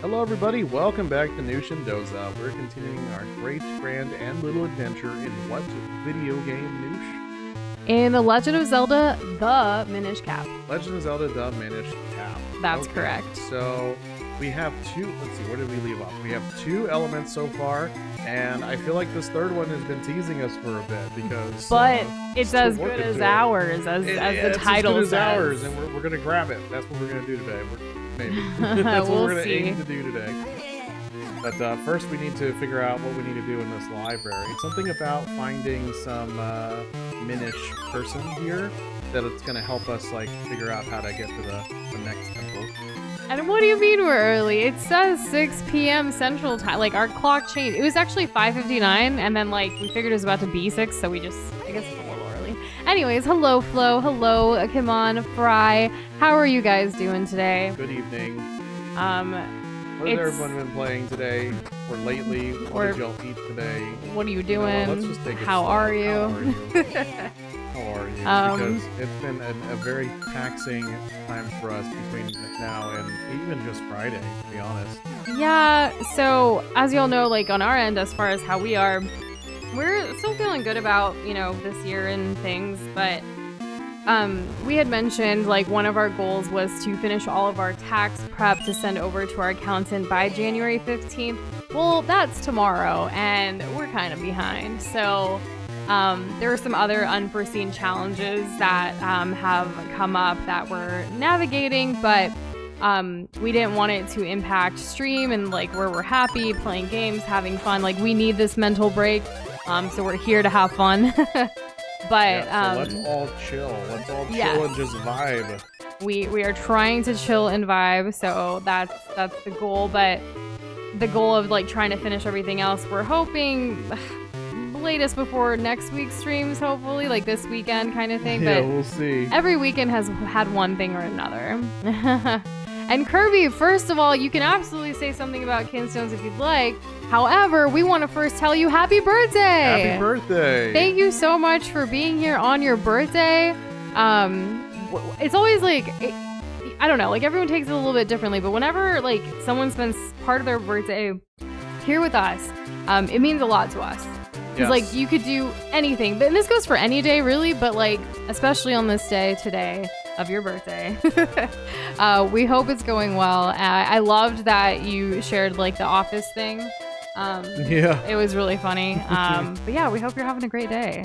Hello everybody, welcome back to Nush and Doza. We're continuing our great, grand, and little adventure in what video game, Nush? In The Legend of Zelda, the Minish Cap. Legend of Zelda, the Minish Cap. That's correct. So, we have two, let's see, where did we leave off? We have two elements so far, and I feel like this third one has been teasing us for a bit, because... But it's as good as ours, as the title says. It's as good as ours, and we're going to grab it. That's what we're going to do today. Maybe. That's what we're going to aim to do today. But first we need to figure out what we need to do in this library. Something about finding some Minish person here that it's going to help us like figure out how to get to the next temple. And what do you mean we're early? It says 6 p.m. Central Time. Like, our clock changed. It was actually 5:59, and then, like, we figured it was about to be 6, so we just, I guess it's a little early. Anyways, hello, Flo. Hello, Kimon, Fry. How are you guys doing today? Good evening. What has everyone been playing today, or lately? What did y'all eat today? What are you doing? Let's just take it How slow. are you? How are you? Because it's been a very taxing time for us between now and even just Friday, to be honest. Yeah, so as y'all know, like on our end, as far as how we are, we're still feeling good about, you know, this year and things, but we had mentioned like one of our goals was to finish all of our tax prep to send over to our accountant by January 15th. Well, that's tomorrow, and we're kind of behind. So there are some other unforeseen challenges that have come up that we're navigating, but we didn't want it to impact stream and like where we're happy, playing games, having fun. Like, we need this mental break, so we're here to have fun. But so let's all chill. Let's all chill and just vibe. We are trying to chill and vibe, so that's the goal. But the goal of like trying to finish everything else, we're hoping latest before next week's streams, hopefully, like this weekend kind of thing. Yeah, but we'll see. Every weekend has had one thing or another. And Kirby, first of all, you can absolutely say something about Kinstones if you'd like. However, we want to first tell you happy birthday! Happy birthday! Thank you so much for being here on your birthday. It's always like, I don't know, like everyone takes it a little bit differently, but whenever like someone spends part of their birthday here with us, it means a lot to us. Because like you could do anything, and this goes for any day really, but like especially on this day today of your birthday. We hope it's going well. I loved that you shared like the office thing. It was really funny. But yeah, we hope you're having a great day.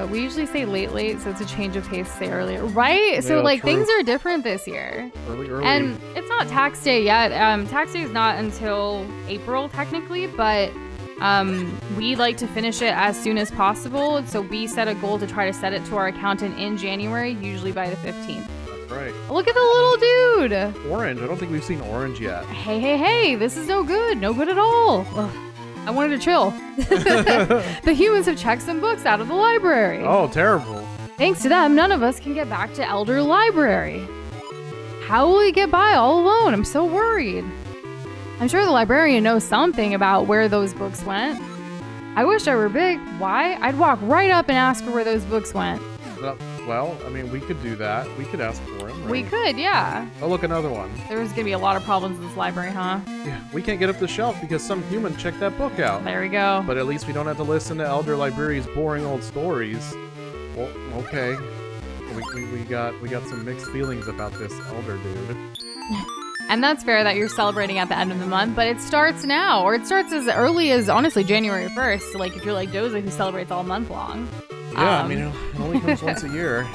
We usually say late, so it's a change of pace to say earlier, right? Yeah, so like things are different this year. Early. And it's not tax day yet. Tax day is not until April technically, but we like to finish it as soon as possible. So we set a goal to try to set it to our accountant in January, usually by the 15th. That's right. Look at the little dude. Orange. I don't think we've seen Orange yet. Hey. This is no good. No good at all. Ugh. I wanted to chill. The humans have checked some books out of the library. Oh, terrible. Thanks to them, none of us can get back to Elder Library. How will we get by all alone? I'm so worried. I'm sure the librarian knows something about where those books went. I wish I were big. Why? I'd walk right up and ask her where those books went. Well, I mean, we could do that. We could ask for them, right? We could, yeah. Oh, look, another one. There's gonna be a lot of problems in this library, huh? Yeah, we can't get up the shelf because some human checked that book out. There we go. But at least we don't have to listen to Elder Library's boring old stories. Well, okay. We got some mixed feelings about this Elder dude. And that's fair that you're celebrating at the end of the month, but it starts now, or it starts as early as, honestly, January 1st. So, like, if you're like Doza, who celebrates all month long. Yeah, I mean, it only comes once a year.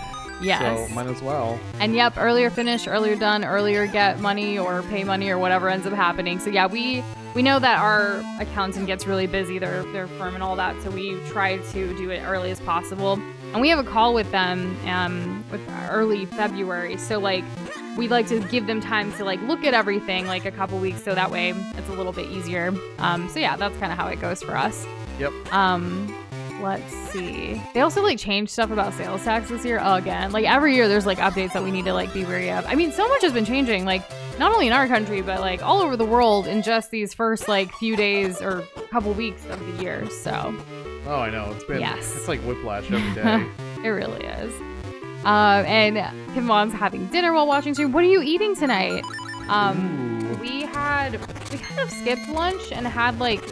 Yes. So, might as well. And yep, earlier finish, earlier done, earlier get money or pay money or whatever ends up happening. So, yeah, we know that our accountant gets really busy, their firm and all that, so we try to do it early as possible. And we have a call with them with early February, so, like, we'd like to give them time to like look at everything like a couple weeks, so that way it's a little bit easier. So yeah, that's kind of how it goes for us. Yep. Let's see. They also like changed stuff about sales tax this year again. Like every year there's like updates that we need to like be wary of. I mean, so much has been changing, like not only in our country, but like all over the world in just these first like few days or couple weeks of the year. So. Oh, I know. It's been, it's like whiplash every day. It really is. And Kimon's having dinner while watching stream. What are you eating tonight? We kind of skipped lunch and had like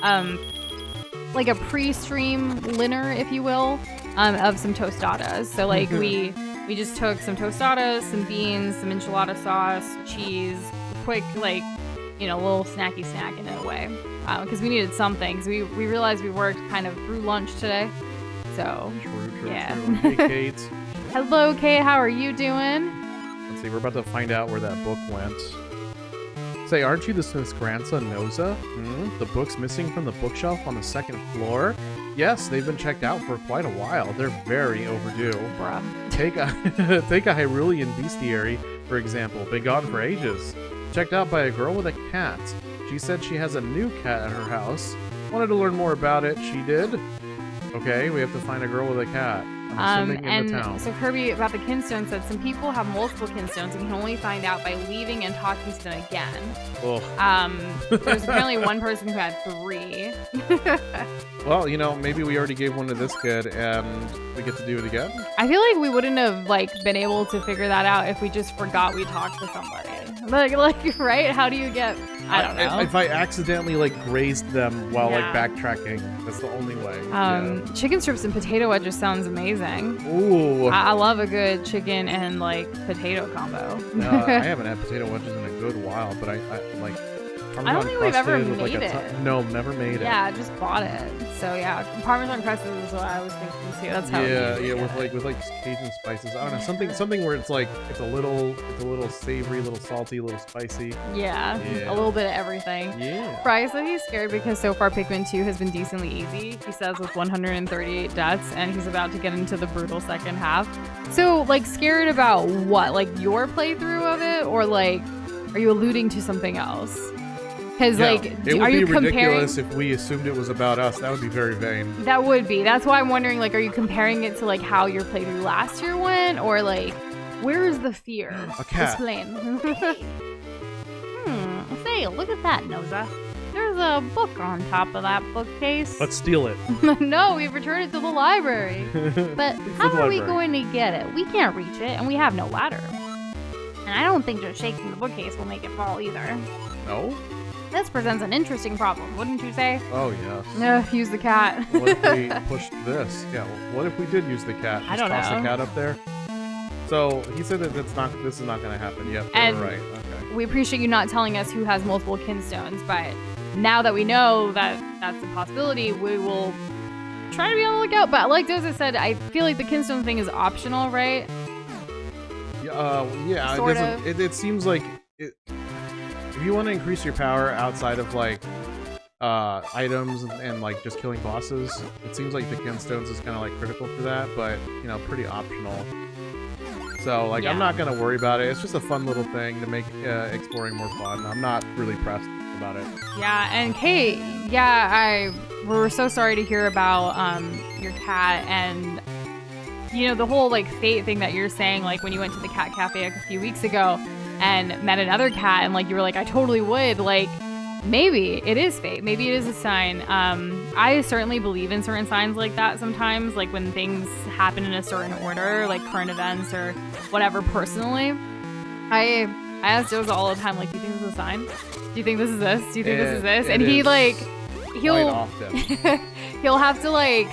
a pre-stream dinner, if you will, of some tostadas. So like we just took some tostadas, some beans, some enchilada sauce, cheese, a quick like, you know, little snacky snack in a way, because we needed something. Because we realized we worked kind of through lunch today. So True. Hey, Kate. Hello, Kate. How are you doing? Let's see. We're about to find out where that book went. Say, aren't you the Smith's grandson, Doza? The book's missing from the bookshelf on the second floor? Yes, they've been checked out for quite a while. They're very overdue. Bruh. Take a Hyrulean bestiary, for example. Been gone for ages. Checked out by a girl with a cat. She said she has a new cat at her house. Wanted to learn more about it. She did. Okay, we have to find a girl with a cat. I'm assuming in the town. So Kirby, about the kinstone, said some people have multiple kinstones and can only find out by leaving and talking to them again. There's apparently one person who had 3. Well, you know, maybe we already gave one to this kid and we get to do it again. I feel like we wouldn't have like been able to figure that out if we just forgot we talked to somebody. Like right? How do you get? I don't know. If I accidentally like grazed them while like backtracking, that's the only way. Chicken strips and potato wedges sounds amazing. Ooh. I love a good chicken and like potato combo. I haven't had potato wedges in a good while, but I like. I don't think we've ever made it. No, never made it. Yeah, just bought it. So yeah, Parmesan crusted is what I was thinking too. That's how. With like Cajun spices. I don't know, something where it's like it's a little savory, a little salty, a little spicy. Yeah, a little bit of everything. Yeah. Fry said he's scared because so far Pikmin 2 has been decently easy. He says with 138 deaths, and he's about to get into the brutal second half. So like scared about what? Like your playthrough of it, or like are you alluding to something else? Because like, it would be ridiculous if we assumed it was about us. That would be very vain. That would be. That's why I'm wondering, like, are you comparing it to like how your playthrough last year went, or like, where is the fear? A cat. Explain. Say, look at that, Doza. There's a book on top of that bookcase. Let's steal it. No, we've returned it to the library. But how are we going to get it? We can't reach it, and we have no ladder. And I don't think just shaking the bookcase will make it fall either. No? This presents an interesting problem, wouldn't you say? Oh, yes. Use the cat. What if we pushed this? Yeah, what if we did use the cat? I don't know. Toss the cat up there? So, he said that this is not going to happen. Yep, you're right. Okay. We appreciate you not telling us who has multiple kinstones, but now that we know that that's a possibility, we will try to be on the lookout. But like Doza said, I feel like the kinstone thing is optional, right? Yeah, sort of. It seems like... If you want to increase your power outside of like items and like just killing bosses, it seems like the kinstones is kind of like critical for that, but you know, pretty optional. So like, I'm not gonna worry about it. It's just a fun little thing to make exploring more fun. I'm not really pressed about it. Yeah, and Kate, we're so sorry to hear about your cat, and you know the whole like fate thing that you're saying, like when you went to the cat cafe a few weeks ago and met another cat, and like you were like, I totally would. Like, maybe it is fate. Maybe it is a sign. I certainly believe in certain signs like that sometimes, like when things happen in a certain order, like current events or whatever. Personally, I ask Doza all the time, like, do you think this is a sign? Do you think this is this? Do you think this is this? And he like, he'll have to like,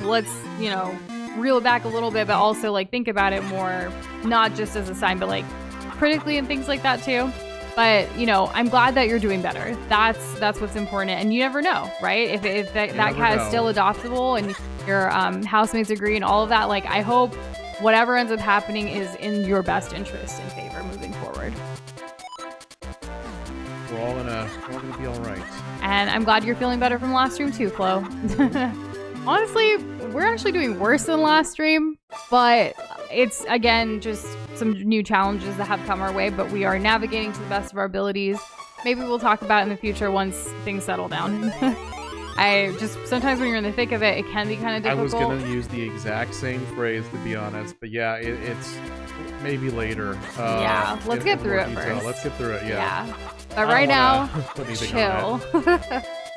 let's, you know, reel it back a little bit, but also like think about it more, not just as a sign, but like critically and things like that too. But you know, I'm glad that you're doing better. That's what's important, and you never know, right? If that cat is still adoptable and your housemates agree and all of that, like I hope whatever ends up happening is in your best interest and favor moving forward. We're all gonna be all right. And I'm glad you're feeling better from last stream too, Flo. Honestly, we're actually doing worse than last stream, but it's, again, just some new challenges that have come our way, but we are navigating to the best of our abilities. Maybe we'll talk about it in the future once things settle down. Sometimes when you're in the thick of it, it can be kind of difficult. I was going to use the exact same phrase, to be honest, but yeah, it's maybe later. Yeah, let's get through it first. Let's get through it, yeah. But right now, chill.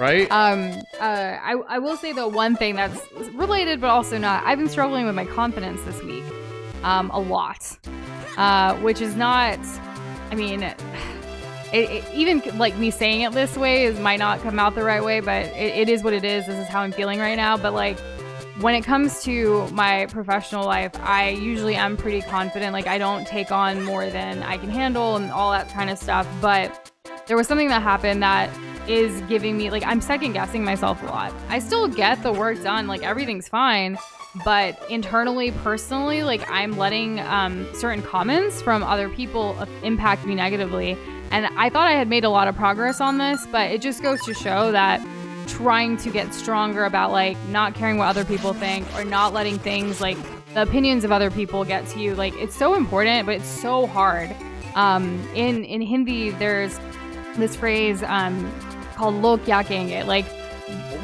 Right? I will say though, one thing that's related but also not. I've been struggling with my confidence this week, a lot, which is not. I mean, even like me saying it this way might not come out the right way, but it is what it is. This is how I'm feeling right now. But like, when it comes to my professional life, I usually am pretty confident. Like, I don't take on more than I can handle and all that kind of stuff. But there was something that happened that is giving me, like, I'm second guessing myself a lot. I still get the work done, like everything's fine. But internally, personally, like, I'm letting certain comments from other people impact me negatively. And I thought I had made a lot of progress on this, but it just goes to show that trying to get stronger about like not caring what other people think or not letting things like the opinions of other people get to you, like it's so important, but it's so hard. In Hindi there's this phrase called log kya kahenge, like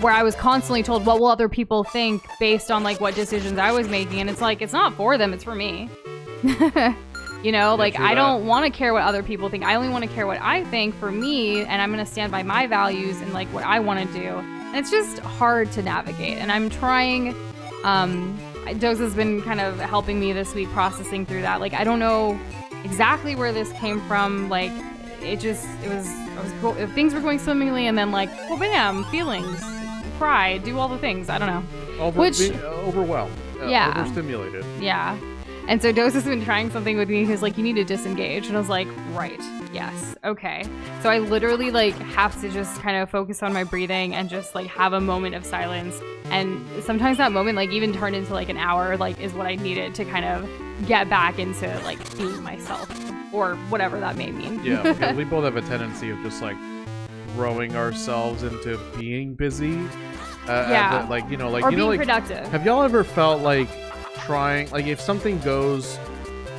where I was constantly told what will other people think based on like what decisions I was making, and it's like it's not for them, it's for me. You know, like I don't want to care what other people think. I only want to care what I think for me, and I'm going to stand by my values and like what I want to do. And it's just hard to navigate. And I'm trying. Doza's been kind of helping me this week processing through that. Like I don't know exactly where this came from. Like it was cool. Things were going swimmingly, and then like, well, bam, feelings, cry, do all the things. I don't know. Overwhelmed. Yeah. Overstimulated. Yeah. And so Doza's been trying something with me. He's like, you need to disengage. And I was like, right. Yes. Okay. So I literally like have to just kind of focus on my breathing and just like have a moment of silence. And sometimes that moment like even turned into like an hour, like is what I needed to kind of get back into like being myself or whatever that may mean. Yeah. Because we both have a tendency of just like throwing ourselves into being busy. Yeah. Like, you know, like, or you know, being like, productive. have y'all ever felt like trying, like if something goes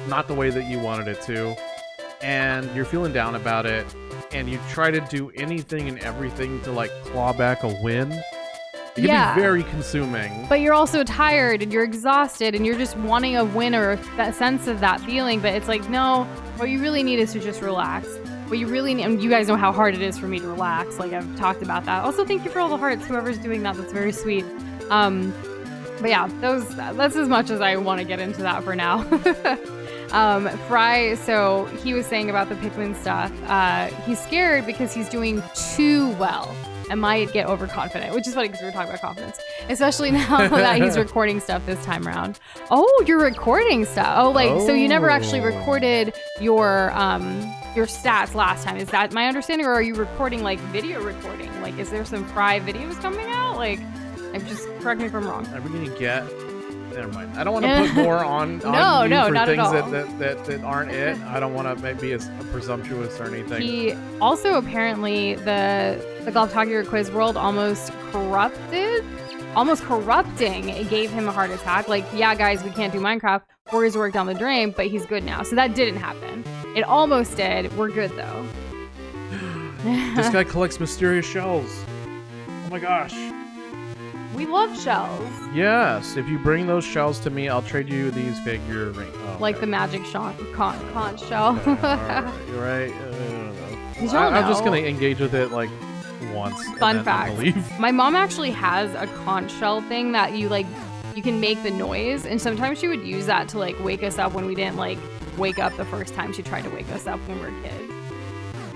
not the way that you wanted it to and you're feeling down about it and you try to do anything and everything to like claw back a win, it can be very consuming. But you're also tired and you're exhausted and you're just wanting a win or that sense of that feeling, but it's like, no, what you really need is to just relax. What you really need, and you guys know how hard it is for me to relax, like I've talked about that. Also, thank you for all the hearts, whoever's doing that, that's very sweet. But yeah, that's as much as I want to get into that for now. Fry, so he was saying about the Pikmin stuff. He's scared because he's doing too well and might get overconfident, which is funny because we were talking about confidence, especially now that he's recording stuff this time around. Oh, you're recording stuff. Oh, like, so you never actually recorded your stats last time. Is that my understanding, or are you recording like video recording? Like, is there some Fry videos coming out? Like, just correct me if I'm wrong. Are we gonna get? Never mind. I don't want to put more on you no, for not things at all. that aren't it. I don't want to be as presumptuous or anything. He also apparently the Golf Talkie quiz world almost corrupting. It gave him a heart attack. Like, yeah, guys, we can't do Minecraft. Pour his work down the drain, but he's good now. So that didn't happen. It almost did. We're good though. This guy collects mysterious shells. Oh my gosh. We love shells. Yes, if you bring those shells to me, I'll trade you these figure rings. Oh, like the magic conch shell. Okay, all right. I'm just gonna engage with it like once. Fun fact: my mom actually has a conch shell thing that you can make the noise, and sometimes she would use that to like wake us up when we didn't like wake up the first time she tried to wake us up when we were kids.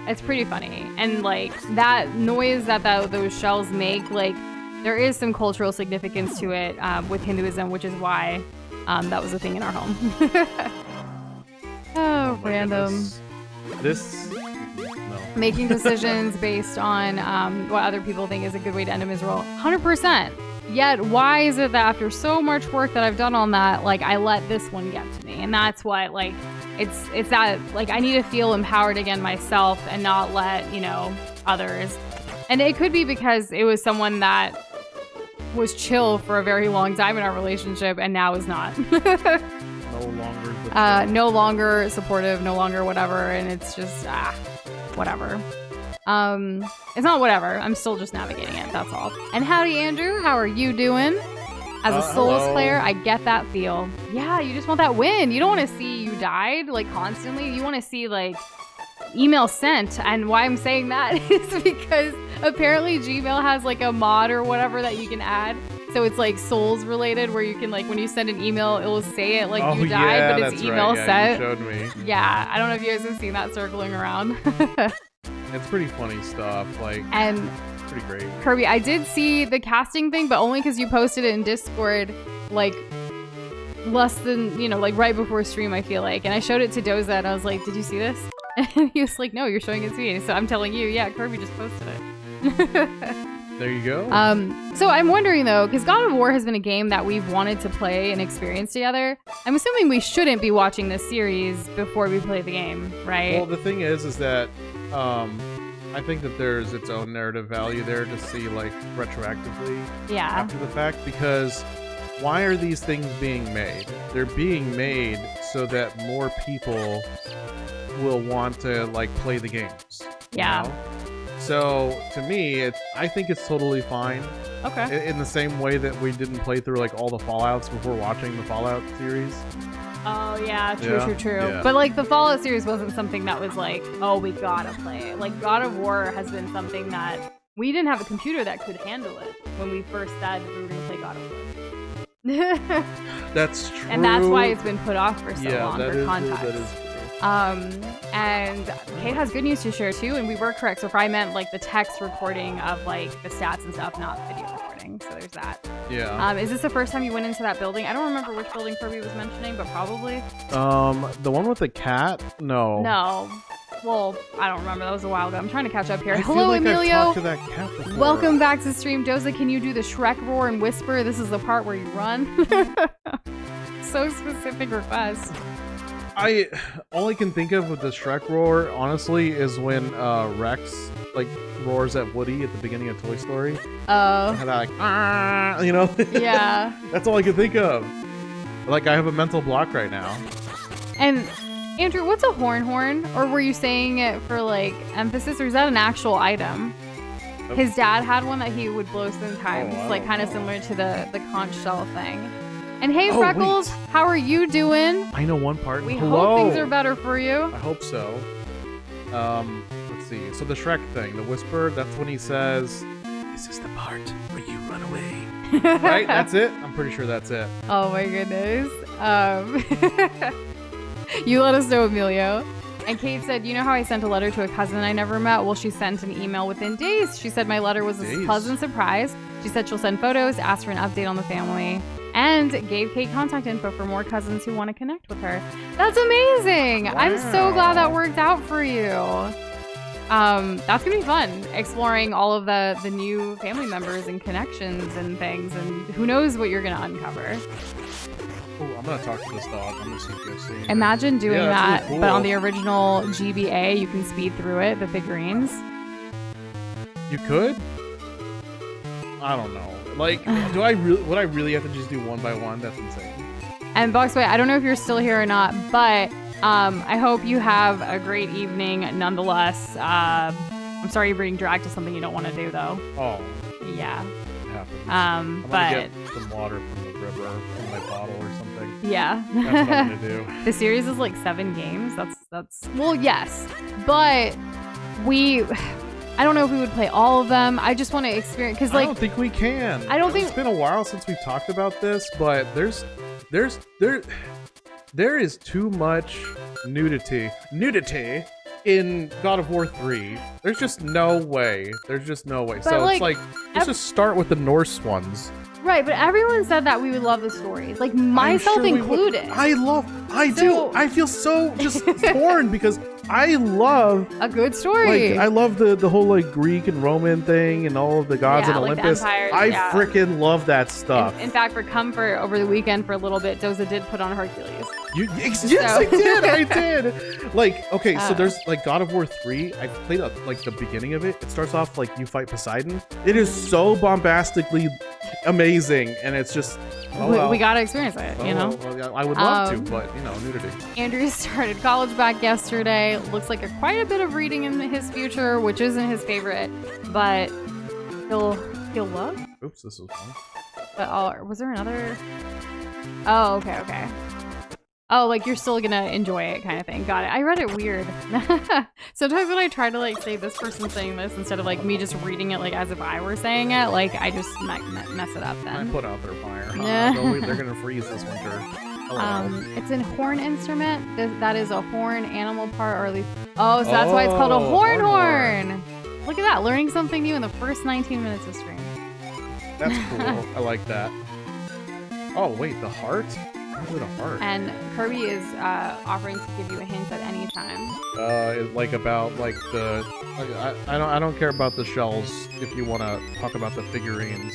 It's pretty funny, and like that noise that those shells make, like. There is some cultural significance to it with Hinduism, which is why that was a thing in our home. Oh, random. Goodness. No. Making decisions based on what other people think is a good way to end a miserable. 100%. Yet, why is it that after so much work that I've done on that, like, I let this one get to me? And that's why, like, it's that, like, I need to feel empowered again myself and not let, you know, others. And it could be because it was someone that was chill for a very long time in our relationship and now is not. No longer supportive, no longer whatever, and it's just whatever. It's not whatever. I'm still just navigating it, that's all. And howdy, Andrew. How are you doing? As a Souls player, I get that feel. Yeah, you just want that win. You don't want to see you died like constantly. You want to see like email sent. And why I'm saying that is because apparently Gmail has like a mod or whatever that you can add. So it's like Souls related where you can like when you send an email, it will say it like you died, but it's email sent. You showed me. Yeah, I don't know if you guys have seen that circling around. It's pretty funny stuff. Like, and pretty great. Kirby, I did see the casting thing, but only because you posted it in Discord, like less than, like right before stream, I feel like. And I showed it to Doza and I was like, did you see this? And he was like, no, you're showing it to me. So I'm telling you, yeah, Kirby just posted it. There you go. So I'm wondering though, because God of War has been a game that we've wanted to play and experience together. I'm assuming we shouldn't be watching this series before we play the game, right? Well, the thing is that I think that there's its own narrative value there to see, like, retroactively after the fact, because why are these things being made? They're being made so that more people will want to, like, play the games. Yeah. You know? So, to me, I think it's totally fine. Okay. In the same way that we didn't play through, like, all the Fallouts before watching the Fallout series. Oh, yeah, true. Yeah. But, like, the Fallout series wasn't something that was like, oh, we gotta play it. Like, God of War has been something that we didn't have a computer that could handle it when we first said we were gonna play God of War. That's true. And that's why it's been put off for so long for context. That is true. And Kate has good news to share too, and we were correct. So if I meant like the text recording of like the stats and stuff, not video recording. So there's that. Yeah. Is this the first time you went into that building? I don't remember which building Kirby was mentioning, but probably. The one with the cat? No. No. Well, I don't remember. That was a while ago. I'm trying to catch up here. I Hello, feel like Emilio. I've talked to that cat before. Welcome back to stream. Doza, can you do the Shrek roar and whisper? This is the part where you run. So specific request. All I can think of with the Shrek roar, honestly, is when Rex like roars at Woody at the beginning of Toy Story. Oh. And like, you know? Yeah. That's all I can think of. Like, I have a mental block right now. And Andrew, what's a horn? Or were you saying it for like emphasis, or is that an actual item? Oh. His dad had one that he would blow sometimes, like kind of know. similar to the conch shell thing. And hey, Freckles, how are you doing? I know one part. We Hello. hope things are better for you. I hope so. Let's see. So the Shrek thing, the whisper, that's when he says, "This is the part where you run away." Right? That's it? I'm pretty sure that's it. Oh my goodness. You let us know, Emilio. And Kate said, you know how I sent a letter to a cousin I never met? Well, she sent an email within days. She said my letter was a pleasant surprise. She said she'll send photos, ask for an update on the family, and gave Kate contact info for more cousins who want to connect with her. That's amazing. Wow. I'm so glad that worked out for you. That's gonna be fun, exploring all of the new family members and connections and things, and who knows what you're gonna uncover. Oh, I'm gonna talk to this dog. I'm gonna see if you guys see. Imagine doing that, really cool. but on the original GBA, you can speed through it, the figurines. You could? I don't know. Like, would I really have to just do one by one? That's insane. And Boxway, I don't know if you're still here or not, but I hope you have a great evening nonetheless. I'm sorry you're being dragged to something you don't want to do, though. Oh. Yeah. It happens. I'm gonna get some water from the river in my bottle or something. Yeah. That's what I'm gonna do. The series is like 7 games. That's well, yes, but I don't know if we would play all of them. I just want to experience, because like I don't think we can. I don't think it's been a while since we've talked about this, but there is too much nudity in God of War 3. There's just no way. But so it's like let's just start with the Norse ones. Right, but everyone said that we would love the stories, like myself included. I do. I feel so just torn because I love a good story. Like, I love the whole like Greek and Roman thing and all of the gods and like Olympus. I freaking love that stuff. In fact, for comfort over the weekend for a little bit, Doza did put on Hercules. Yes, I did. Like, okay, so there's like God of War 3. I played like the beginning of it. It starts off like you fight Poseidon. It is so bombastically amazing, and it's just we gotta experience it. You know, well, I would love to, but you know, nudity. Andrew started college back yesterday. Looks like quite a bit of reading in his future, which isn't his favorite, but he'll love. Oops, this is one. But was there another? Oh, okay. Oh, like you're still gonna enjoy it kind of thing. Got it. I read it weird. Sometimes when I try to like say this person's saying this instead of like me just reading it like as if I were saying it, like I just might mess it up then. I put out their fire. Huh? They're gonna freeze this winter. It's a horn instrument. That is a horn animal part, or at least. Oh, so that's why it's called a horn. Look at that, learning something new in the first 19 minutes of stream. That's cool. I like that. Oh wait, the heart? What's with a heart? And Kirby is offering to give you a hint at any time. Like about like the. Like, I don't care about the shells. If you want to talk about the figurines,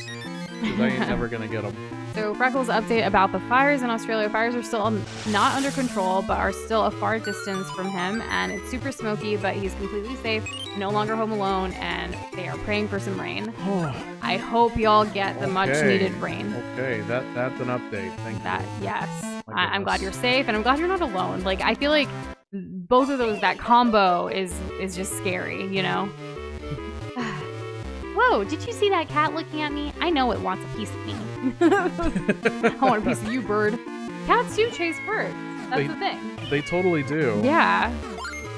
because I ain't never gonna get them. So Freckles' update about the fires in Australia. Fires are still not under control, but are still a far distance from him, and it's super smoky, but he's completely safe, no longer home alone, and they are praying for some rain. I hope y'all get the much-needed rain. Okay, that's an update. Thank you. Yes. I'm glad you're safe, and I'm glad you're not alone. Like, I feel like both of those, that combo is just scary, you know? Whoa, did you see that cat looking at me? I know it wants a piece of me. I want a piece of you, bird. Cats do chase birds. That's the thing. They totally do. Yeah.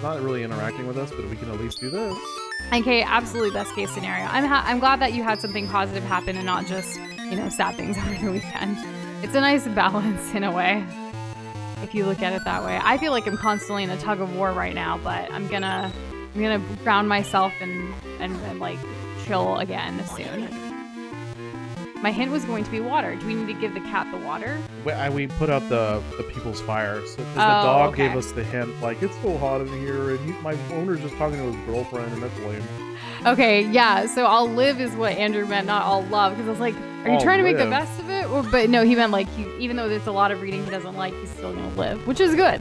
Not really interacting with us, but we can at least do this. Okay, absolutely best case scenario. I'm glad that you had something positive happen and not just, you know, sad things over the weekend. It's a nice balance in a way, if you look at it that way. I feel like I'm constantly in a tug of war right now, but I'm gonna ground myself and like chill again soon. My hint was going to be water. Do we need to give the cat the water? We put out the people's fire. So the dog gave us the hint, like, it's so hot in here, and my owner's just talking to his girlfriend, and that's lame. Okay, yeah, so I'll live is what Andrew meant, not I'll love, because I was like, are you trying to make the best of it? But no, he meant like, even though there's a lot of reading he doesn't like, he's still going to live, which is good.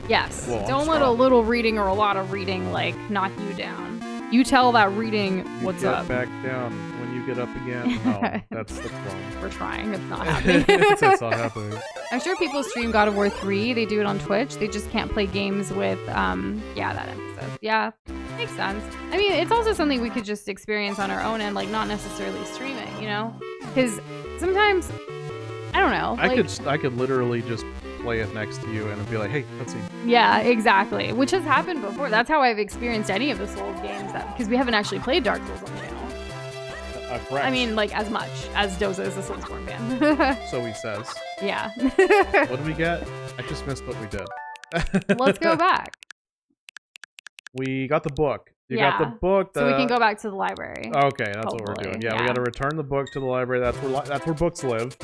Yes, well, don't let a little reading or a lot of reading, like, knock you down. You tell that reading what's up. Back down when you get up again. Oh, that's wrong. We're trying. It's not happening. It's not happening. I'm sure people stream God of War 3. They do it on Twitch. They just can't play games with, that emphasis. Yeah, makes sense. I mean, it's also something we could just experience on our own and, like, not necessarily streaming, you know? Because sometimes, I don't know. I could literally just play it next to you and it'd be like, hey, let's see. Yeah, exactly. Which has happened before. That's how I've experienced any of the Souls games, because we haven't actually played Dark Souls on the channel. Correct. I mean, like, as much as Doza is a Soulsborne fan. So he says. Yeah. What did we get? I just missed what we did. Let's go back. We got the book. You got the book. So we can go back to the library. Okay, that's what we're doing. Yeah, we got to return the book to the library. That's where books live.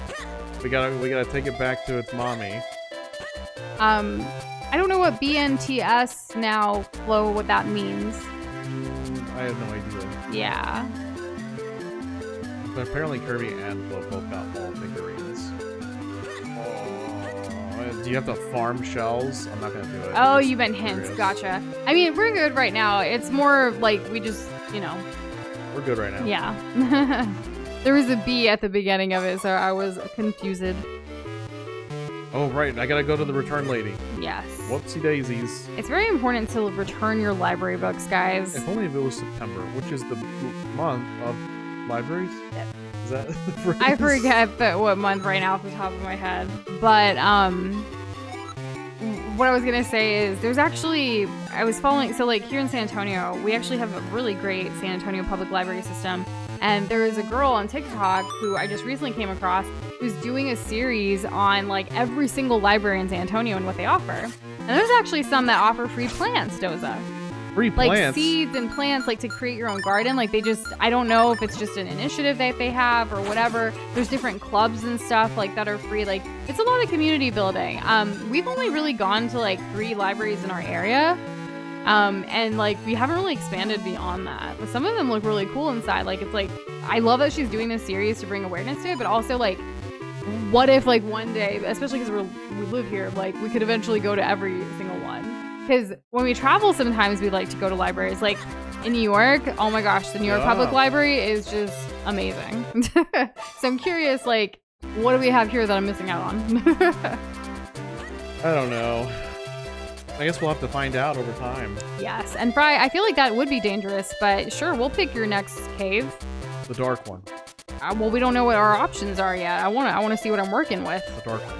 We gotta take it back to its mommy. I don't know what BNTS now, Flo, what that means. I have no idea. Yeah. But apparently Kirby and Flo both got all figurines. Oh, do you have to farm shells? I'm not gonna do it. Oh, you meant hints. Gotcha. I mean, we're good right now. It's more like we just, you know. We're good right now. Yeah. There was a B at the beginning of it, so I was confused. Oh, right. I gotta go to the return lady. Yes. Whoopsie daisies. It's very important to return your library books, guys. If only if it was September, which is the month of libraries. Yep. Is that the phrase? I forget what month right now off the top of my head. But, what I was gonna say is there's actually, I was following, so like here in San Antonio, we actually have a really great San Antonio public library system. And there is a girl on TikTok who I just recently came across who's doing a series on like every single library in San Antonio and what they offer. And there's actually some that offer free plants, Doza. Free plants? Like seeds and plants, like to create your own garden. Like they just, I don't know if it's just an initiative that they have or whatever. There's different clubs and stuff like that are free. Like it's a lot of community building. We've only really gone to like 3 libraries in our area. And like we haven't really expanded beyond that, but some of them look really cool inside. Like it's like, I love that she's doing this series to bring awareness to it, but also like, what if like one day, especially because we live here, like we could eventually go to every single one. Because when we travel, sometimes we like to go to libraries. Like in New York, oh my gosh, the New York Public Library is just amazing. So I'm curious, like, what do we have here that I'm missing out on? I don't know. I guess we'll have to find out over time. Yes, and Fry, I feel like that would be dangerous, but sure, we'll pick your next cave. The dark one. Well, we don't know what our options are yet. I want to see what I'm working with. The dark one.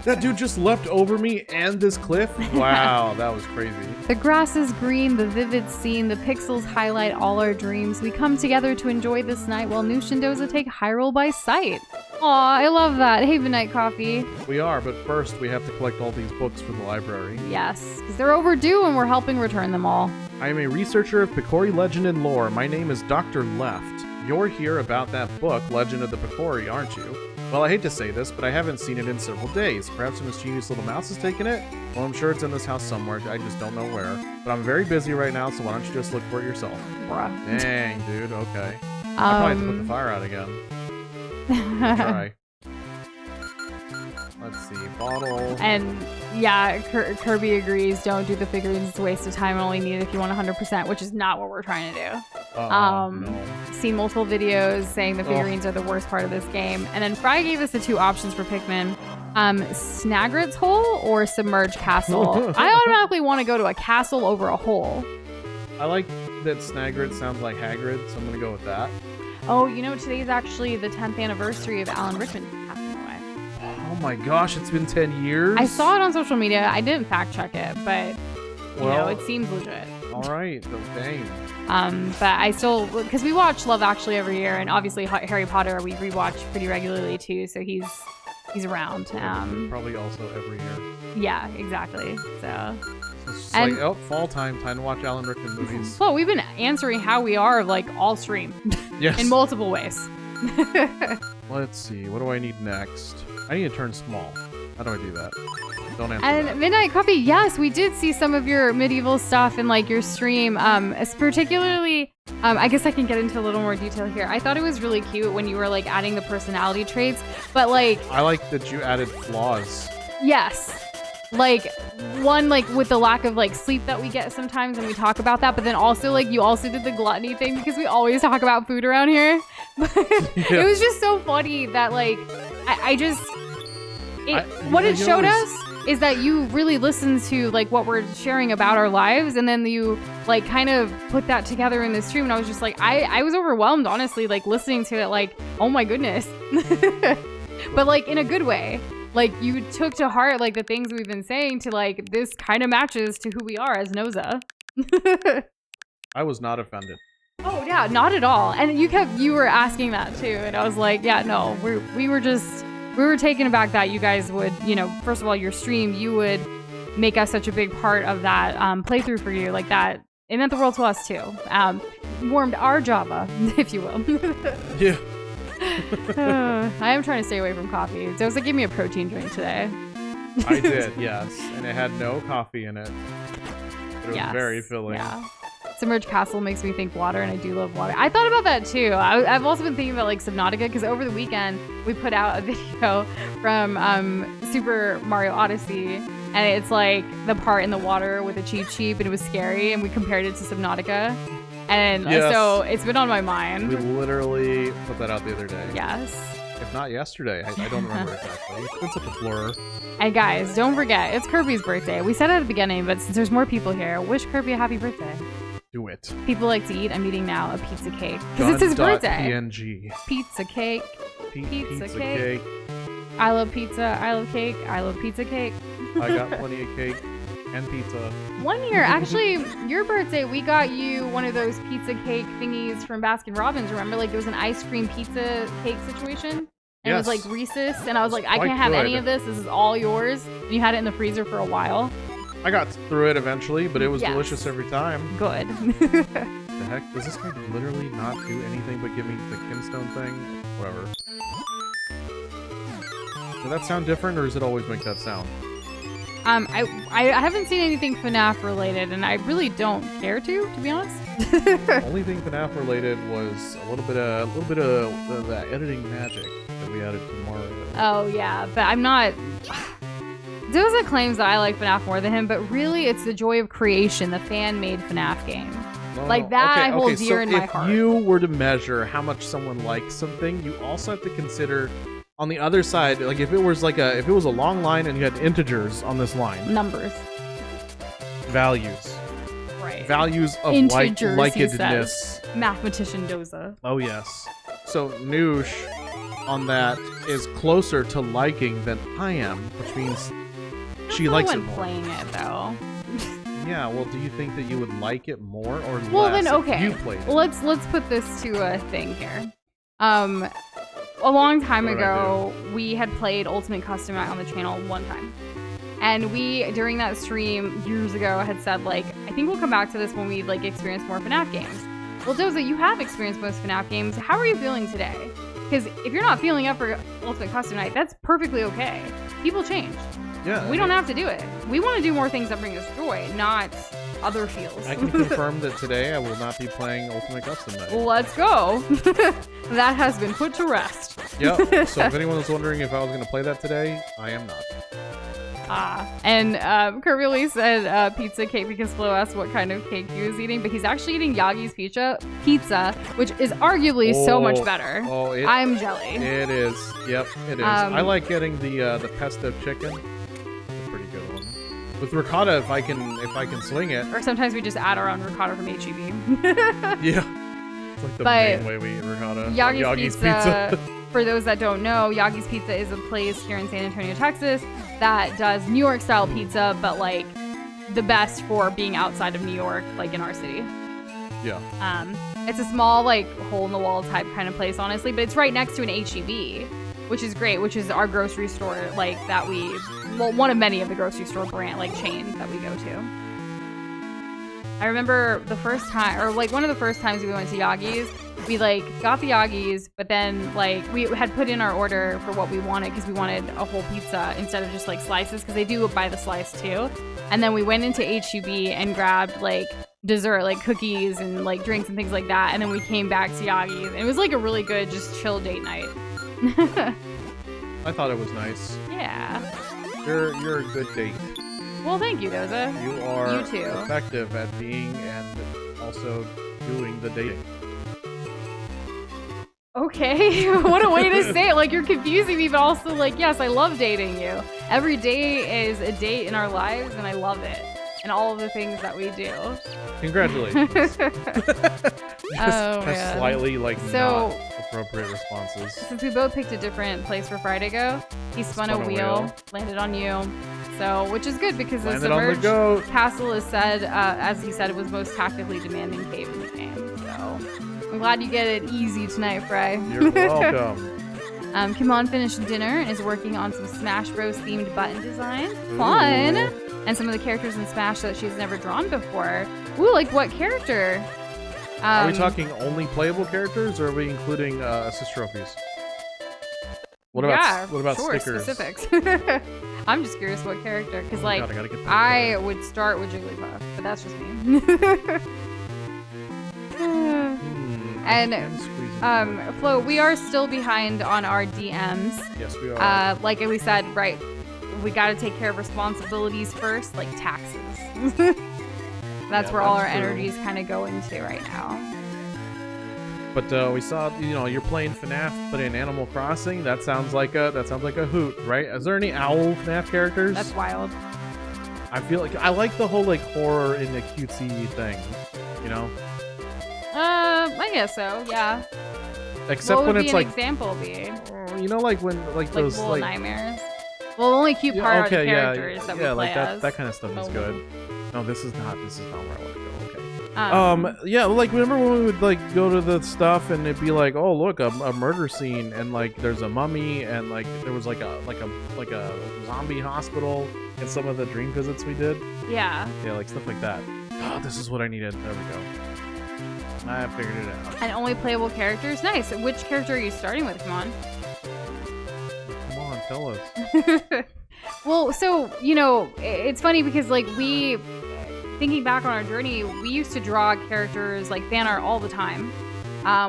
That dude just leapt over me and this cliff? Wow, that was crazy. The grass is green, the vivid scene, the pixels highlight all our dreams. We come together to enjoy this night while Nush and Doza take Hyrule by sight. Aw, I love that. Hey, Midnight Coffee. We are, but first we have to collect all these books for the library. Yes, because they're overdue and we're helping return them all. I am a researcher of Picori legend and lore. My name is Dr. Left. You're here about that book, Legend of the Picori, aren't you? Well, I hate to say this, but I haven't seen it in several days. Perhaps a mischievous little mouse has taken it? Well, I'm sure it's in this house somewhere. I just don't know where. But I'm very busy right now, so why don't you just look for it yourself? Bruh. Dang, dude. Okay. I probably have to put the fire out again. Try. Let's see. Bottle. And yeah, Kirby agrees. Don't do the figurines. It's a waste of time. Only need it if you want 100%, which is not what we're trying to do. No. Seen multiple videos saying the figurines are the worst part of this game. And then Fry gave us the two options for Pikmin. Snagrit's hole or submerged castle. I automatically want to go to a castle over a hole. I like that Snagrit sounds like Hagrid, so I'm going to go with that. Oh, you know, today's actually the 10th anniversary of Alan Rickman passing away. Oh my gosh, it's been 10 years? I saw it on social media. I didn't fact check it, but, you know, it seems legit. All right, so dang. But I still, because we watch Love Actually every year, and obviously Harry Potter we rewatch pretty regularly too, so he's around. Probably also every year. Yeah, exactly. So it's like, oh, fall time to watch Alan Rickman movies. Well, we've been answering how we are like all stream. Yes. In multiple ways. Let's see, what do I need next? I need to turn small. How do I do that? Don't answer and that. Midnight Coffee, yes, we did see some of your medieval stuff in like your stream. Particularly, I guess I can get into a little more detail here. I thought it was really cute when you were like adding the personality traits, but like I like that you added flaws. Yes. Like one, like with the lack of like sleep that we get sometimes, and we talk about that, but then also like you also did the gluttony thing because we always talk about food around here. It was just so funny that like what it showed us is that you really listen to like what we're sharing about our lives, and then you like kind of put that together in the stream, and I was just like I was overwhelmed, honestly, like listening to it, like, oh my goodness. But like in a good way. Like you took to heart like the things we've been saying to like this kind of matches to who we are as Noza. I was not offended. Oh yeah, not at all. And you were asking that too, and I was like, yeah, no, we were taken aback that you guys would, you know, first of all, your stream, you would make us such a big part of that playthrough for you, like that. It meant the world to us too. Warmed our Java, if you will. Yeah. I am trying to stay away from coffee. Doza gave me a protein drink today. I did, yes. And it had no coffee in it. But it was very filling. Yeah. Submerged Castle makes me think water, and I do love water. I thought about that too. I've also been thinking about like Subnautica, because over the weekend we put out a video from Super Mario Odyssey, and it's like the part in the water with the Cheep Cheep, and it was scary, and we compared it to Subnautica. And so it's been on my mind. We literally put that out the other day. Yes. If not yesterday. I don't remember exactly. It's been such a blur. And guys, don't forget, it's Kirby's birthday. We said it at the beginning, but since there's more people here, wish Kirby a happy birthday. Do it. People like to eat. I'm eating now a pizza cake. Because it's his birthday. PNG. Pizza cake. Pizza cake. I love pizza. I love cake. I love pizza cake. I got plenty of cake. And pizza. One year, actually, your birthday, we got you one of those pizza cake thingies from Baskin Robbins. Remember, like there was an ice cream pizza cake situation, and it was like Reese's, and I was like, I can't have any of this. This is all yours. And you had it in the freezer for a while. I got through it eventually, but it was delicious every time. Good. The heck? Does this guy literally not do anything but give me the Kinstone thing? Whatever. Does that sound different, or does it always make that sound? I haven't seen anything FNAF related, and I really don't care to be honest. The only thing FNAF related was a little bit of that editing magic that we added to Mario. Oh yeah, but I'm not. Doza claims that I like FNAF more than him, but really it's the joy of creation, the fan-made FNAF game. No, like that I hold dear in my heart. If you were to measure how much someone likes something, you also have to consider on the other side, like if it was a long line and you had integers on this line. Numbers. Values. Right. Values of integers, likedness. Mathematician Doza. Oh yes. So Nush on that is closer to liking than I am, which means she likes it more. Playing it though. Yeah, well, do you think that you would like it more or less? Well, then okay. If you played it? Let's put this to a thing here. A long time ago, we had played Ultimate Custom Night on the channel one time. And we, during that stream years ago, had said, like, I think we'll come back to this when we, like, experience more FNAF games. Well, Doza, you have experienced most FNAF games. How are you feeling today? Because if you're not feeling up for Ultimate Custom Night, that's perfectly okay. People change. Yeah. We don't have to do it. We want to do more things that bring us joy, not other feels. I can confirm that today I will not be playing Ultimate Custom Night. Let's go. That has been put to rest. Yep. So if anyone was wondering if I was going to play that today, I am not. And Kirby said pizza cake because Flo asked what kind of cake he was eating, but he's actually eating Yagi's pizza, which is arguably so much better. Oh, I'm jelly. It is. Yep, it is. I like getting the pesto chicken. It's a pretty good one. With ricotta, if I can swing it. Or sometimes we just add our own ricotta from HEB. Yeah. It's like the main way we eat ricotta. Yagi's pizza. For those that don't know, Yagi's Pizza is a place here in San Antonio, Texas that does New York style pizza, but like the best for being outside of New York, like in our city. Yeah. It's a small, like, hole in the wall type kind of place, honestly, but it's right next to an HEB, which is great, which is our grocery store, like, that one of many of the grocery store brand, like, chains that we go to. I remember the first time, or like one of the first times we went to Yagi's, we like got the Yagi's, but then like we had put in our order for what we wanted because we wanted a whole pizza instead of just like slices, because they do buy the slice too. And then we went into HEB and grabbed like dessert, like cookies and like drinks and things like that. And then we came back to Yagi's, and it was like a really good, just chill date night. I thought it was nice. Yeah. You're a good date. Well, thank you, Doza. You are You too. effective at being and also doing the dating. Okay, what a way to say it. Like, you're confusing me, but also like, yes, I love dating you. Every day is a date in our lives, and I love it. And all of the things that we do. Congratulations. Man. Slightly like not appropriate responses. Since we both picked a different place for Friday go, he spun a wheel, landed on you. So, which is good because the submerged castle is said, as he said, it was most tactically demanding cave in the game. So, I'm glad you get it easy tonight, Frey. You're welcome. Kimon finished dinner and is working on some Smash Bros themed button design. Fun! And some of the characters in Smash that she's never drawn before. Ooh, like what character? Are we talking only playable characters, or are we including assist trophies? What about stickers? Specifics. I'm just curious what character, because like I would start with Jigglypuff, but that's just me. And Flo, we are still behind on our DMs. Yes, we are. Like we said, right? We got to take care of responsibilities first, like taxes. That's where all our energies kind of go into right now. But we saw, you're playing FNAF, but in Animal Crossing. That sounds like a hoot, right? Is there any owl FNAF characters? That's wild. I feel like I like the whole like horror in the cutesy thing, I guess so. Yeah. Except what would when it's an like example be? Like when those Little Nightmares. Well, the only cute part are the characters that we play like as. that kind of stuff is good. No, this is not where I want to go. Okay. Yeah, like remember when we would like go to the stuff and it'd be like, oh look, a murder scene, and like there's a mummy, and like there was like a zombie hospital in some of the dream visits we did. Yeah. Yeah, like stuff like that. Oh, this is what I needed. There we go. I figured it out. And only playable characters? Nice. Which character are you starting with? Come on. Come on, tell us. Well, so, it's funny because, like, thinking back on our journey, we used to draw characters, like, fan art all the time.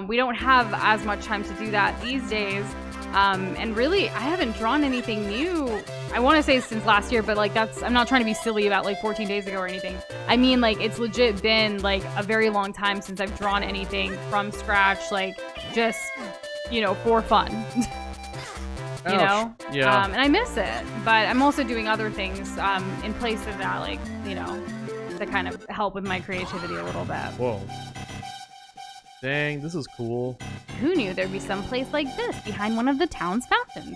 We don't have as much time to do that these days. And really, I haven't drawn anything new. I want to say since last year, but like I'm not trying to be silly about like 14 days ago or anything. I mean, like it's legit been like a very long time since I've drawn anything from scratch, like just, for fun. Yeah. And I miss it, but I'm also doing other things in place of that, like, to kind of help with my creativity a little bit. Whoa. Dang, this is cool. Who knew there'd be some place like this behind one of the town's fountains?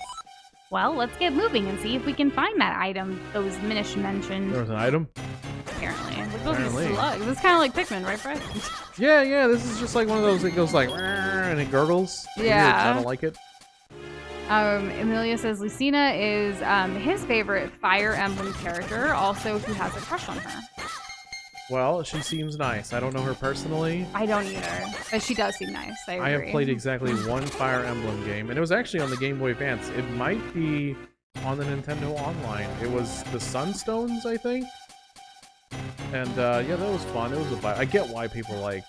Well, let's get moving and see if we can find that item those Minish mentioned. There was an item? Apparently. Look at these slugs. This is kind of like Pikmin, right, Fred? Yeah, this is just like one of those that goes like, and it gurgles. Yeah. I don't like it. Amelia says Lucina is his favorite Fire Emblem character, also who has a crush on her. Well, she seems nice. I don't know her personally. I don't either, but she does seem nice. I agree. I have played exactly one Fire Emblem game, and it was actually on the Game Boy Advance. It might be on the Nintendo Online. It was the Sunstones, I think. And yeah, that was fun. It was I get why people like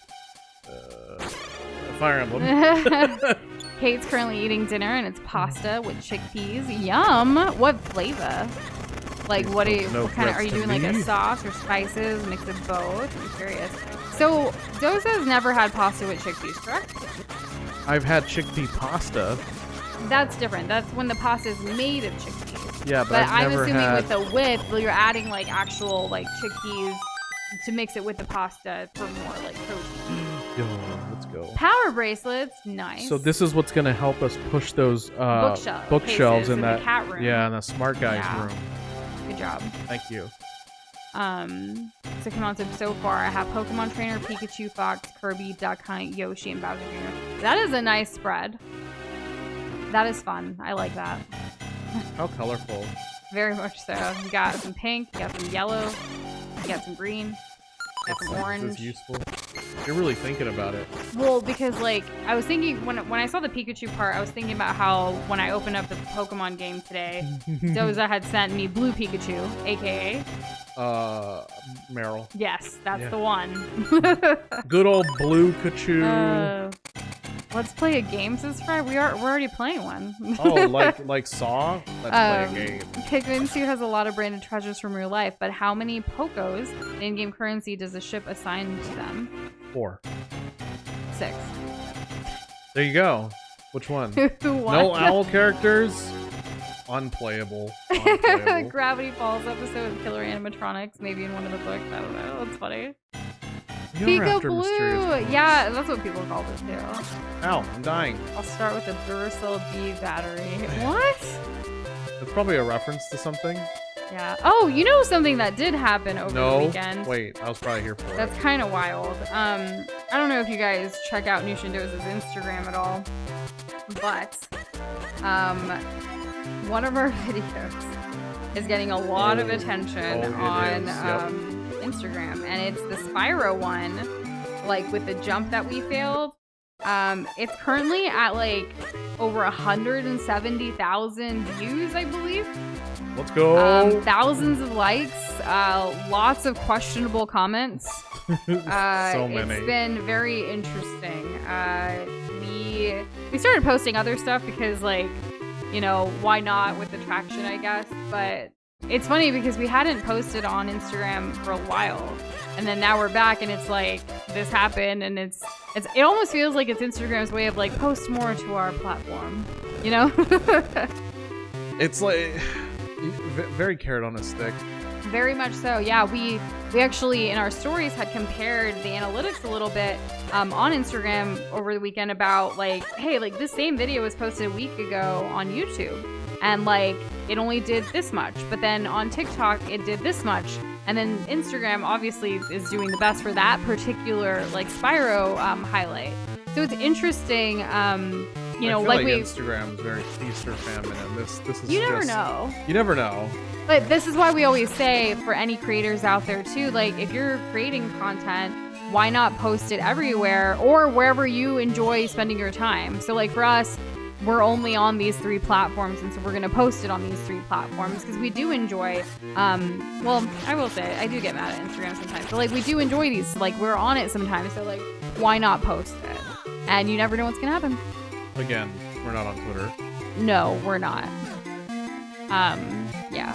Fire Emblem. Kate's currently eating dinner, and it's pasta with chickpeas. Yum! What flavor? Like, what kind of are you doing? Like a sauce or spices, mix of both? I'm curious. So Doza's never had pasta with chickpeas, correct? I've had chickpea pasta. That's different. That's when the pasta is made of chickpeas. Yeah, but I'm assuming with the whip, you're adding like actual like chickpeas to mix it with the pasta for more like protein. Yo, let's go. Power bracelets, nice. So this is what's gonna help us push those bookshelves in that the cat room. Yeah, in the smart guy's room. Good job. Thank you. So come on, so far I have Pokemon Trainer, Pikachu, Fox, Kirby, Duck Hunt, Yoshi, and Bowser Jr. That is a nice spread. That is fun. I like that. How colorful. Very much so. You got some pink, you got some yellow, you got some green, you got some orange. This is useful. You're really thinking about it. Well, because like I was thinking when I saw the Pikachu part, I was thinking about how when I opened up the Pokemon game today, Doza had sent me Blue Pikachu, aka Meryl. Yes, that's the one. Good old Blue Pikachu. Let's play a game, says Fred. We're already playing one. Oh, like Saw? Let's play a game. Pikmin 2 has a lot of branded treasures from real life, but how many Pokos in-game currency does the ship assign to them? 4. 6. There you go. Which one? No owl characters? Unplayable. Gravity Falls episode with killer animatronics, maybe in one of the books. I don't know. That's funny. Pika Blue! Yeah, that's what people call this too. Ow, I'm dying. I'll start with a Duracell B battery. What? That's probably a reference to something. Yeah. Oh, you know something that did happen over the weekend? Wait, I was probably here for it. That's kind of wild. I don't know if you guys check out Nush and Doza's Instagram at all, but one of our videos is getting a lot of attention on Instagram, and it's the Spyro one, like with the jump that we failed. It's currently at like over 170,000 views, I believe. Let's go. Thousands of likes, lots of questionable comments. So many. It's been very interesting. We started posting other stuff because, like, you know, why not with the traction, I guess. But it's funny because we hadn't posted on Instagram for a while, and then now we're back, and it's like this happened, and it almost feels like it's Instagram's way of like post more to our platform, you know? It's like very carrot on a stick. Very much so. Yeah, we actually in our stories had compared the analytics a little bit on Instagram over the weekend about like, hey, like this same video was posted a week ago on YouTube, and like it only did this much, but then on TikTok it did this much, and then Instagram obviously is doing the best for that particular like Spyro highlight. So it's interesting. You know, like Instagram is very feast or famine, and this is you never know. You never know. But this is why we always say for any creators out there too, like if you're creating content, why not post it everywhere or wherever you enjoy spending your time? So like for us, we're only on these 3 platforms, and so we're gonna post it on these 3 platforms because we do enjoy. Well, I will say I do get mad at Instagram sometimes, but like we do enjoy these. Like we're on it sometimes, so like why not post it? And you never know what's gonna happen. Again, we're not on Twitter. No, we're not. Yeah.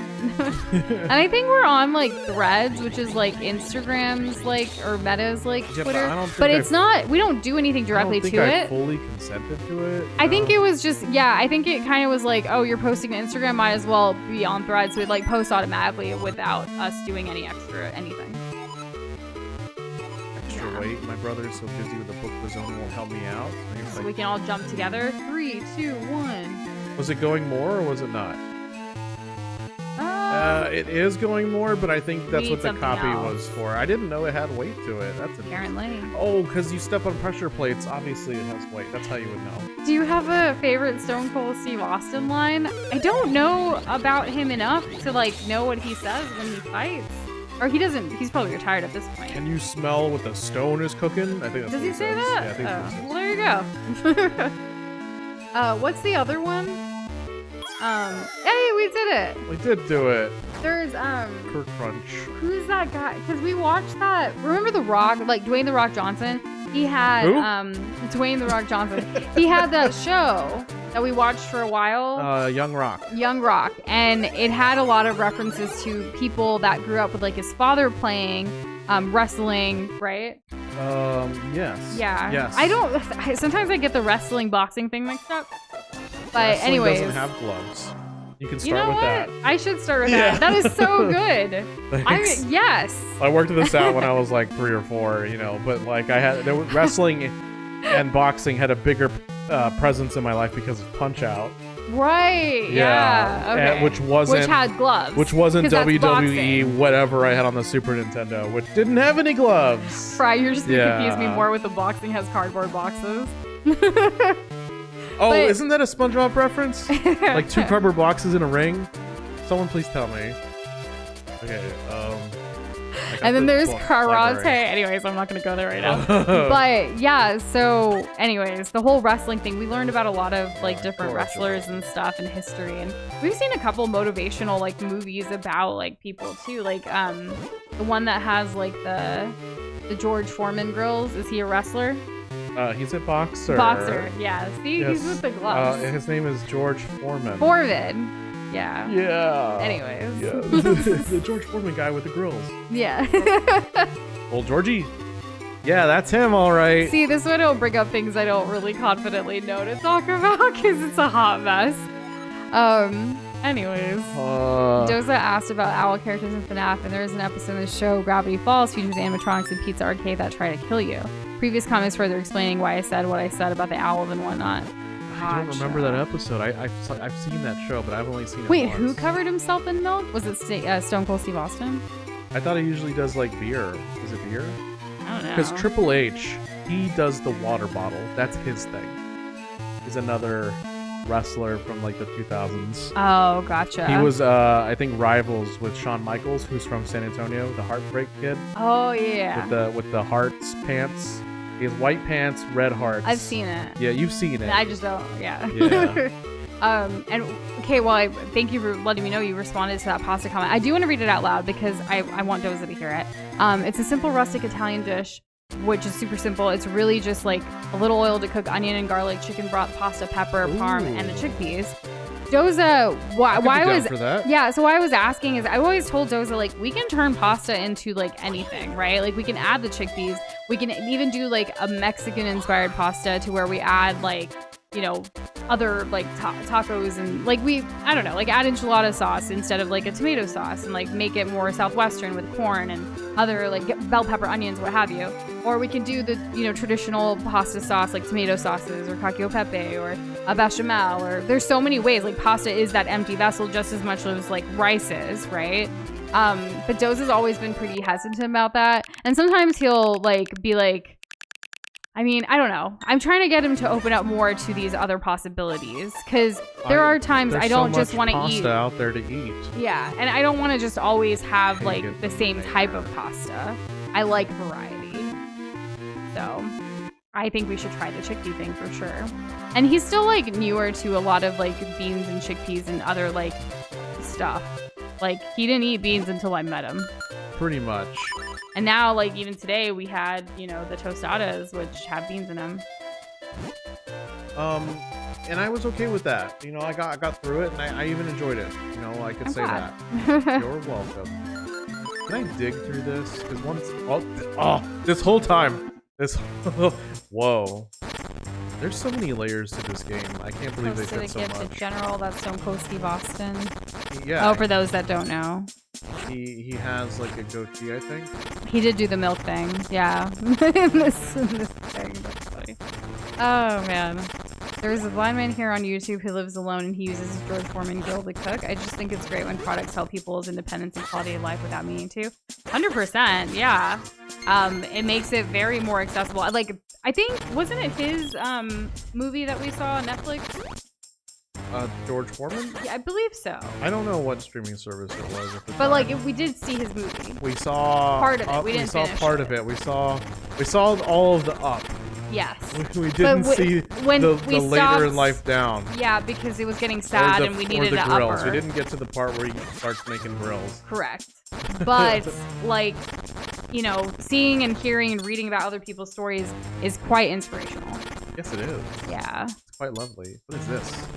And I think we're on like Threads, which is like Instagram's like or Meta's like Twitter. But it's not. We don't do anything directly to it. I don't think I fully consented to it. I think it was just I think it kind of was like, oh, you're posting to Instagram, might as well be on Threads, so it like posts automatically without us doing any extra anything. Extra wait. My brother's so busy with the book of his own, won't help me out. So we can all jump together. 3, 2, 1. Was it going more or was it not? It is going more, but I think that's what the copy was for. I didn't know it had weight to it. That's apparently. Oh, because you step on pressure plates. Obviously, it has weight. That's how you would know. Do you have a favorite Stone Cold Steve Austin line? I don't know about him enough to like know what he says when he fights. Or he doesn't. He's probably retired at this point. Can you smell what the stone is cooking? I think that's Does what he say that? Yeah, I think that's well, there you go. What's the other one? Hey, we did it. We did do it. There's Kirk Crunch. Who's that guy? Because we watched that. Remember The Rock, like Dwayne The Rock Johnson? He had Who? Dwayne The Rock Johnson. He had that show that we watched for a while. Young Rock. Young Rock, and it had a lot of references to people that grew up with like his father playing wrestling, right? Yes. Yeah. Yes. Sometimes I get the wrestling boxing thing mixed up. But Wrestling anyways, doesn't have gloves. You can start you know with what? that. I should start with that. That is so good. Thanks. Yes. I worked this out when I was like 3 or 4, you know, but like wrestling and boxing had a bigger presence in my life because of Punch-Out. Right. Yeah. Okay. Which had gloves. Which wasn't 'cause that's WWE boxing. whatever I had on the Super Nintendo, which didn't have any gloves. Fry, you're just gonna confuse me Yeah. more with the boxing has cardboard boxes. Oh, But- isn't that a SpongeBob reference? Like 2 cardboard boxes in a ring? Someone please tell me. Okay, I got And then the there's book karate. library. Anyways, I'm not gonna go there right now. But yeah, so anyways, the whole wrestling thing, we learned about a lot of like different wrestlers and stuff and history, and we've seen a couple motivational like movies about like people too, like the one that has like the George Foreman grills. Is he a wrestler? He's a boxer. Boxer, yeah. See, Yes. he's with the gloves. His name is George Foreman. Foreman. Yeah. Yeah. Anyways. Yeah. The George Foreman guy with the grills. Yeah. Old Georgie. Yeah, that's him, all right. See, this one will bring up things I don't really confidently know to talk about because it's a hot mess. Anyways. Doza asked about owl characters in FNAF, and there is an episode in the show Gravity Falls features animatronics in Pizza Arcade that try to kill you. Previous comments further explaining why I said what I said about the owls and whatnot. I don't remember that episode. I've seen that show, but I've only seen it Wait, once. who covered himself in milk? Was it Stone Cold Steve Austin? I thought he usually does like beer. Is it beer? I don't know. Because Triple H, he does the water bottle. That's his thing. He's another wrestler from like the 2000s. Oh, gotcha. He was, I think, rivals with Shawn Michaels, who's from San Antonio, the Heartbreak Kid. Oh yeah. With the hearts pants. He has white pants, red hearts. I've seen it. Yeah, you've seen it. I just don't. Yeah. Yeah. And okay, well, thank you for letting me know you responded to that pasta comment. I do want to read it out loud because I want Doza to hear it. It's a simple rustic Italian dish, which is super simple. It's really just like a little oil to cook onion and garlic, chicken broth, pasta, pepper, parm, and the chickpeas. Doza, why was for that. Yeah, so why I was asking is I always told Doza like we can turn pasta into like anything, right? Like we can add the chickpeas. We can even do like a Mexican inspired pasta to where we add like, you know, other like tacos and like I don't know, like add enchilada sauce instead of like a tomato sauce and like make it more Southwestern with corn and other like bell pepper, onions, what have you. Or we can do the, you know, traditional pasta sauce like tomato sauces or cacio e pepe or a bechamel, or there's so many ways. Like pasta is that empty vessel just as much as like rice is, right? But Doza's always been pretty hesitant about that. And sometimes he'll like be like, I mean, I don't know. I'm trying to get him to open up more to these other possibilities because there are times I don't just want to eat. There's so much pasta out there to eat. Yeah, and I don't want to just always have like the same type of pasta. I like variety. So I think we should try the chickpea thing for sure. And he's still like newer to a lot of like beans and chickpeas and other like stuff. Like he didn't eat beans until I met him. Pretty much. And now, like, even today, we had, you know, the tostadas, which have beans in them. And I was okay with that. You know, I got through it, and I even enjoyed it. You know, I could I'm say glad. that. You're welcome. Can I dig through this? Because this whole time, whoa. There's so many layers to this game. I can't believe they Posted said a so gift much. to General, that's Stone Cold Steve Austin. Yeah. Oh, for those that don't know. He has like a goatee, I think. He did do the milk thing, yeah. in this thing, that's funny. Oh man. There's a blind man here on YouTube who lives alone and he uses his George Foreman guild to cook. I just think it's great when products help people's independence and quality of life without meaning to. 100%, yeah. It makes it very more accessible. Like, I think, wasn't it his movie that we saw on Netflix? George Foreman? Yeah, I believe so. I don't know what streaming service it was at the But time. like, we did see his movie. We saw part of it. We didn't saw finish part it. of it. We saw all of the up. Yes. We didn't see when the we later stopped- in life down. Yeah, because it was getting sad and we needed the an grills. upper. We didn't get to the part where he starts making grills. Correct. But like, you know, seeing and hearing and reading about other people's stories is quite inspirational. Yes, it is. Yeah. It's quite lovely. What is this?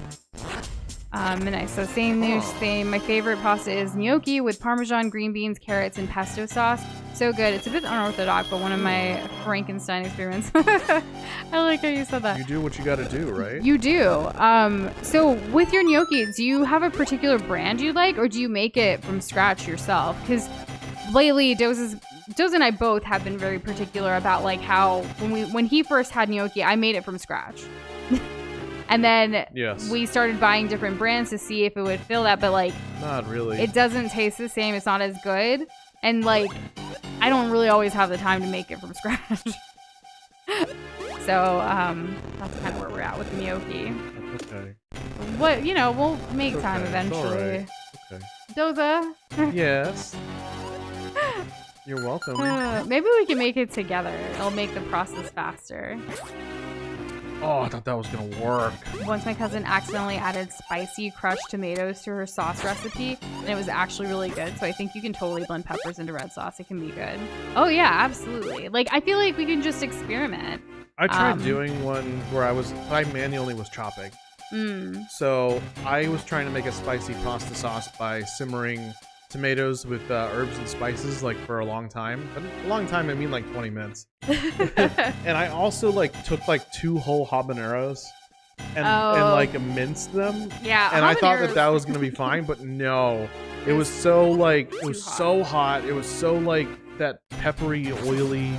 Nice. So same news, same. My favorite pasta is gnocchi with Parmesan, green beans, carrots, and pesto sauce. So good. It's a bit unorthodox, but one of my Frankenstein experiments. I like how you said that. You do what you gotta do, right? You do. So with your gnocchi, do you have a particular brand you like, or do you make it from scratch yourself? Because lately, Doza and I both have been very particular about like how when he first had gnocchi, I made it from scratch. And then we started buying different brands to see if it would fill that, but like, not really. It doesn't taste the same. It's not as good. And like, I don't really always have the time to make it from scratch. So, that's kind of where we're at with the gnocchi. Okay. What, you know, we'll make It's time okay. eventually. It's all right. Doza. Yes. You're welcome. Maybe we can make it together. It'll make the process faster. Oh, I thought that was gonna work. Once my cousin accidentally added spicy crushed tomatoes to her sauce recipe, and it was actually really good. So I think you can totally blend peppers into red sauce. It can be good. Oh yeah, absolutely. Like, I feel like we can just experiment. I tried doing one where I manually was chopping. So I was trying to make a spicy pasta sauce by simmering tomatoes with herbs and spices like for a long time. But a long time, I mean like 20 minutes. And I also like took like 2 whole habaneros and like minced them. Yeah. And I thought that was gonna be fine, but no. It was so like so hot. It was so like that peppery, oily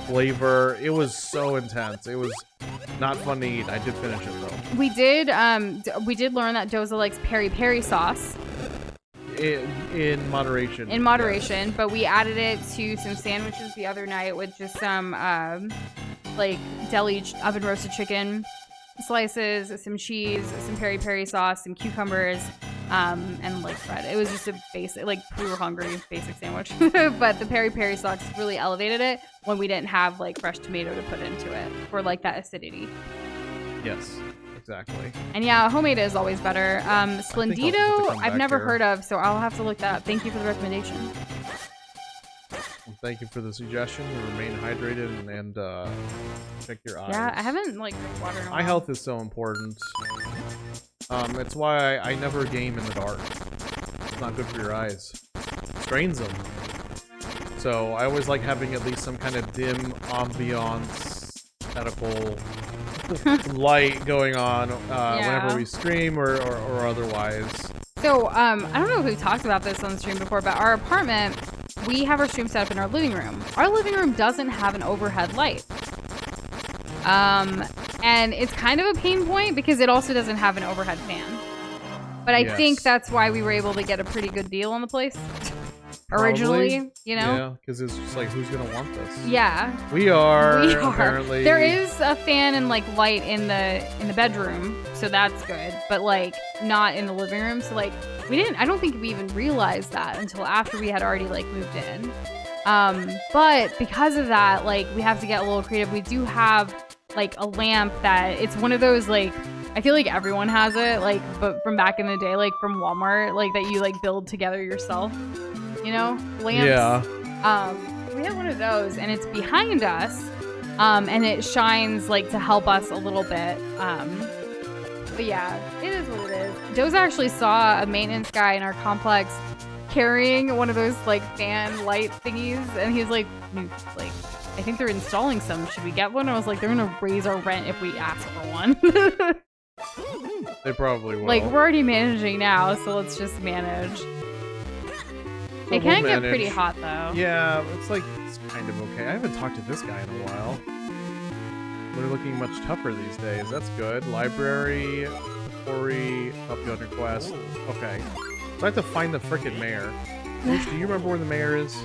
flavor. It was so intense. It was not fun to eat. I did finish it though. We did learn that Doza likes peri-peri sauce. In moderation. In moderation, yes. But we added it to some sandwiches the other night with just some like deli oven roasted chicken slices, some cheese, some peri-peri sauce, some cucumbers, and like bread. It was just a basic, like, we were hungry, basic sandwich. But the peri-peri sauce really elevated it when we didn't have like fresh tomato to put into it for like that acidity. Yes. Exactly. And yeah, homemade is always better. Splendido, I've never heard of, so I'll have to look that up. Thank you for the recommendation. Well, thank you for the suggestion. Remain hydrated and check your eyes. Yeah, I haven't like drank water in a while. Eye health is so important. It's why I never game in the dark. It's not good for your eyes. It strains them. So I always like having at least some kind of dim ambiance, medical light going on whenever we stream or otherwise. So I don't know if we've talked about this on the stream before, but our apartment, we have our stream set up in our living room. Our living room doesn't have an overhead light. And it's kind of a pain point because it also doesn't have an overhead fan. But I think that's why we were able to get a pretty good deal on the place. Originally, you know? Yeah, because it's just like, who's gonna want this? Yeah. We are, apparently. There is a fan and like light in the bedroom, so that's good. But like not in the living room. So like I don't think we even realized that until after we had already like moved in. But because of that, like we have to get a little creative. We do have like a lamp that it's one of those like, I feel like everyone has it, like, but from back in the day, like from Walmart, like that you like build together yourself. You know, lamps. Yeah. We have one of those, and it's behind us, and it shines like to help us a little bit. But yeah, it is what it is. Doza actually saw a maintenance guy in our complex carrying one of those like fan light thingies, and he's like, I think they're installing some. Should we get one? I was like, they're gonna raise our rent if we ask for one. They probably will. Like, we're already managing now, so let's just manage. It can get pretty hot though. Yeah, it's kind of okay. I haven't talked to this guy in a while. We're looking much tougher these days. That's good. Library, Quarry, help you on your quest. Okay. So I have to find the frickin' mayor. Nush, do you remember where the mayor is?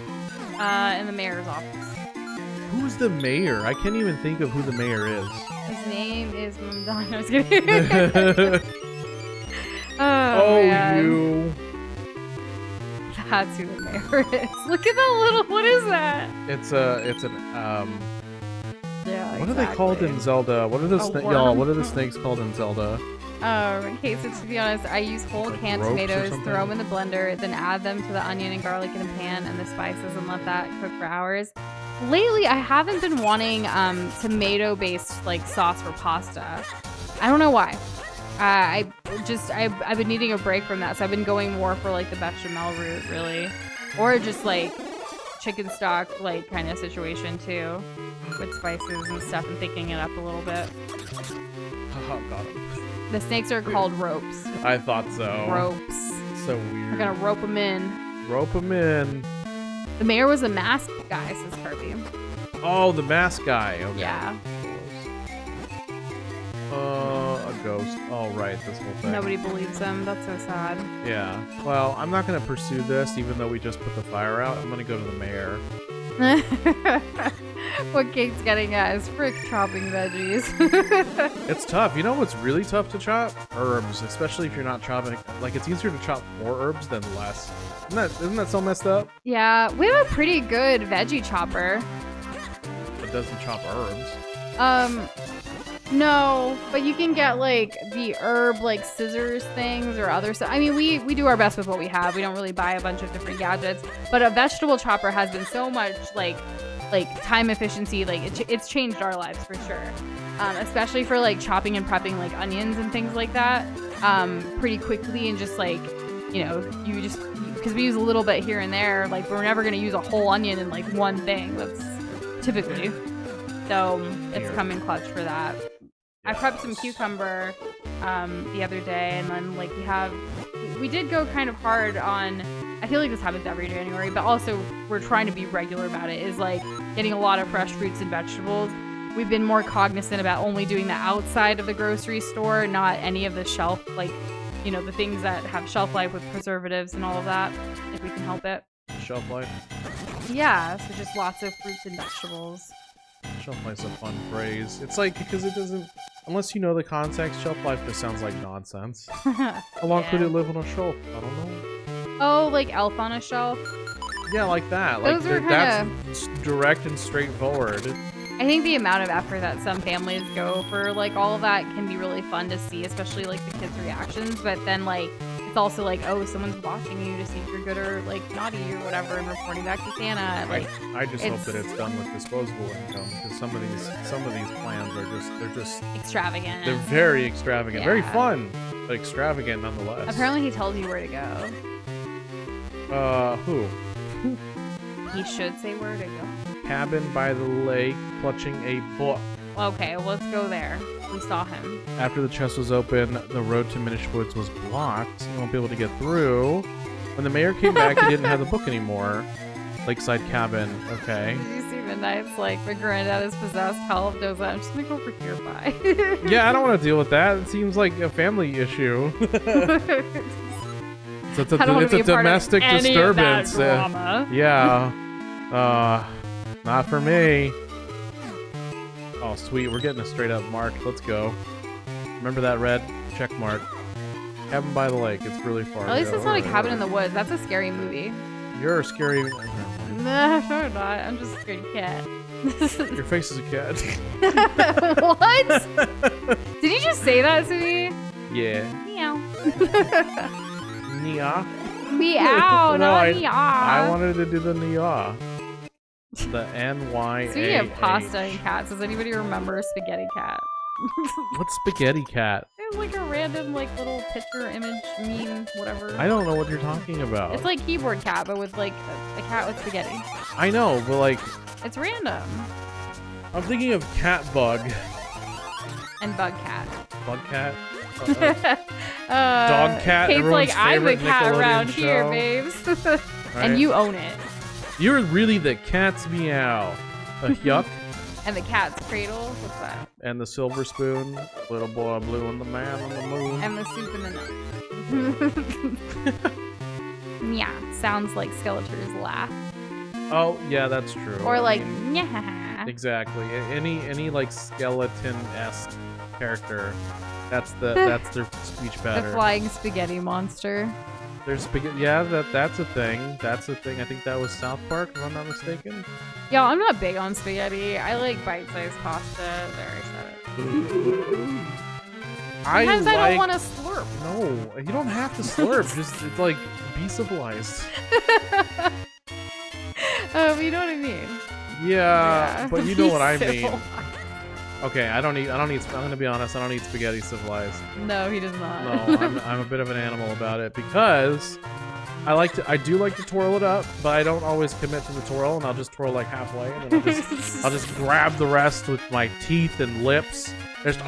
In the mayor's office. Who's the mayor? I can't even think of who the mayor is. His name is Mumdan. I was kidding. Oh, man. you. That's who the mayor is. Look at that little. What is that? It's an Yeah. What are they called in Zelda? What are the y'all? What are the snakes called in Zelda? Okay, so to be honest, I use whole Like canned ropes or tomatoes, something? throw them in the blender, then add them to the onion and garlic in a pan and the spices and let that cook for hours. Lately, I haven't been wanting tomato-based like sauce for pasta. I don't know why. I've been needing a break from that, so I've been going more for like the bechamel route, really, or just like chicken stock like kind of situation too, with spices and stuff and thickening it up a little bit. Oh, got him. The snakes are called ropes. I thought so. Ropes. So weird. We're gonna rope them in. Rope him in. The mayor was a masked guy, says Kirby. Oh, the mask guy. Okay. Yeah. A ghost. Oh, right. This whole thing. Nobody believes him. That's so sad. Yeah. Well, I'm not gonna pursue this, even though we just put the fire out. I'm gonna go to the mayor. What Kate's getting at is frick chopping veggies. It's tough. You know what's really tough to chop? Herbs, especially if you're not chopping. Like, it's easier to chop more herbs than less. Isn't that so messed up? Yeah, we have a pretty good veggie chopper. It doesn't chop herbs. No, but you can get like the herb like scissors things or other stuff. I mean, we do our best with what we have. We don't really buy a bunch of different gadgets, but a vegetable chopper has been so much like time efficiency. Like it's changed our lives for sure. Especially for like chopping and prepping like onions and things like that. Pretty quickly and just like, you know, because we use a little bit here and there. Like we're never gonna use a whole onion in like one thing. That's typically. So it's come in clutch for that. I prepped some cucumber the other day, and then like we did go kind of hard on, I feel like this happens every January, but also we're trying to be regular about it, is like getting a lot of fresh fruits and vegetables. We've been more cognizant about only doing the outside of the grocery store, not any of the shelf, like, you know, the things that have shelf life with preservatives and all of that, if we can help it. Shelf life? Yeah, so just lots of fruits and vegetables. Shelf life's a fun phrase. It's like, because it doesn't, unless you know the context, shelf life just sounds like nonsense. How long could it live on a shelf? I don't know. Oh, like Elf on a Shelf? Yeah, like that. Those Like, are that's direct and straightforward. I think the amount of effort that some families go for like all of that can be really fun to see, especially like the kids' reactions. But then like it's also like, oh, someone's watching you to see if you're good or like naughty or whatever, and reporting back to Santa. Like I just hope that it's done with disposable income, because some of these plans are they're just extravagant. They're very extravagant, Yeah. very fun, but extravagant nonetheless. Apparently, he tells you where to go. Who? He should say where to go. Cabin by the lake, clutching a book. Okay, well, let's go there. We saw him. After the chest was open, the road to Minish Woods was blocked. You won't be able to get through. When the mayor came back, he didn't have the book anymore. Lakeside cabin. Okay. Did you see Midnight's like, my granddad is possessed, help, Doza? I'm just gonna go over here, bye. Yeah, I don't want to deal with that. It seems like a family issue. It's a domestic disturbance. Yeah. Not for me. Oh, sweet. We're getting a straight up mark. Let's go. Remember that red check mark? Cabin by the lake. It's really far. At least it's not a cabin in the woods. That's a scary movie. You're a scary. No, I'm not. I'm just a scared cat. Your face is a cat. What? Did you just say that to me? Yeah. Meow. Nia. Meow, No, not meow. I wanted to do the Nia. The N-Y-A. Speaking of pasta and cats, does anybody remember Spaghetti Cat? What's Spaghetti Cat? It's like a random, like, little picture, image, meme, whatever. I don't know what you're talking about. It's like Keyboard Cat, but with, like, a cat with spaghetti. I know, but, like... It's random. I'm thinking of Cat Bug. And Bug Cat. Bug Cat? Dog Cat, Kate's everyone's like, I'm the favorite cat Nickelodeon around show. here, babes. Right? And you own it. You're really the cat's meow. A yuck. And the cat's cradle. What's that? And the silver spoon. Little boy blue and the man on the moon. And the soup and the nut. Yeah, sounds like Skeletor's laugh. Oh, yeah, that's true. Or like, yeah. Exactly. Any like skeleton-esque character, that's their speech pattern. The flying spaghetti monster. There's spaghetti. Yeah, that's a thing. That's a thing. I think that was South Park, if I'm not mistaken. Yeah, I'm not big on spaghetti. I like bite-sized pasta. There, I said it. Sometimes I don't want to slurp. No, you don't have to slurp. Just it's like be civilized. You know what I mean? Yeah, but you know what I mean. Okay, I don't eat. I'm gonna be honest. I don't eat spaghetti civilized. No, he does not. No, I'm a bit of an animal about it because I do like to twirl it up, but I don't always commit to the twirl, and I'll just twirl like halfway, and then I'll just grab the rest with my teeth and lips. Just,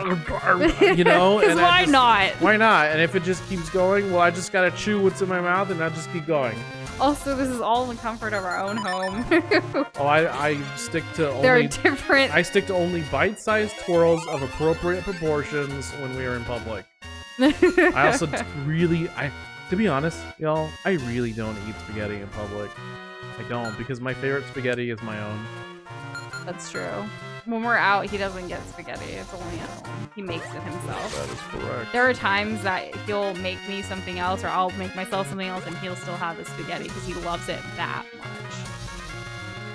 you know, and why not? Why not? And if it just keeps going, well, I just gotta chew what's in my mouth, and I just keep going. Also, this is all in the comfort of our own home. Oh, I stick to only. They're different. I stick to only bite-sized twirls of appropriate proportions when we are in public. I also really, to be honest, y'all, I really don't eat spaghetti in public. I don't, because my favorite spaghetti is my own. That's true. When we're out, he doesn't get spaghetti. It's only at home. He makes it himself. That is correct. There are times that he'll make me something else, or I'll make myself something else, and he'll still have the spaghetti because he loves it that much.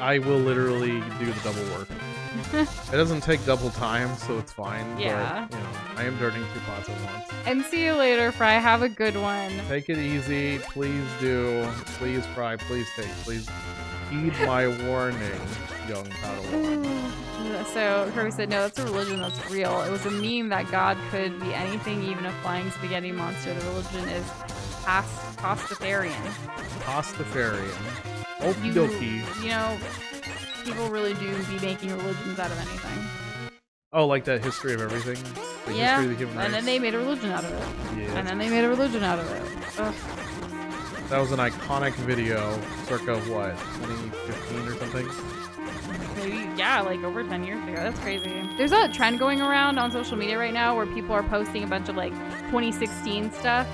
I will literally do the double work. It doesn't take double time, so it's fine. Yeah. But, you know, I am dirting 2 pots at once. And see you later, Fry. Have a good one. Take it easy. Please do. Please, Fry. Please take. Please heed my warning, young Padawan. So Kirby said, no, that's a religion that's real. It was a meme that God could be anything, even a flying spaghetti monster. The religion is Pastafarian. Pastafarian. Okie dokie. You know, people really do be making religions out of anything. Oh, like that history of everything? The yeah, history of the human race? And then they made a religion out of it. Yeah. And then they made a religion out of it. Ugh. That was an iconic video, circa what, 2015 or something? Maybe, yeah, like over 10 years ago. That's crazy. There's a trend going around on social media right now where people are posting a bunch of like 2016 stuff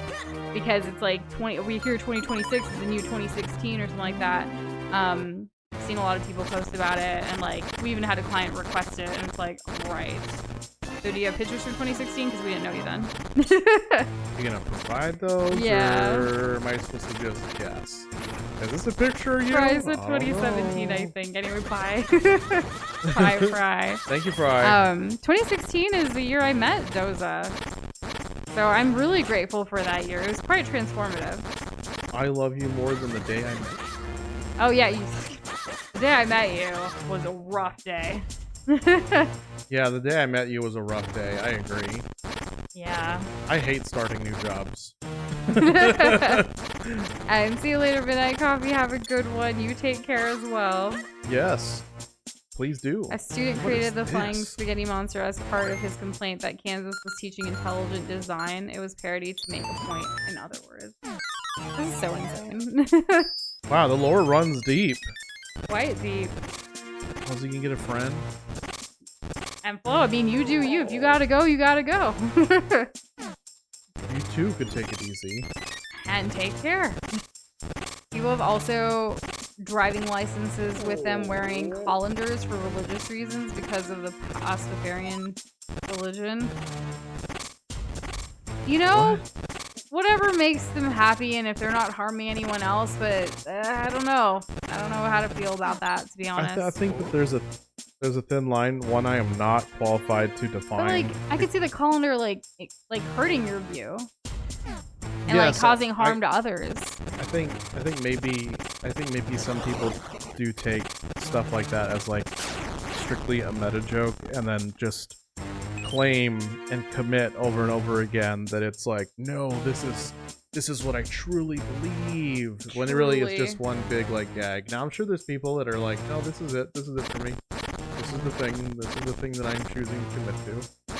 because it's like we hear 2026 is the new 2016 or something like that. I've seen a lot of people post about it, and like we even had a client request it, and it's like, right. So do you have pictures from 2016? Because we didn't know you then. You gonna provide those? Yeah. Or am I supposed to just guess? Is this a picture of you? Fry said 2017, I think. Anyway, bye. Bye, Fry. Thank you, Fry. 2016 is the year I met Doza. So I'm really grateful for that year. It was quite transformative. I love you more than the day I met you. Oh, yeah. The day I met you was a rough day. Yeah, the day I met you was a rough day. I agree. Yeah. I hate starting new jobs. And see you later, Midnight Coffee. Have a good one. You take care as well. Yes. Please do. A student created the flying spaghetti monster as part of his complaint that Kansas was teaching intelligent design. It was parody to make a point, in other words. This is so insane. Wow, the lore runs deep. Quite deep. Was he gonna get a friend? And Flo, I mean, you do you. If you gotta go, you gotta go. You too could take it easy. And take care. People have also driving licenses with them wearing colanders for religious reasons because of the Pastafarian religion. You know, whatever makes them happy, and if they're not harming anyone else, but I don't know. I don't know how to feel about that, to be honest. I think that there's a thin line, one I am not qualified to define. But like, I could see the colander like hurting your view. And yes, like causing harm to others. I think maybe some people do take stuff like that as like strictly a meta joke, and then just claim and commit over and over again that it's like, no, this is what I truly believe, when it really is just one big like gag. Now I'm sure there's people that are like, no, this is it for me. This is the thing that I'm choosing to commit to.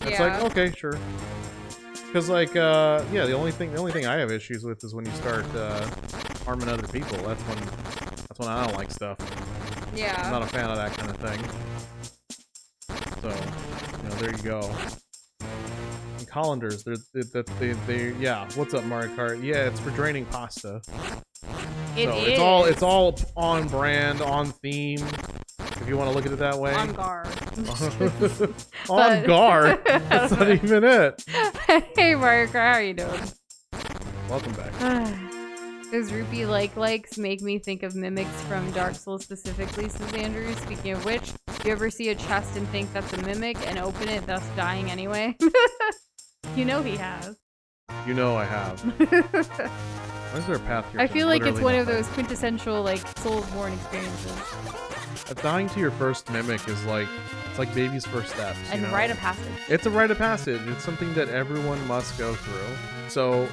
It's like, okay, sure. Because like, yeah, the only thing I have issues with is when you start harming other people. That's when I don't like stuff. Yeah. I'm not a fan of that kind of thing. So, there you go. And colanders, yeah. What's up, Mario Kart? Yeah, it's for draining pasta. It's all on brand, on theme. If you want to look at it that way. On guard. On guard. That's not even it. Hey, Mario Kart, how are you doing? Welcome back. Those rupee likes make me think of mimics from Dark Souls specifically, says Andrew. Speaking of which, do you ever see a chest and think that's a mimic and open it, thus dying anyway? You know he has. You know I have. Why is there a path here? I feel like it's one of those quintessential Soulsborne experiences. Dying to your first mimic is it's like baby's first steps. And rite of passage. It's a rite of passage. It's something that everyone must go through. So,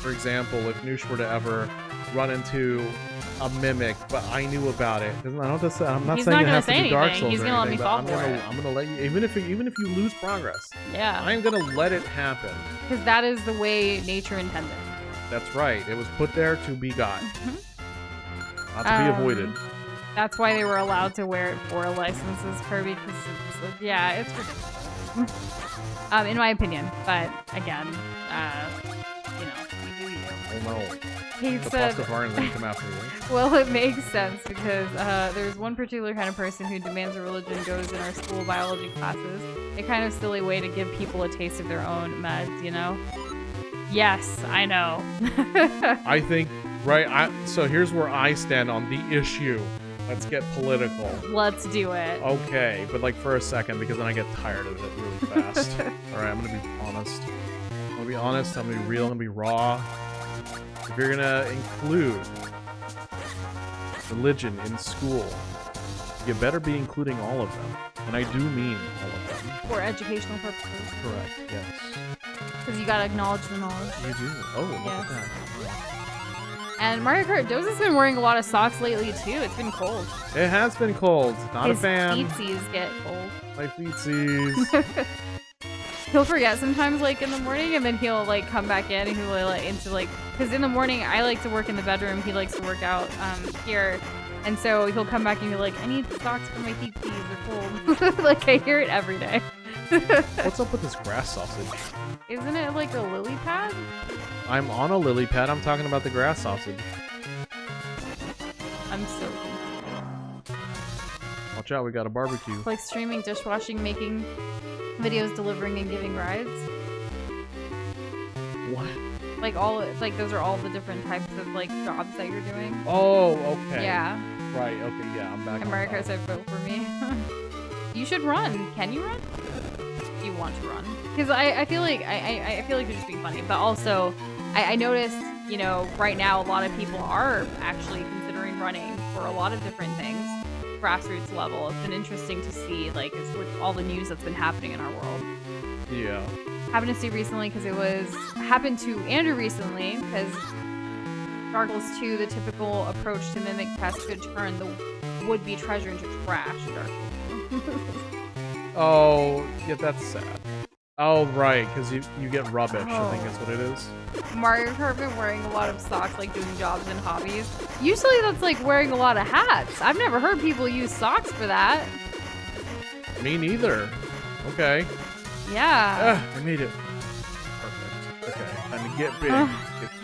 for example, if Nush were to ever run into a mimic, but I knew about it, I'm not saying it has to be Dark Souls. He's gonna let me fall for it. I'm gonna let you, even if you lose progress. Yeah. I'm gonna let it happen. Because that is the way nature intended. That's right. It was put there to be got, not to be avoided. That's why they were allowed to wear it for licenses, Kirby, because it's ridiculous. In my opinion, but again, you do you. Oh no. He the said, Pastafarian didn't come after you. well, it makes sense because there's one particular kind of person who demands a religion goes in our school biology classes. A kind of silly way to give people a taste of their own meds, Yes, I know. I think, so here's where I stand on the issue. Let's get political. Let's do it. Okay, but for a second, because then I get tired of it really fast. Alright, I'm gonna be honest. I'm gonna be honest, I'm gonna be real, I'm gonna be raw. If you're gonna include religion in school, you better be including all of them. And I do mean all of them. For educational purposes. Correct, yes. Because you gotta acknowledge the knowledge. You do. Oh, look yes. at that. And Mario Kart, Doza's been wearing a lot of socks lately too. It's been cold. It has been cold. Not a fan. His feetsies get cold. My feetsies. He'll forget sometimes in the morning, and then he'll come back in and he'll because in the morning I like to work in the bedroom. He likes to work out here. And so he'll come back and he'll I need socks for my feetsies. They're cold. I hear it every day. What's up with this grass sausage? Isn't it a lily pad? I'm on a lily pad. I'm talking about the grass sausage. I'm so confused. Watch out, we got a barbecue. Streaming, dishwashing, making videos, delivering, and giving rides. What? Those are all the different types of jobs that you're doing. Oh, okay. Yeah. Right, okay, yeah, I'm back. And Mario Kart said vote for me. You should run. Can you run? You want to run? Because I feel like I feel like you're just being funny, but also I noticed right now a lot of people are actually considering running for a lot of different things, grassroots level. It's been interesting to see with all the news that's been happening in our world. Yeah. Happened to see recently because happened to Andrew recently because Dark Souls 2, the typical approach to mimic tests could turn the would-be treasure into trash in Dark Souls. Oh, yeah, that's sad. Oh, right, because you get rubbish, I think that's what it is. Mario Kart been wearing a lot of socks, doing jobs and hobbies. Usually that's wearing a lot of hats. I've never heard people use socks for that. Me neither. Okay. Yeah. I made it. Perfect. Okay, time to get big.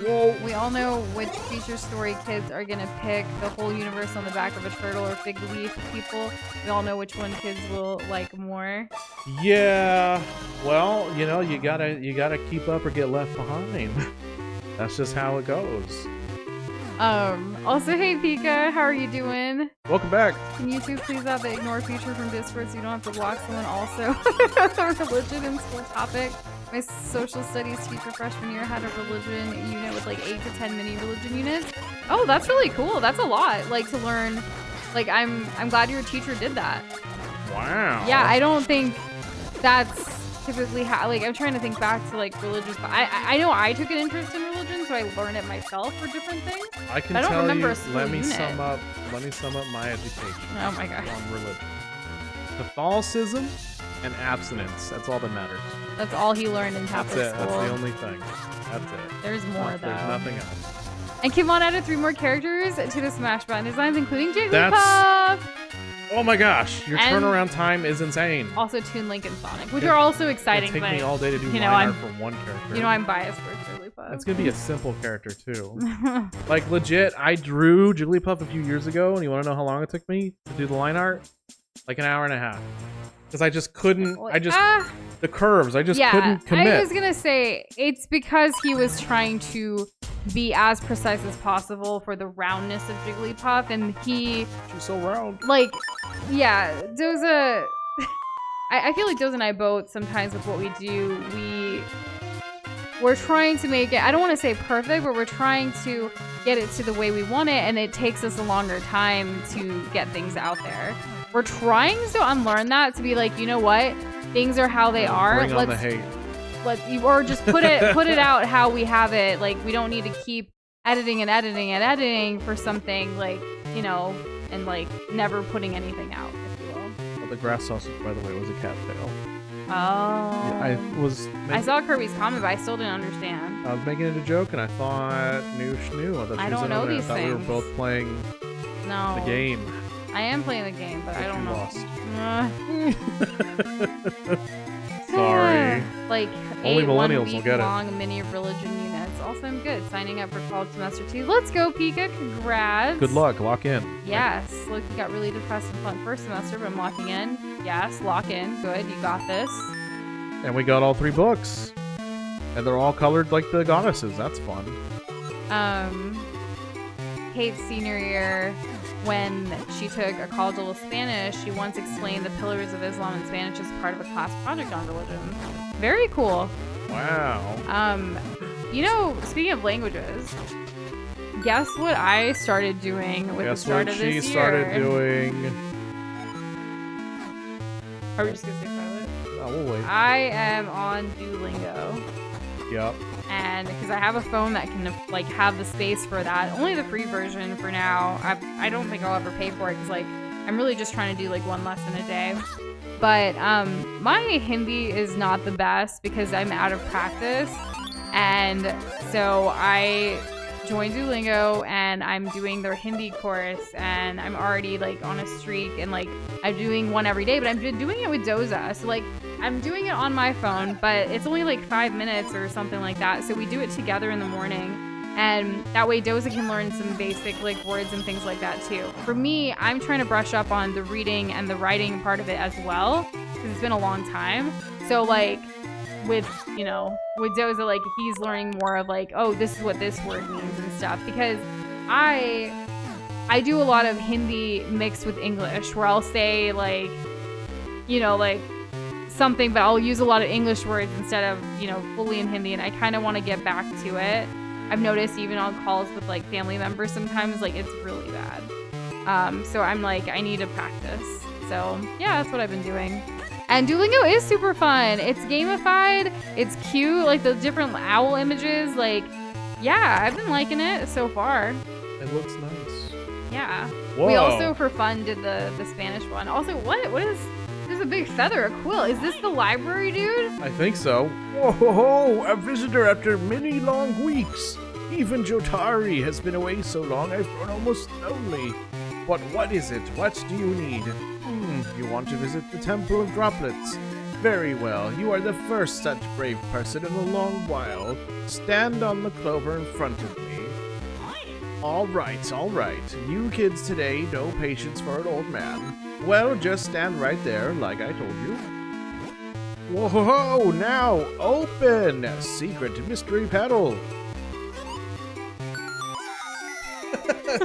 Whoa. We all know which feature story kids are gonna pick. The whole universe on the back of a turtle or fig leaf people. We all know which one kids will like more. Yeah. Well, you gotta keep up or get left behind. That's just how it goes. Also, hey Pika, how are you doing? Welcome back. Can you two please add the ignore feature from Discord so you don't have to block someone? Also, religion and school topic. My social studies teacher freshman year had a religion unit with 8 to 10 mini religion units. Oh, that's really cool. That's a lot, to learn. I'm glad your teacher did that. Wow. Yeah, I don't think that's typically how, I'm trying to think back to religious, but I know I took an interest in religion, so I learned it myself for different things. I can don't tell remember you, a school let me unit. sum up my education. Oh my gosh. On religion. Catholicism and abstinence. That's all that matters. That's all he learned in Catholic school. That's the only thing. That's it. There's more though. There's nothing else. And Kimon added 3 more characters to the Smash Button designs, including Jigglypuff. That's- Oh my gosh, your And- turnaround time is insane. Also Toon Link and Sonic, which are also exciting. It'll take me but, all day to do you know, line I'm- art for one character. You know, I'm biased for Jigglypuff. That's gonna be a simple character too. Like legit, I drew Jigglypuff a few years ago, and you want to know how long it took me to do the line art? Like an hour and a half. Because I just couldn't. The curves. I just couldn't commit. I was gonna say it's because he was trying to be as precise as possible for the roundness of Jigglypuff, and She's so round. like, yeah, Doza. I feel like Doza and I both sometimes with what we do, we're trying to make it. I don't want to say perfect, but we're trying to get it to the way we want it, and it takes us a longer time to get things out there. We're trying to unlearn that to be like, you know what, things are how they are. Bring on the hate. Or just put it out how we have it. Like, we don't need to keep editing and editing and editing for something, like, you know, and like never putting anything out, if you will. Well, the grass sausage, by the way, was a cat tail. Oh. Yeah, I saw Kirby's comment, but I still didn't understand. I was making it a joke, and I thought Nush knew. I don't know these I thought we were things. both playing No. the game. I am playing the game, but I don't know. Lost. Sorry. Like, Only 8 millennials will get it. long mini religion units. Also, I'm good. Signing up for college semester 2. Let's go, Pika. Congrats. Good luck. Lock in. Yes. Look, you got really depressed and fun first semester, but I'm locking in. Yes, lock in. Good. You got this. And we got all 3 books. And they're all colored like the goddesses. That's fun. Kate's senior year, when she took a college level Spanish, she once explained the pillars of Islam in Spanish as part of a class project on religion. Very cool. Wow. You know, speaking of languages, guess what I started doing with the start of this year? She started doing. Are we just gonna stay silent? No, we'll wait. I am on Duolingo. Yep. And because I have a phone that can like have the space for that, only the free version for now. I don't think I'll ever pay for it because like I'm really just trying to do like 1 lesson a day. But my Hindi is not the best because I'm out of practice, and so I joined Duolingo and I'm doing their Hindi course, and I'm already like on a streak, and like I'm doing one every day, but I'm doing it with Doza. So like I'm doing it on my phone, but it's only like 5 minutes or something like that. So we do it together in the morning, and that way Doza can learn some basic like words and things like that too. For me, I'm trying to brush up on the reading and the writing part of it as well, because it's been a long time. So like with, you know, with Doza, like he's learning more of like, oh, this is what this word means and stuff, because I do a lot of Hindi mixed with English, where I'll say like, you know, like something, but I'll use a lot of English words instead of, you know, fully in Hindi, and I kind of want to get back to it. I've noticed even on calls with like family members sometimes, like it's really bad. So I'm like, I need to practice. So yeah, that's what I've been doing. And Duolingo is super fun. It's gamified. It's cute. Like the different owl images. Like, yeah, I've been liking it so far. It looks nice. Yeah. Whoa. We also, for fun, did the Spanish one. Also, what is... There's a big feather, a quill. Is this the library, dude? I think so. Whoa, a visitor after many long weeks. Even Jotari has been away so long I've grown almost lonely. But what is it? What do you need? You want to visit the Temple of Droplets? Very well, you are the first such brave person in a long while. Stand on the clover in front of me. All right. You kids today, no patience for an old man. Well, just stand right there, like I told you. Whoa, now open! Secret mystery pedal.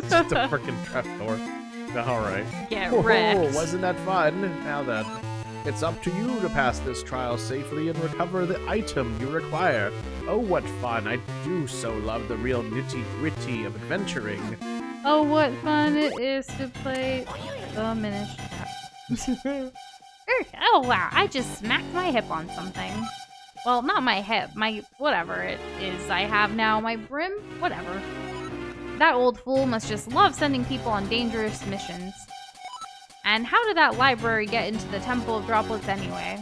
Just a freaking trapdoor. Alright. Get Whoa, wrecked. wasn't that fun? Now then, it's up to you to pass this trial safely and recover the item you require. Oh, what fun. I do so love the real nitty-gritty of adventuring. Oh, what fun it is to play the Minish. Oh, wow. I just smacked my hip on something. Well, not my hip. My whatever it is I have now. My brim? Whatever. That old fool must just love sending people on dangerous missions. And how did that library get into the Temple of Droplets anyway?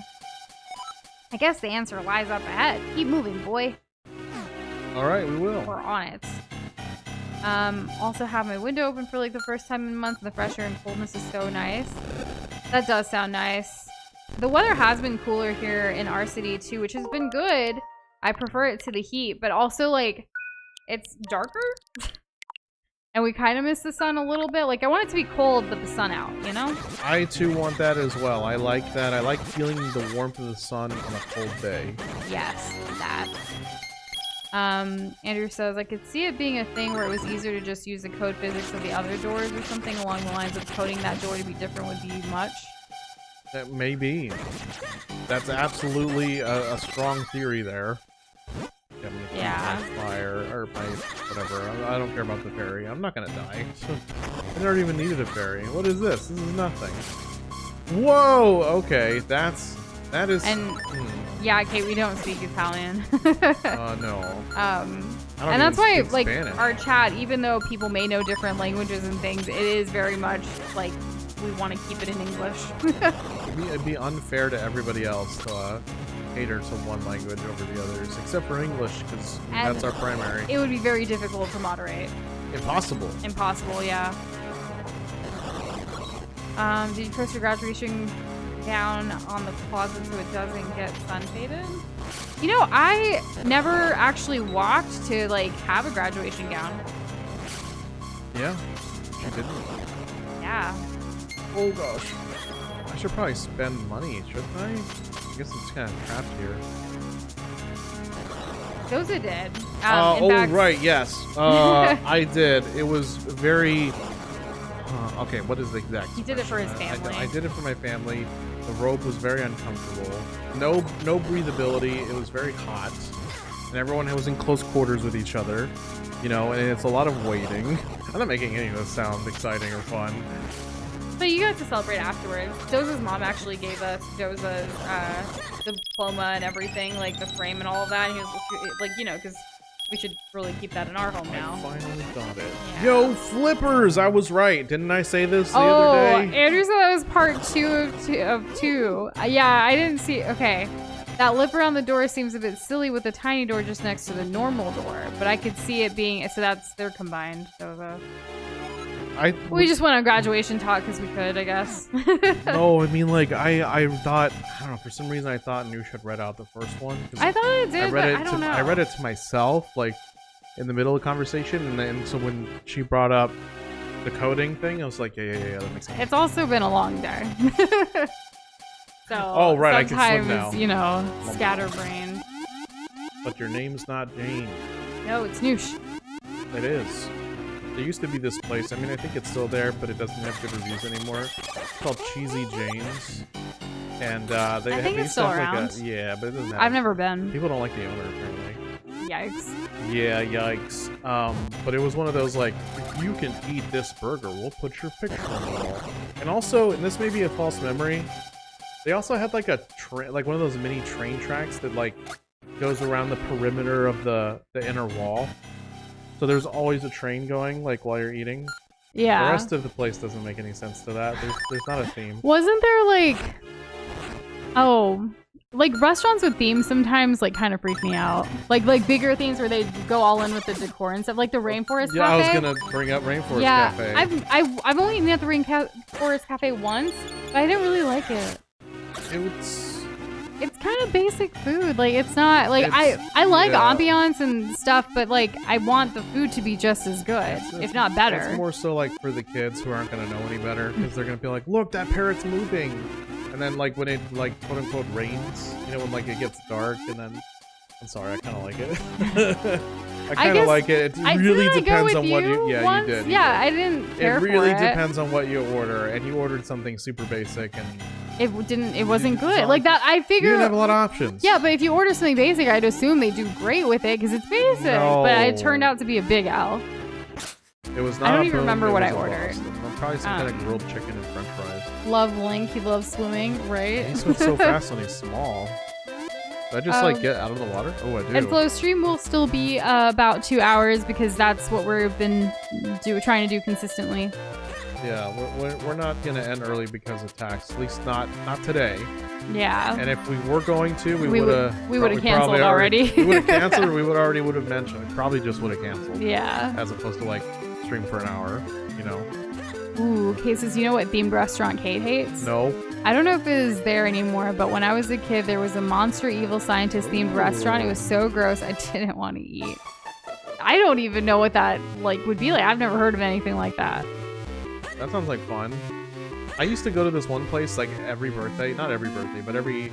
I guess the answer lies up ahead. Keep moving, boy. Alright, we will. We're on it. Also have my window open for like the first time in months. The fresh air and coldness is so nice. That does sound nice. The weather has been cooler here in our city too, which has been good. I prefer it to the heat, but also like it's darker. And we kind of miss the sun a little bit. Like I want it to be cold, but the sun out, you know? I too want that as well. I like that. I like feeling the warmth of the sun on a cold day. Yes, that. Andrew says, I could see it being a thing where it was easier to just use the code physics of the other doors or something along the lines of coding that door to be different would be much. That may be. That's absolutely a strong theory there. Yeah. My fire, or my whatever. I don't care about the fairy. I'm not gonna die. I never even needed a fairy. What is this? This is nothing. Whoa! Okay, that is... And, yeah, Kate, we don't speak Italian. No. And that's why, like, Spanish. our chat, even though people may know different languages and things, it is very much, like, we want to keep it in English. It'd be unfair to everybody else to cater to one language over the others, except for English, because that's our primary. It would be very difficult to moderate. Impossible. Impossible, yeah. Did you post your graduation gown on the closet so it doesn't get sun faded? You know, I never actually walked to, like, have a graduation gown. Yeah, you didn't. Yeah. Oh gosh. I should probably spend money, shouldn't I? I guess it's kind of trapped here. Doza did. Oh, fact, right, yes. I did. It was very... okay, what is the exact... He did it for his family. I did it for my family. The robe was very uncomfortable. No breathability. It was very hot. And everyone was in close quarters with each other. You know, and it's a lot of waiting. I'm not making any of this sound exciting or fun. But you got to celebrate afterwards. Doza's mom actually gave us Doza's diploma and everything, like the frame and all of that. And he was like, you know, because we should really keep that in our home now. I finally got it. Yeah. Yo, flippers! I was right. Didn't I say this the other day? Andrew said that was part 2 of two. Yeah, I didn't see. Okay. That lip around the door seems a bit silly with the tiny door just next to the normal door, but I could see it being, so they're combined. So we just went on graduation talk because we could, I guess. No, I mean, like, I thought, I don't know, for some reason I thought Nush had read out the first one. I thought it did, but I don't know. I read it to myself, like, in the middle of the conversation, and then so when she brought up the coding thing, I was like, yeah, that makes sense. It's also been a long day. So oh, right, I can swim sometimes, now. you know, scatterbrain. But your name's not Jane. No, it's Nush. It is. There used to be this place, I mean, I think it's still there, but it doesn't have good reviews anymore. It's called Cheesy Jane's. And I think it's still around. Yeah, but it doesn't have... I've never been. People don't like the owner, apparently. Yikes. Yeah, yikes. But it was one of those, like, if you can eat this burger, we'll put your picture on the wall. And also, and this may be a false memory, they also had, like, like one of those mini train tracks that, like, goes around the perimeter of the inner wall. So there's always a train going, like, while you're eating. Yeah. The rest of the place doesn't make any sense to that. There's not a theme. Wasn't there, like... Oh... Like, restaurants with themes sometimes, like, kind of freak me out. Like bigger themes where they go all in with the decor and stuff. Like the Rainforest Cafe. Yeah, I was gonna bring up Rainforest Cafe. I've only eaten at the Rainforest Cafe once, but I didn't really like it. It's kind of basic food. Like, it's not like I like ambiance and stuff, but like I want the food to be just as good, if not better. It's more so like for the kids who aren't gonna know any better, because they're gonna be like, look, that parrot's moving, and then like when it like quote unquote rains, you know, when like it gets dark, and then I'm sorry, I kind of like it. I kind of like it. It really depends on what you. Yeah, once? You did. Yeah, I didn't care for it. It really depends on what you order, and you ordered something super basic, and it wasn't good. Like that, I figured. You didn't have a lot of options. Yeah, but if you order something basic, I'd assume they do great with it because it's basic. No. But it turned out to be a big L. It was not. I don't even remember what I ordered. Probably some kind of grilled chicken and French fries. Love Link. He loves swimming, right? He swims so fast when he's small. Do I just like get out of the water? Oh, I do. And flow stream will still be about 2 hours because that's what we've been trying to do consistently. Yeah, we're not gonna end early because of tax. At least not today. Yeah. And if we were going to, we would have canceled already. We would have canceled, or we would have mentioned. We probably just would have canceled. Yeah. As opposed to like stream for an hour, you know. Ooh, Cases, you know what themed restaurant Kate hates? No. I don't know if it is there anymore, but when I was a kid, there was a Monster Evil Scientist themed restaurant. It was so gross, I didn't want to eat. I don't even know what that like would be like. I've never heard of anything like that. That sounds like fun. I used to go to this one place like every birthday, not every birthday, but every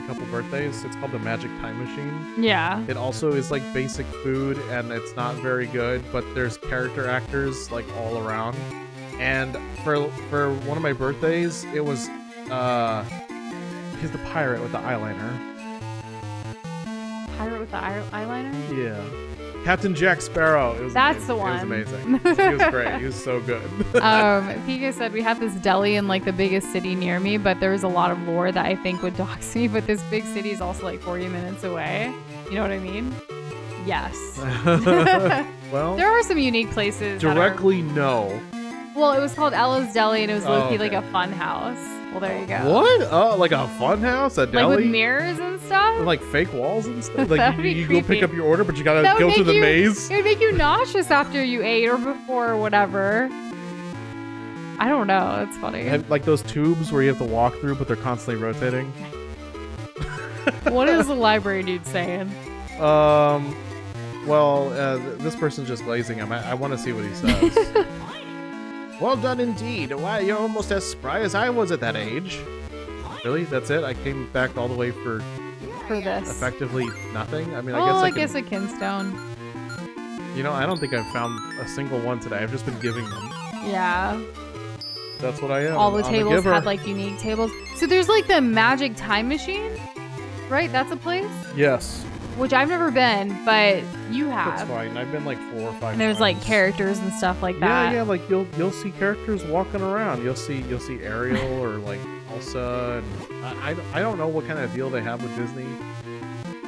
couple birthdays. It's called the Magic Time Machine. Yeah. It also is like basic food, and it's not very good, but there's character actors like all around. And for one of my birthdays, it was he's the pirate with the eyeliner. Pirate with the eyeliner? Yeah. Captain Jack Sparrow. It was That's amazing. the one. It was amazing. He was great. He was so good. Pika said we have this deli in like the biggest city near me, but there was a lot of lore that I think would dox me, but this big city is also like 40 minutes away. You know what I mean? Yes. Well, there are some unique places. directly no. Well, it was called Ella's Deli, and it was low-key okay. like a fun house. Well, there you go. What? Oh, like a fun house? A deli? Like with mirrors and stuff? And, like fake walls and stuff? Like That'd you be go pick creepy. up your order, but you gotta That would go through make the you- maze? It would make you nauseous after you ate or before or whatever. I don't know. It's funny. Like those tubes where you have to walk through, but they're constantly rotating? What is the library dude saying? Well, this person's just glazing him. I want to see what he says. Well done indeed. Why, you're almost as spry as I was at that age. Really? That's it? I came back all the way for this. effectively nothing? I mean, I I guess can, a kinstone. You know, I don't think I've found a single one today. I've just been giving them. Yeah. That's what I am. All the I'm a tables giver. had like unique tables. So there's like the Magic Time Machine, right? That's a place? Yes. Which I've never been, but you That's have. fine. I've been like 4 or 5 And there's like times. characters and stuff like that. Yeah, like you'll see characters walking around. You'll see Ariel or like Elsa, and I don't know what kind of deal they have with Disney,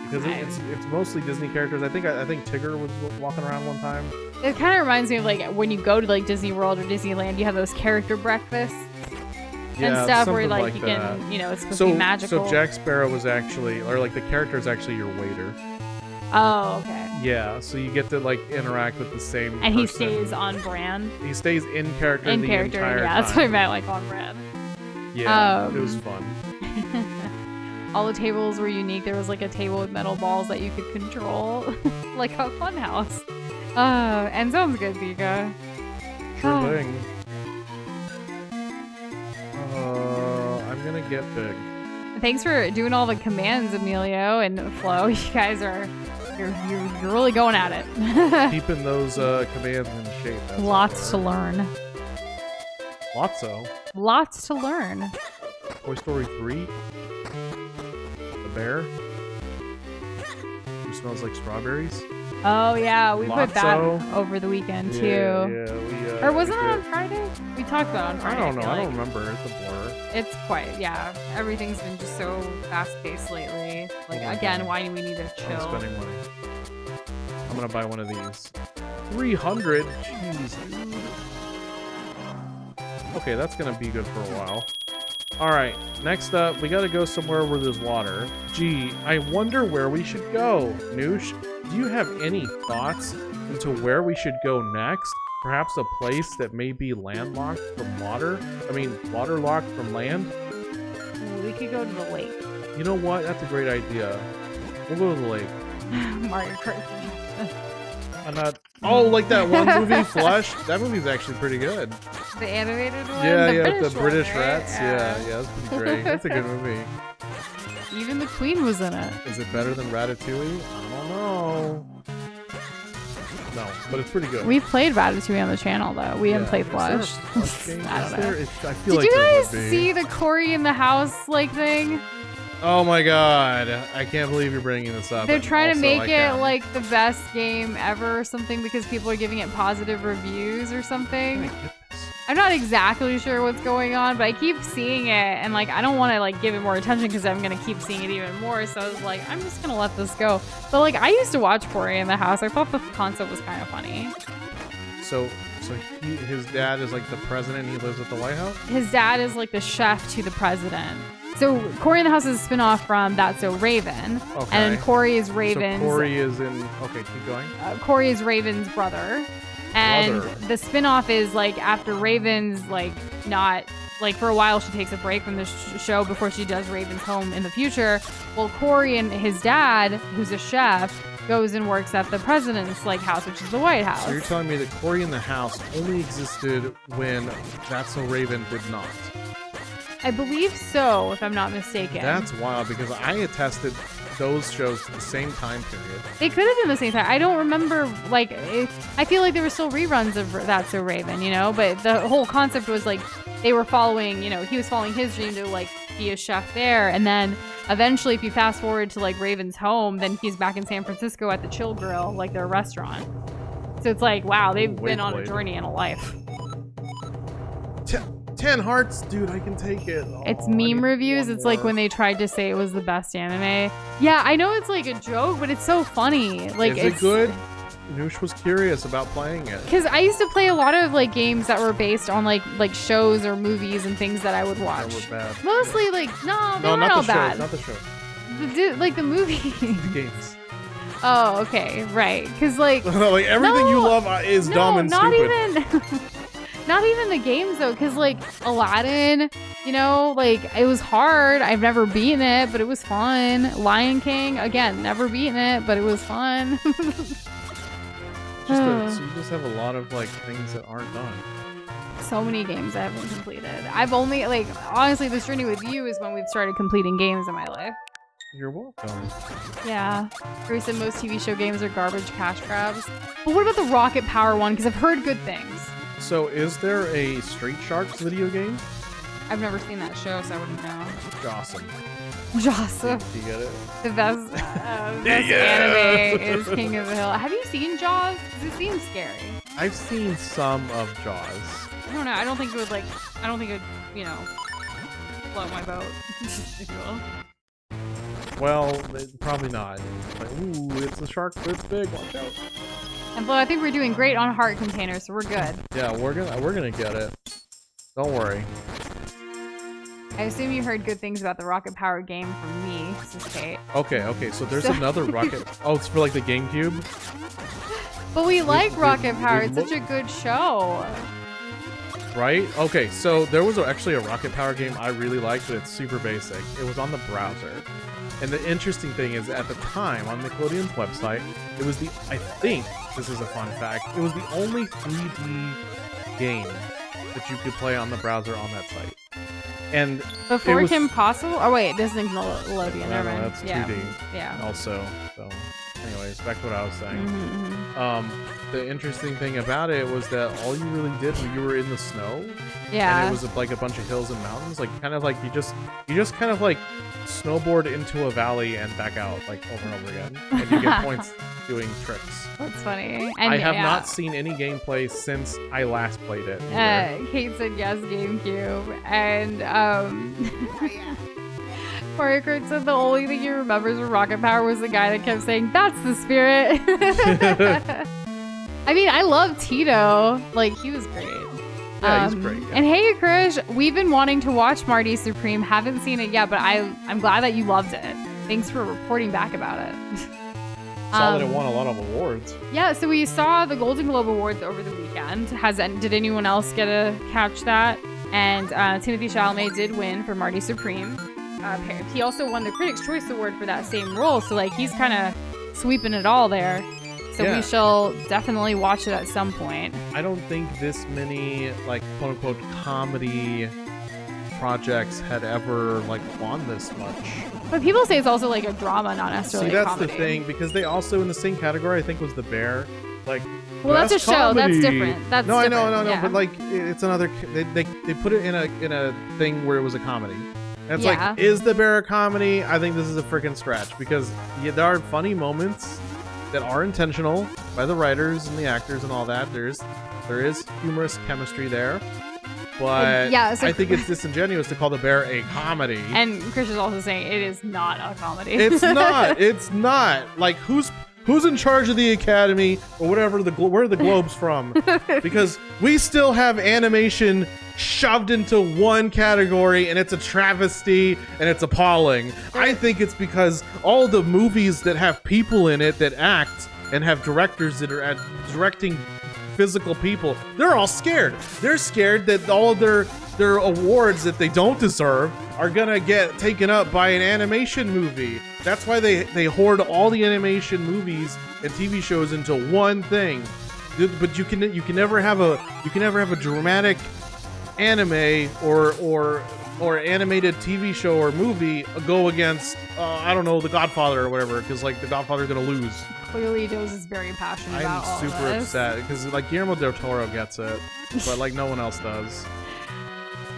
because it's mostly Disney characters. I think Tigger was walking around one time. It kind of reminds me of like when you go to like Disney World or Disneyland, you have those character breakfasts and stuff where something like you that. can, it's supposed to be magical. So Jack Sparrow was actually, or like the character is actually your waiter. Oh, okay. Yeah, so you get to like interact with the same. And he person. stays on brand. He stays in character. In the character, entire yeah. time. That's what I meant, like on brand. Yeah, it was fun. All the tables were unique. There was like a table with metal balls that you could control, like a fun house. And sounds good, Vika. Sure thing. I'm gonna get big. Thanks for doing all the commands, Emilio and Flo. You guys you're really going at it. Keeping those commands in shape. That's Lots to all right. learn. Lots to learn. Toy Story 3. The bear. Who smells like strawberries. Oh yeah, we put that Lotso. over the weekend too. Yeah, Or wasn't it on Friday? We talked about it on I Friday. don't know. feel I don't like. remember. It's a blur. It's quite, yeah. Everything's been just so fast-paced lately. Like, again, why do we need to I'm chill? spending money. I'm gonna buy one of these. 300. Jeez, dude. Okay, that's gonna be good for a while. All right, next up, we gotta go somewhere where there's water. Gee, I wonder where we should go. Noosh, do you have any thoughts into where we should go next? Perhaps a place that may be landlocked from water? I mean, waterlocked from land? We could go to the lake. You know what? That's a great idea. We'll go to the lake. Mario Kart. I'm not... Oh, like that one movie, Flush? That movie's actually pretty good. The animated one? Yeah, the the British one, right? rats. Yeah, that's pretty great. That's a good movie. Even the Queen was in it. Is it better than Ratatouille? I don't know. No, but it's pretty good. We played Ratatouille on the channel, though. We didn't play Is there a Flush. Flush game? I Is don't know. there? I feel Did like you there guys would be. see the Cory in the house, like, thing? Oh my god. I can't believe you're bringing this up. They're and trying to also make I it, can. like, the best game ever or something because people are giving it positive reviews or something. I get this. I'm not exactly sure what's going on, but I keep seeing it, and like I don't want to like give it more attention because I'm gonna keep seeing it even more. So I was like, I'm just gonna let this go. But like I used to watch Cory in the House. I thought the concept was kind of funny. his dad is like the president. He lives at the White House. His dad is like the chef to the president. So Cory in the House is a spin-off from That's So Raven. Okay. And then Cory is Raven's. So Cory is in. Okay, keep going. Cory is Raven's brother. And the spin-off is like after Raven's like not like for a while she takes a break from the show before she does Raven's Home in the future. Well, Cory and his dad, who's a chef, goes and works at the president's like house, which is the White House. So you're telling me that Cory in the House only existed when That's So Raven did not? I believe so, if I'm not mistaken. That's wild because I attested those shows to the same time period. It could have been the same time. I don't remember, like, I feel like there were still reruns of That's So Raven, you know? But the whole concept was, like, they were following, you know, he was following his dream to, like, be a chef there. And then eventually, if you fast forward to, like, Raven's home, then he's back in San Francisco at the Chill Grill, like, their restaurant. So it's like, wow, they've been on a journey and a life. 10 hearts, dude, I can take it. Oh, it's meme reviews. It's like when they tried to say it was the best anime. Yeah, I know it's like a joke, but it's so funny. Like, is it good? Nush was curious about playing it. Because I used to play a lot of like games that were based on like shows or movies and things that I would watch. That were bad. Mostly like, no, they weren't all bad. Not the shows. Like the movies. The games. Oh, okay, right. Because like, like everything you love is dumb and stupid. Not even the games though, because like Aladdin, you know, like it was hard. I've never beaten it, but it was fun. Lion King, again, never beaten it, but it was fun. So you just have a lot of like things that aren't done. So many games I haven't completed. I've only like honestly, this journey with you is when we've started completing games in my life. You're welcome. Yeah. Bruce said most TV show games are garbage cash grabs. But what about the Rocket Power one? Because I've heard good things. So is there a Street Sharks video game? I've never seen that show, so I wouldn't know. Jossum. Jossum. Do you get it? The best, anime is King of the Hill. Have you seen Jaws? Because it seems scary. I've seen some of Jaws. I don't know. I don't think it would, you know, float my boat, if you will. Well, probably not. Like, ooh, it's a shark that's big. Watch out. And Flo, I think we're doing great on heart containers, so we're good. Yeah, we're gonna get it. Don't worry. I assume you heard good things about the Rocket Power game from me, says Kate. Okay. So there's another rocket. Oh, it's for like the GameCube. But we like Rocket Power. It's such a good show. Right? Okay, so there was actually a Rocket Power game I really liked, but it's super basic. It was on the browser. And the interesting thing is, at the time, on Nickelodeon's website, it was I think, this is a fun fact, it was the only 3D game that you could play on the browser on that site. And before Kim Possible? Oh wait, this is Nickelodeon. Never mind. That's 2D. Yeah. Also, so anyways, back to what I was saying. Mm-hmm. The interesting thing about it was that all you really did when you were in the snow, yeah, and it was like a bunch of hills and mountains, like kind of like you just kind of like snowboard into a valley and back out like over and over again, and you get points doing tricks. That's funny. And I have not seen any gameplay since I last played it. Kate said yes, GameCube, and Mario Kart said the only thing he remembers from Rocket Power was the guy that kept saying, "That's the spirit." I mean, I love Tito. Like, he was great. Yeah, he's great. Yeah. And hey, Krish, we've been wanting to watch Marty Supreme. Haven't seen it yet, but I'm glad that you loved it. Thanks for reporting back about it. Saw that it won a lot of awards. Yeah, so we saw the Golden Globe Awards over the weekend. Did anyone else get to catch that? And Timothée Chalamet did win for Marty Supreme. He also won the Critics' Choice Award for that same role, so like he's kind of sweeping it all there. So we shall definitely watch it at some point. I don't think this many like quote unquote comedy projects had ever like won this much. But people say it's also like a drama, not necessarily a comedy. See, that's the thing, because they also in the same category I think was The Bear. Like, well, that's a show. That's different. That's no, different. I know, yeah. But like, it's another. They put it in a thing where it was a comedy. And it's like, is The Bear a comedy? I think this is a freaking stretch, because there are funny moments that are intentional by the writers and the actors and all that. There is humorous chemistry there. But so I think it's disingenuous to call The Bear a comedy. And Chris is also saying it is not a comedy. It's not. It's not. Like, who's Who's in charge of the Academy or whatever? Where are the globes from? Because we still have animation shoved into one category, and it's a travesty, and it's appalling. I think it's because all the movies that have people in it that act and have directors that are directing physical people, they're all scared. They're scared that all of their awards that they don't deserve are gonna get taken up by an animation movie. That's why they hoard all the animation movies and TV shows into one thing. But you can never have a dramatic anime or animated TV show or movie go against I don't know, The Godfather or whatever, because like The Godfather's gonna lose. Clearly, Doza is very passionate about all I'm super upset because like Guillermo del Toro gets it, but like no one else does.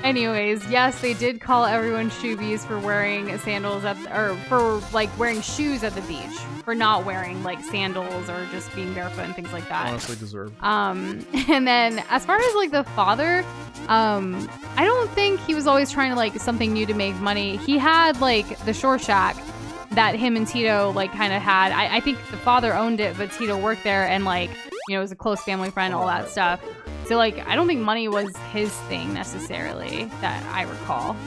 Anyways, yes, they did call everyone shoobies for wearing sandals or for like wearing shoes at the beach, for not wearing like sandals or just being barefoot and things like that. Honestly deserved. And then as far as like the father, I don't think he was always trying to like something new to make money. He had like the Shore Shack that him and Tito like kind of had. I think the father owned it, but Tito worked there and like, you know, was a close family friend, all that stuff. So like, I don't think money was his thing necessarily that I recall.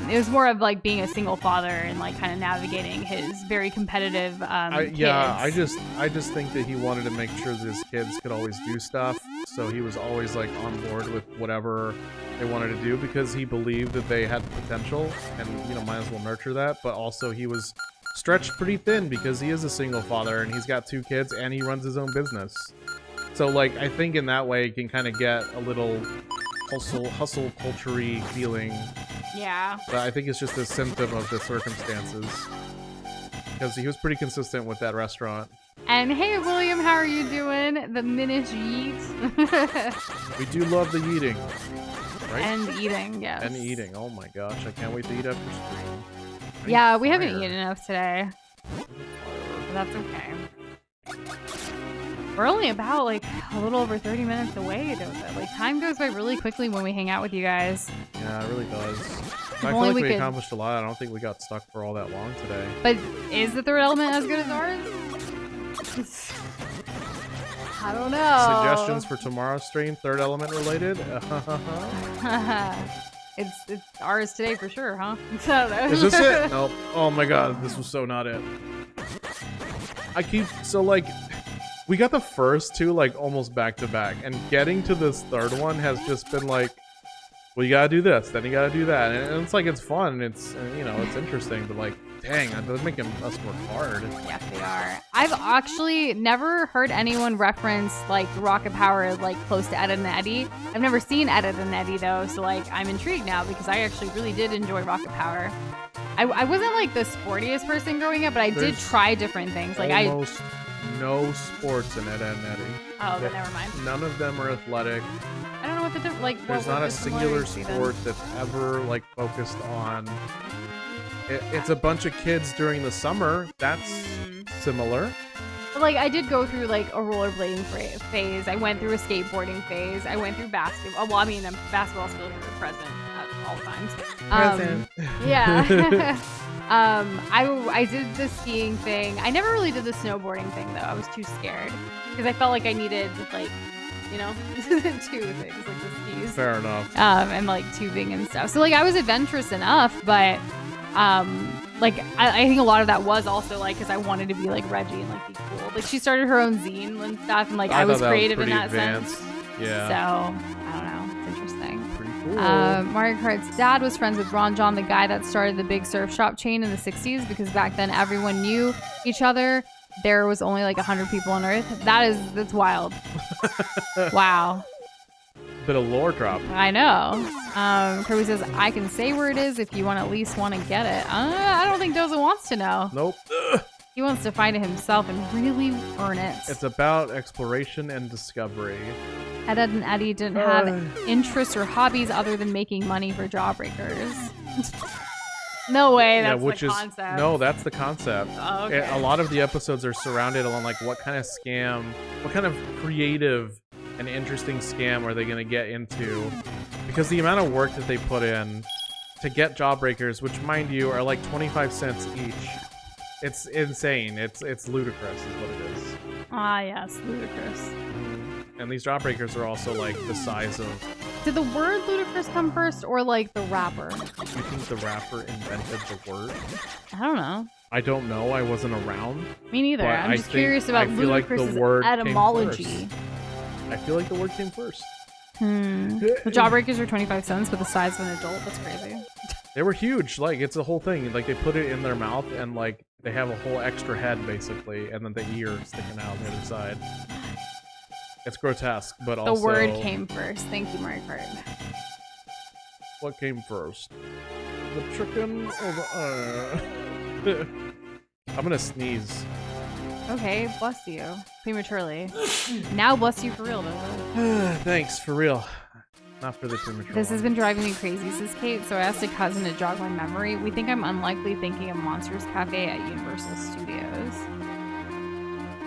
It was more of like being a single father and like kind of navigating his very competitive kids. Yeah, I just think that he wanted to make sure that his kids could always do stuff. So he was always like on board with whatever they wanted to do because he believed that they had potential and, you know, might as well nurture that. But also he was stretched pretty thin because he is a single father and he's got 2 kids and he runs his own business. So like, I think in that way, you can kind of get a little hustle culture-y feeling. Yeah. But I think it's just a symptom of the circumstances. Because he was pretty consistent with that restaurant. And hey, William, how are you doing? The Minish yeet. We do love the eating. Right? And eating, yes. And eating. Oh my gosh, I can't wait to eat after stream. Yeah, we haven't eaten enough today. But that's okay. We're only about like a little over 30 minutes away, Doza. Like time goes by really quickly when we hang out with you guys. Yeah, it really does. I feel like we accomplished a lot. I don't think we got stuck for all that long today. But is the third element as good as ours? I don't know. Suggestions for tomorrow's stream, third element related? It's ours today for sure, huh? I don't know. Is this it? Nope. Oh my god, this was so not it. We got the first 2 like almost back to back, and getting to this third one has just been like, well, you gotta do this, then you gotta do that, and it's like, it's fun, it's, you know, it's interesting, but like, dang, they're making us work hard. Yes, they are. I've actually never heard anyone reference like Rocket Power like close to Ed and Eddie. I've never seen Ed and Eddie though, so like I'm intrigued now because I actually really did enjoy Rocket Power. I wasn't like the sportiest person growing up, but I did try different things. Like almost no sports in Ed and Eddie. Oh, then never mind. None of them are athletic. I don't know what the like. There's not a singular sport that's ever like focused on. It's a bunch of kids during the summer. That's similar. But like I did go through like a rollerblading phase. I went through a skateboarding phase. I went through basketball. Well, I mean, basketball's still present at all times. Present. Yeah. I did the skiing thing. I never really did the snowboarding thing though. I was too scared because I felt like I needed like, you know, 2 things like the skis. Fair enough. And like tubing and stuff. So like I was adventurous enough, but like I think a lot of that was also like because I wanted to be like Reggie and like be cool. Like she started her own zine and stuff, and like I was creative in that sense. Yeah. So I don't know. It's interesting. Pretty cool. Mario Kart's dad was friends with Ron John, the guy that started the big surf shop chain in the 60s, because back then everyone knew each other. There was only like 100 people on Earth. That's wild. Wow. Bit of lore drop. I know. Kirby says, I can say where it is if you at least want to get it. I don't think Doza wants to know. Nope. He wants to find it himself and really earn it. It's about exploration and discovery. Ed and Eddie didn't have interests or hobbies other than making money for Jawbreakers. No way, that's the concept. No, that's the concept. Oh, okay. A lot of the episodes are surrounded on like what kind of scam, what kind of creative and interesting scam are they going to get into? Because the amount of work that they put in to get Jawbreakers, which mind you are like 25 cents each, It's insane. It's ludicrous is what it is. Ah, yes, ludicrous. And these Jawbreakers are also like the size of... Did the word ludicrous come first or like the rapper? You think the rapper invented the word? I don't know. I don't know. I wasn't around. Me neither. I'm just curious about ludicrous's etymology. I feel like the word came first. The Jawbreakers are 25 cents, but the size of an adult. That's crazy. They were huge. Like, it's a whole thing. Like, they put it in their mouth and like they have a whole extra head basically, and then the ear sticking out on the other side. It's grotesque, but also... The word came first. Thank you, Mario Kart. What came first? The chicken or the... I'm gonna sneeze. Okay, bless you. Prematurely. Now bless you for real, though. Thanks, for real. Not for the premature This one. has been driving me crazy, says Kate, so I asked a cousin to jog my memory. We think I'm unlikely thinking of Monsters Cafe at Universal Studios.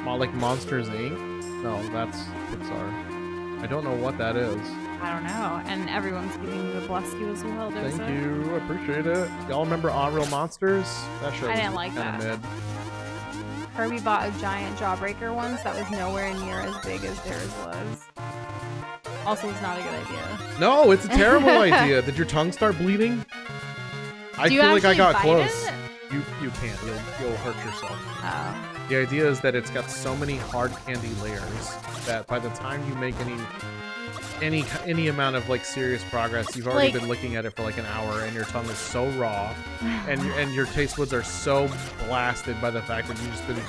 Like Monsters Inc.? No, that's Pixar. I don't know what that is. I don't know. And everyone's giving you a bless you as well, Doza. Thank you, appreciate it. Y'all remember On Real Monsters? That show I didn't was like kinda that. mid. Kirby bought a giant Jawbreaker once that was nowhere near as big as theirs was. Also, it's not a good idea. No, it's a terrible idea. Did your tongue start bleeding? I Do you feel like I actually got bite close. it? You can't. You'll hurt yourself. Oh. The idea is that it's got so many hard candy layers that by the time you make any amount of like serious progress, you've already been looking at it for like an hour, and your tongue is so raw, and your taste buds are so blasted by the fact that you've just been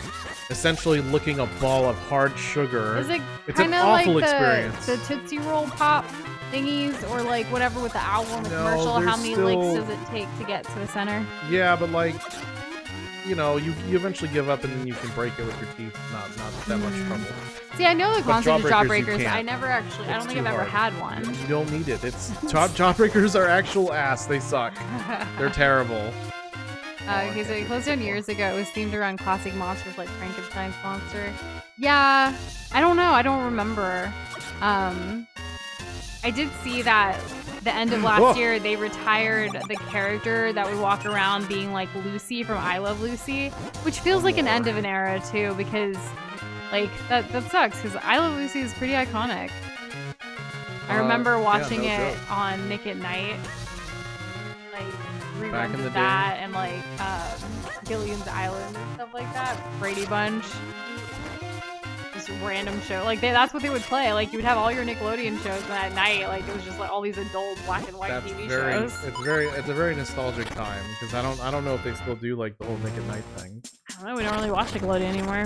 essentially licking a ball of hard sugar. Is it It's an kind of awful like experience. the Tootsie Roll Pop thingies, or like whatever with the owl in the No, commercial? How there's many still- licks does it take to get to the center? Yeah, but like, you know, you eventually give up and then you can break it with your teeth. Not that much trouble. See, I know the But concept of Jawbreakers, you Jawbreakers. can't. I never actually, I It's don't think too I've ever hard. had one. You don't need it. It's Jawbreakers are actual ass. They suck. They're terrible. Okay, so it closed down years ago. It was themed around classic monsters like Frankenstein's monster. Yeah, I don't know. I don't remember. I did see that the end of last year, they retired the character that would walk around being like Lucy from I Love Lucy, which feels like an end of an era too, because like that sucks, because I Love Lucy is pretty iconic. I remember watching it on Nick at Night, like Back reruns in the of that, and like Gilligan's Island and stuff like that. Brady Bunch. Just random show. Like that's what they would play. Like you would have all your Nickelodeon shows, and at night, like it was just like all these adult black and white TV shows. It's a very nostalgic time because I don't know if they still do like the whole Nick at Night thing. I don't know. We don't really watch Nickelodeon anymore.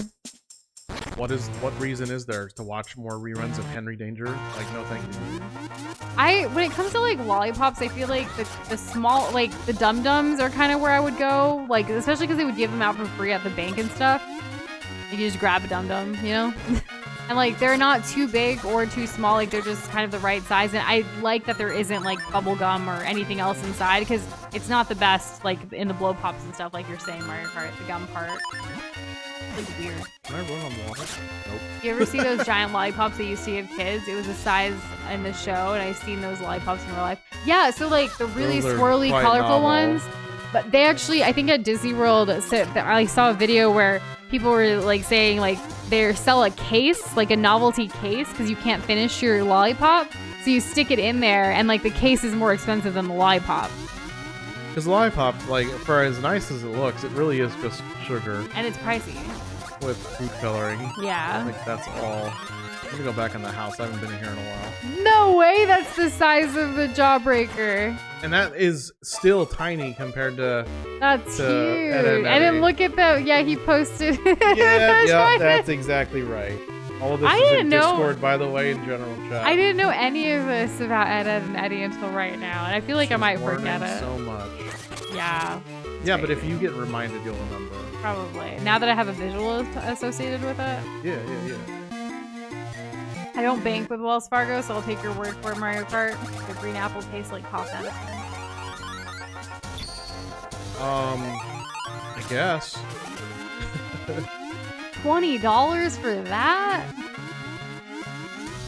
What reason is there to watch more reruns of Henry Danger? Like, no thank you. When it comes to like lollipops, I feel like the small, like the Dum Dums are kind of where I would go. Like especially because they would give them out for free at the bank and stuff. You can just grab a Dum Dum, you know? And like they're not too big or too small, like they're just kind of the right size. And I like that there isn't like bubble gum or anything else inside, because it's not the best like in the blow pops and stuff like you're saying, Mario Kart, the gum part. It's like weird. Can I run on water? Nope. You ever see those giant lollipops they used to give kids? It was a size in the show, and I've seen those lollipops in real life. Yeah, so like the really Those are swirly, quite colorful novel. ones. But they actually, I think at Disney World, I saw a video where people were like saying like they sell a case, like a novelty case, because you can't finish your lollipop. So you stick it in there, and like the case is more expensive than the lollipop. Because lollipop, like for as nice as it looks, it really is just sugar And it's pricey. with food coloring. Yeah. Like that's all. I'm gonna go back in the house. I haven't been in here in a while. No way that's the size of the Jawbreaker. And that is still tiny compared to. That's To huge. Ed and And then Eddie. look at that. Yeah, he posted. Yeah, that's exactly right. All of this I is in didn't know- Discord, by the way, in general chat. I didn't know any of this about Ed and Eddie until right now, and I feel like I She's might learning forget it. so much. Yeah, Yeah, but if you get reminded, you'll remember. probably. Now that I have a visual associated with it. Yeah. I don't bank with Wells Fargo, so I'll take your word for it, Mario Kart. The green apple tastes like Pop Medicine. I guess. $20 for that?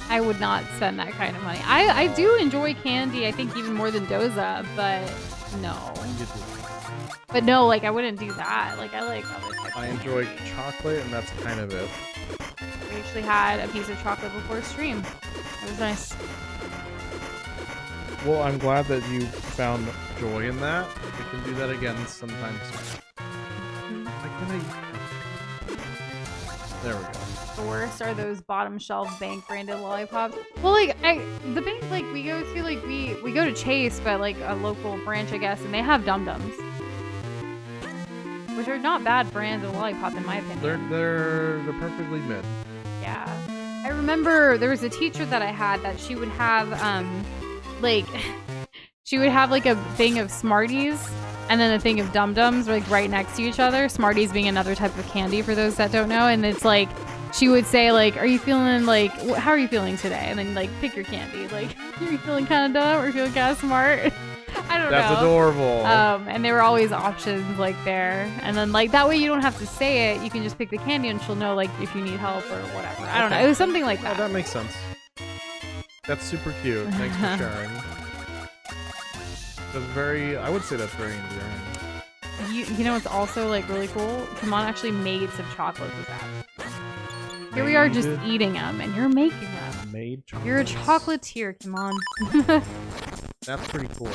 I would not spend that kind of money. I do enjoy candy, I think even more than Doza, but no. But no, like I wouldn't do that. Like I like other types I enjoy chocolate, and that's kind of it. We actually had a piece of chocolate before stream. It was nice. Well, I'm glad that you found joy in that. We can do that again sometime soon. There we go. The worst are those bottom shelf bank branded lollipops. Well, like the bank, like we go to, like we go to Chase, but like a local branch, I guess, and they have Dum Dums, which are not bad brands of lollipop in my opinion. They're perfectly mid. Yeah, I remember there was a teacher that I had that she would have like she would have like a thing of Smarties and then a thing of Dum Dums like right next to each other. Smarties being another type of candy for those that don't know, and it's like. She would say, like, are you feeling, like, how are you feeling today? And then, like, pick your candy. Like, are you feeling kind of dumb or feeling kind of smart? I don't know. That's adorable. And there were always options, like, there. And then, like, that way you don't have to say it. You can just pick the candy and she'll know, like, if you need help or whatever. I don't know. It was something like that. Oh, that makes sense. That's super cute. Thanks for sharing. That's very, I would say that's very endearing. You know what's also, like, really cool? Kimon actually made some chocolates with that. Here we are just eating them, and you're making them. Made chocolates. You're a chocolatier, come on. That's pretty cool.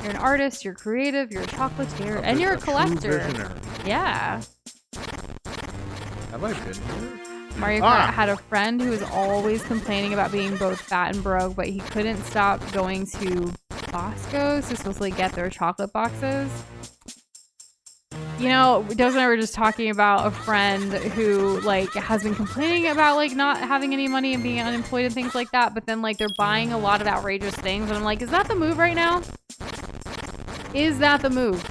You're an artist, you're creative, you're a chocolatier, and you're a collector. Yeah. Have I been here? Mario Kart had a friend who was always complaining about being both fat and broke, but he couldn't stop going to Bosco's to supposedly get their chocolate boxes. You know, Doza and I were just talking about a friend who, like, has been complaining about, like, not having any money and being unemployed and things like that, but then, like, they're buying a lot of outrageous things, and I'm like, is that the move right now? Is that the move?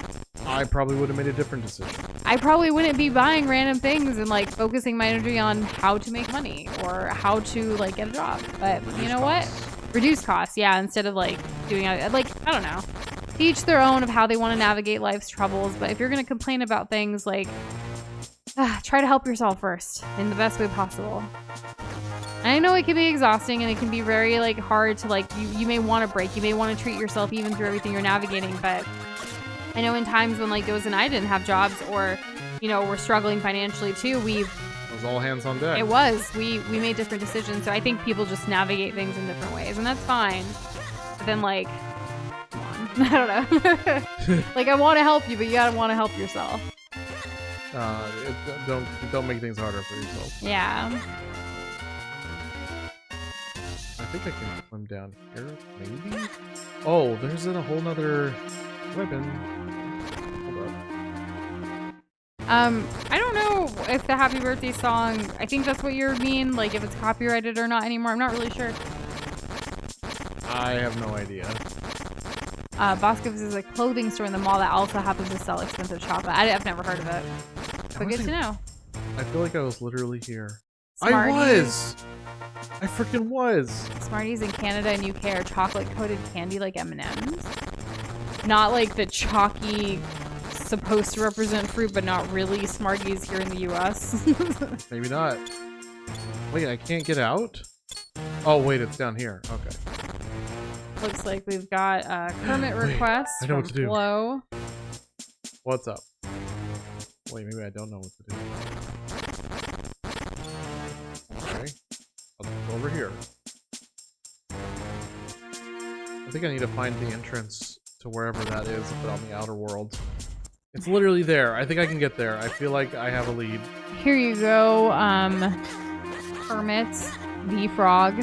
I probably would have made a different decision. I probably wouldn't be buying random things and, like, focusing my energy on how to make money or how to, like, get a job. But you know what? Reduce costs, yeah, instead of, like, doing, like, I don't know. Each their own of how they want to navigate life's troubles, but if you're going to complain about things, like, try to help yourself first in the best way possible. And I know it can be exhausting and it can be very, like, hard to, like, you may want to break, you may want to treat yourself even through everything you're navigating, but I know in times when, like, Doza and I didn't have jobs or, you know, we're struggling financially too, it was all hands on deck. It was. We made different decisions, so I think people just navigate things in different ways, and that's fine. But then, like, I don't know. Like, I want to help you, but you gotta want to help yourself. Don't make things harder for yourself. Yeah. I think I can swim down here, maybe? Oh, there's a whole nother weapon. Hold up. I don't know if the happy birthday song, I think that's what you mean, like if it's copyrighted or not anymore. I'm not really sure. I have no idea. Bosco's is a clothing store in the mall that also happens to sell expensive chocolate. I've never heard of it. But good to know. I feel like I was literally here. Smarties. I freaking was! Smarties in Canada and UK are chocolate-coated candy like M&M's. Not like the chalky, supposed to represent fruit, but not really Smarties here in the US. Maybe not. Wait, I can't get out? Oh, wait, it's down here. Okay. Looks like we've got a Kermit request I know from what to do. Flo. What's up? Wait, maybe I don't know what to do. Okay. I'll go over here. I think I need to find the entrance to wherever that is, but on the outer world. It's literally there. I think I can get there. I feel like I have a lead. Here you go, Kermit the Frog,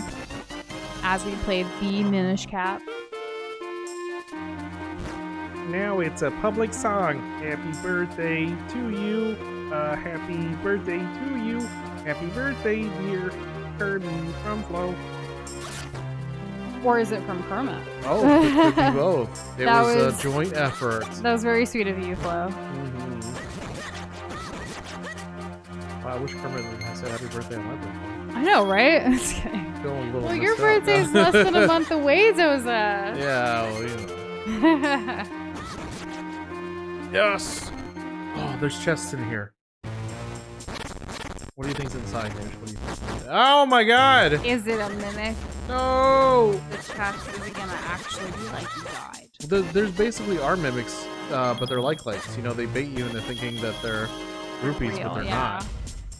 as we play the Minish cap. Now it's a public song. Happy birthday to you. Happy birthday to you. Happy birthday, dear Kirby from Flo. Or is it from Kermit? Oh, it could be both. It was a joint effort. That was very sweet of you, Flo. Wow, I wish Kermit had said happy birthday on my birthday. I know, right? Well, your birthday is less than a month away, Doza. Yeah, well, you know. Yes! Oh, there's chests in here. What do you think's inside, Nush? What do you think? Oh my god! Is it a mimic? No! The chest is gonna actually be like you died. There's basically are mimics, but they're like-likes. You know, they bait you into thinking that they're groupies, real, but they're yeah. not.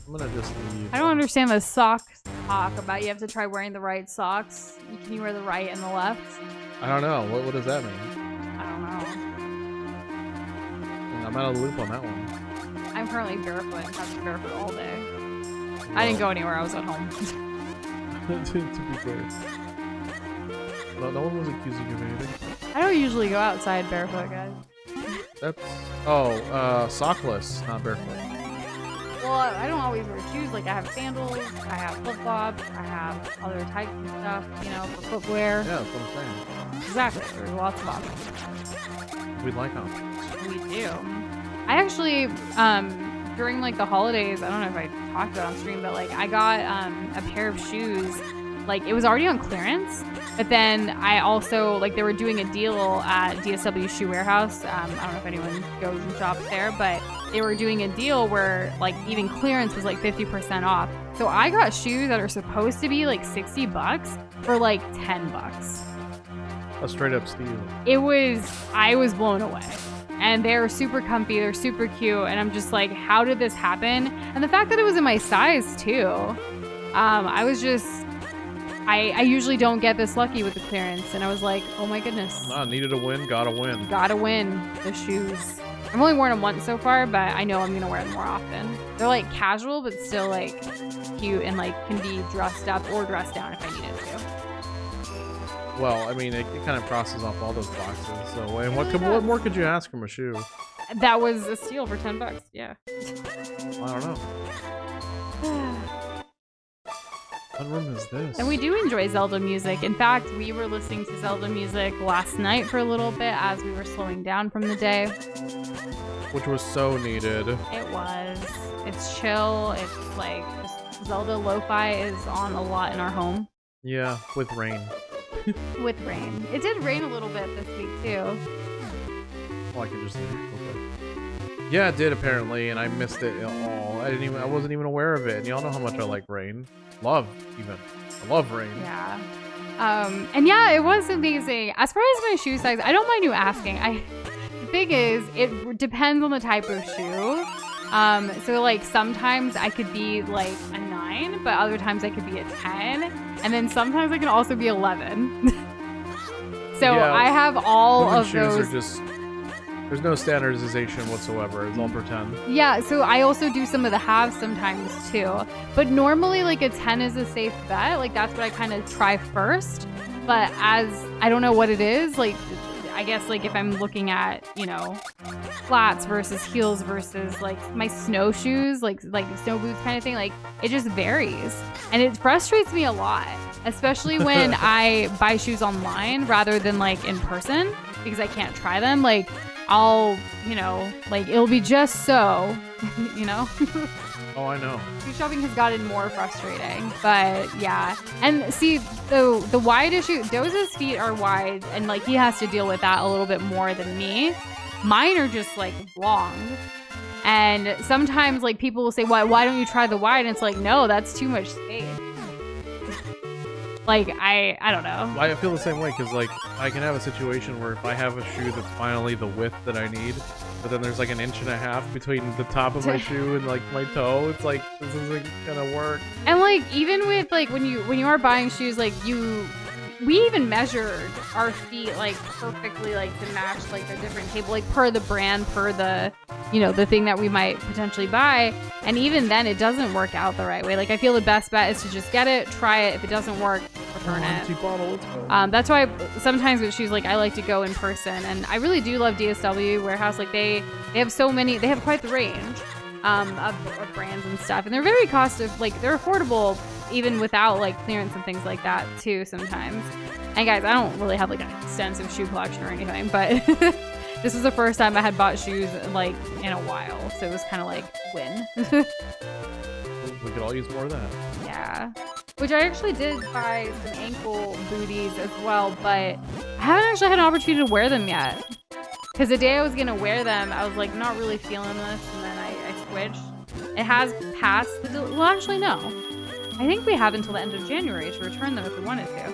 I'm gonna just leave. I don't understand the socks talk about you have to try wearing the right socks. Can you wear the right and the left? I don't know. What does that mean? I don't know. I'm out of the loop on that one. I'm currently barefoot and have been barefoot all day. I didn't go anywhere. I was at home. to be clear. No one was accusing you of anything. I don't usually go outside barefoot, guys. That's... sockless, not barefoot. Well, I don't always wear shoes. Like, I have sandals, I have flip-flops, I have other types of stuff, you know, for footwear. Yeah, that's what I'm saying. Exactly. There's lots of options. We like options. We do. I actually, during, like, the holidays, I don't know if I talked about it on stream, but, like, I got a pair of shoes. Like, it was already on clearance, but then I also, like, they were doing a deal at DSW Shoe Warehouse. I don't know if anyone goes and shops there, but they were doing a deal where, like, even clearance was, like, 50% off. So I got shoes that are supposed to be, like, $60 for, like, $10. A straight up steal. I was blown away. And they're super comfy, they're super cute, and I'm just like, how did this happen? And the fact that it was in my size, too. I usually don't get this lucky with the clearance, and I was like, oh my goodness. Needed a win, gotta win. Gotta win the shoes. I've only worn them once so far, but I know I'm gonna wear them more often. They're like casual, but still like cute and like can be dressed up or dressed down if I needed to. Well, I mean, it kind of crosses off all those boxes. So, and what more could you ask from a shoe? That was a steal for $10. Yeah. I don't know. What room is this? And we do enjoy Zelda music. In fact, we were listening to Zelda music last night for a little bit as we were slowing down from the day. Which was so needed. It was. It's chill. It's like just Zelda lo-fi is on a lot in our home. Yeah, with rain. With rain. It did rain a little bit this week too. Oh, I can just leave. Okay. Yeah, it did apparently, and I missed it all. I wasn't even aware of it. And y'all know how much I like rain. Love, even. I love rain. Yeah. And yeah, it was amazing. As far as my shoe size, I don't mind you asking. The thing is, it depends on the type of shoe. So like sometimes I could be like a 9, but other times I could be a 10. And then sometimes I can also be 11. So yeah, I have all of those. There's no standardization whatsoever. It's all pretend. Yeah, so I also do some of the halves sometimes too. But normally like a 10 is a safe bet. Like that's what I kind of try first. But as I don't know what it is, like I guess like if I'm looking at, you know, flats versus heels versus like my snowshoes, like snow boots kind of thing, like it just varies. And it frustrates me a lot, especially when I buy shoes online rather than like in person because I can't try them. Like I'll, you know, like it'll be just so, you know? Oh, I know. Shoe shopping has gotten more frustrating, but yeah. And see, the wide issue, Doza's feet are wide, and like he has to deal with that a little bit more than me. Mine are just like long. And sometimes like people will say, why don't you try the wide? And it's like, no, that's too much space. Like, I don't know. I feel the same way, because, like, I can have a situation where if I have a shoe that's finally the width that I need, but then there's, like, an inch and a half between the top of my shoe and, like, my toe, it's like, this isn't gonna work. And, like, even with, like, when you are buying shoes, like, we even measured our feet, like, perfectly, like, to match, like, the different table, like, per the brand, per the, you know, the thing that we might potentially buy. And even then, it doesn't work out the right way. Like, I feel the best bet is to just get it, try it. If it doesn't work, return it. Empty bottle, let's go. That's why sometimes with shoes, like, I like to go in person. And I really do love DSW Warehouse. Like, they have so many, they have quite the range of brands and stuff. And they're very they're affordable even without, like, clearance and things like that, too, sometimes. And guys, I don't really have, like, an extensive shoe collection or anything, but this was the first time I had bought shoes, like, in a while. So it was kind of like, win. We could all use more of that. Yeah. Which I actually did buy some ankle booties as well, but I haven't actually had an opportunity to wear them yet. Because the day I was going to wear them, I was, like, not really feeling this, and then I switched. It has passed well, actually, no. I think we have until the end of January to return them if we wanted to.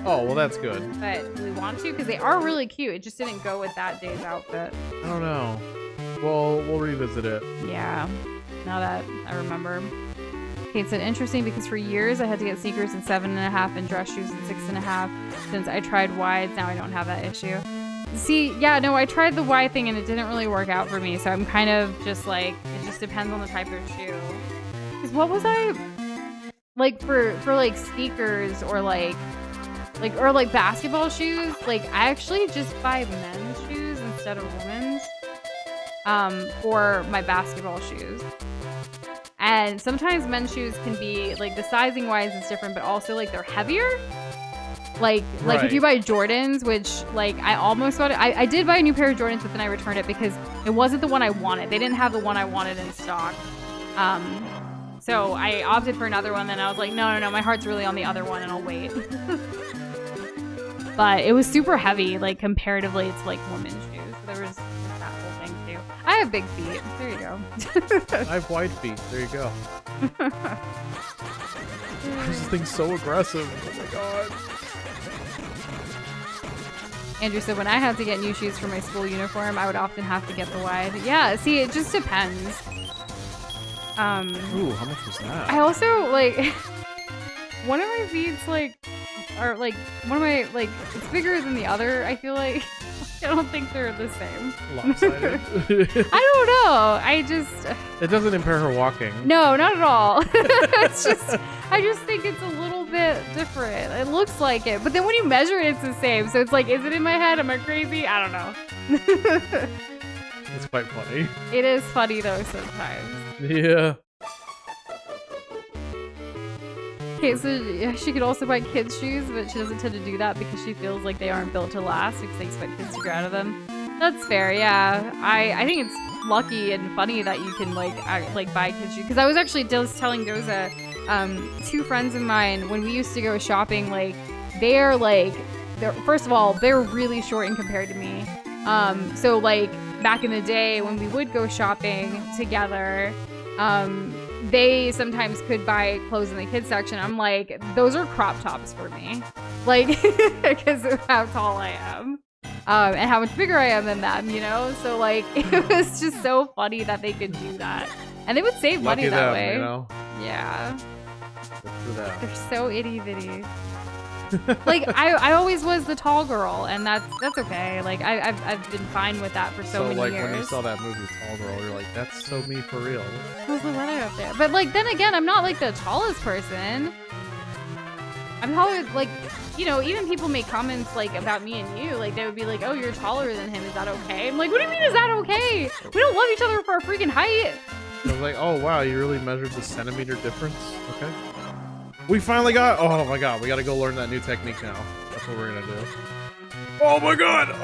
Oh, well, that's good. But do we want to? Because they are really cute. It just didn't go with that day's outfit. I don't know. we'll revisit it. Yeah, now that I remember. Kate said, interesting because for years I had to get sneakers in 7.5 and dress shoes in 6.5. Since I tried wides, now I don't have that issue. See, yeah, no, I tried the wide thing and it didn't really work out for me. So I'm kind of just like, it just depends on the type of shoe. Because what was I, like for like sneakers or like basketball shoes, like I actually just buy men's shoes instead of women's for my basketball shoes. And sometimes men's shoes can be like the sizing wise is different, but also like they're heavier. Like if you buy Jordans, which like I almost got it. I did buy a new pair of Jordans, but then I returned it because it wasn't the one I wanted. They didn't have the one I wanted in stock. So I opted for another one. Then I was like, no, my heart's really on the other one, and I'll wait. But it was super heavy, like comparatively to like women's shoes. So there was that whole thing too. I have big feet. There you go. I have wide feet. There you go. This thing's so aggressive. Oh my god. Andrew said, when I had to get new shoes for my school uniform, I would often have to get the wide. Yeah, see, it just depends. Ooh, how much was that? I also, like, one of my feet's, like, are, like, one of my, like, it's bigger than the other, I feel like. I don't think they're the same. Lopsided? I don't know. I just... It doesn't impair her walking. No, not at all. It's just... I just think it's a little bit different. It looks like it. But then when you measure it, it's the same. So it's like, is it in my head? Am I crazy? I don't know. It's quite funny. It is funny, though, sometimes. Yeah. Okay, so yeah, she could also buy kids' shoes, but she doesn't tend to do that because she feels like they aren't built to last because they expect kids to grow out of them. That's fair, yeah. I think it's lucky and funny that you can like buy kids' shoes. Because I was actually just telling Doza, two friends of mine, when we used to go shopping, like they're first of all, they're really short and compared to me. So like back in the day when we would go shopping together, they sometimes could buy clothes in the kids section. I'm like, those are crop tops for me. Like, because of how tall I am. And how much bigger I am than them, you know? So, like, it was just so funny that they could do that. And they would save money that way. You know? Yeah. Good for them. They're so itty-bitty. Like, I always was the tall girl, and that's okay. Like, I've been fine with that for so many years. So, like, when you saw that movie, Tall Girl, you're like, that's so me for real. How's the weather up there? But, like, then again, I'm not, like, the tallest person. I'm taller, like, you know, even people make comments, like, about me and you. Like, they would be like, oh, you're taller than him. Is that okay? I'm like, what do you mean, is that okay? We don't love each other for our freaking height. I was like, oh, wow, you really measured the centimeter difference? Okay. We finally got... Oh, my God. We got to go learn that new technique now. That's what we're going to do. Oh, my God.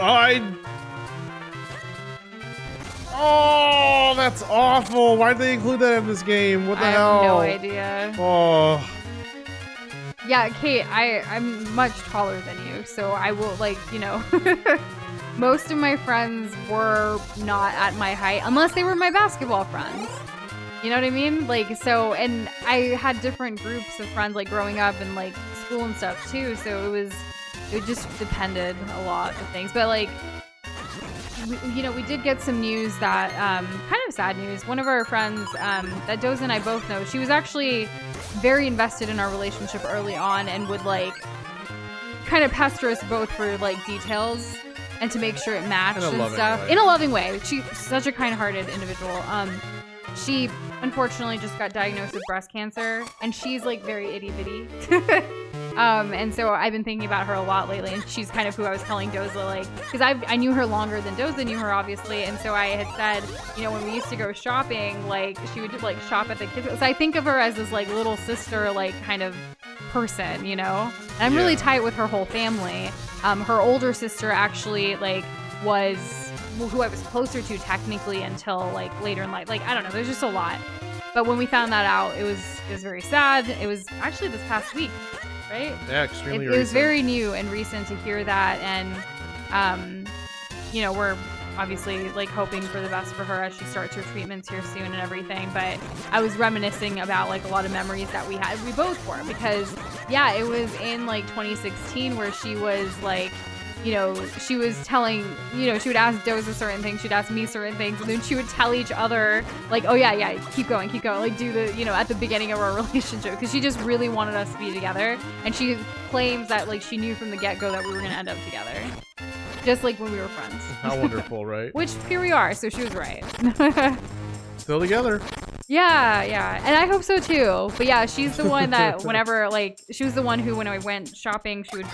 Oh, that's awful. Why'd they include that in this game? What the hell? I have no idea. Oh. Yeah, Kate, I'm much taller than you, so I will, like, you know... Most of my friends were not at my height, unless they were my basketball friends. You know what I mean? Like, so, and I had different groups of friends, like, growing up and, like, school and stuff, too. So it just depended a lot of things. But, like, we did get some news that, kind of sad news. One of our friends, that Doza and I both know, she was actually very invested in our relationship early on and would, like, kind of pester us both for, like, details and to make sure it matched and stuff. In a loving way. She's such a kind-hearted individual. She unfortunately just got diagnosed with breast cancer, and she's like very itty-bitty. And so I've been thinking about her a lot lately, and she's kind of who I was telling Doza, like, because I knew her longer than Doza knew her, obviously, and so I had said, you know, when we used to go shopping, like, she would just, like, shop at the kids. So I think of her as this, like, little sister, like, kind of person, you know? And I'm really tight with her whole family. Her older sister actually, like, was who I was closer to technically until, like, later in life. Like, I don't know, there's just a lot. But when we found that out, it was very sad. It was actually this past week, right? Yeah, extremely recent. It was very new and recent to hear that, and you know, we're obviously, like, hoping for the best for her as she starts her treatments here soon and everything. But I was reminiscing about, like, a lot of memories that we both were, because yeah, it was in, like, 2016 where she was, like, you know, she was telling, you know, she would ask Doza certain things, she'd ask me certain things, and then she would tell each other, like, oh yeah, keep going, like do the, you know, at the beginning of our relationship, because she just really wanted us to be together, and she claims that, like, she knew from the get-go that we were gonna end up together. Just like when we were friends. How wonderful, right? Which, here we are, so she was right. Still together. Yeah, and I hope so too. But yeah, she's the one that whenever, like, she was the one who, when I went shopping, she would,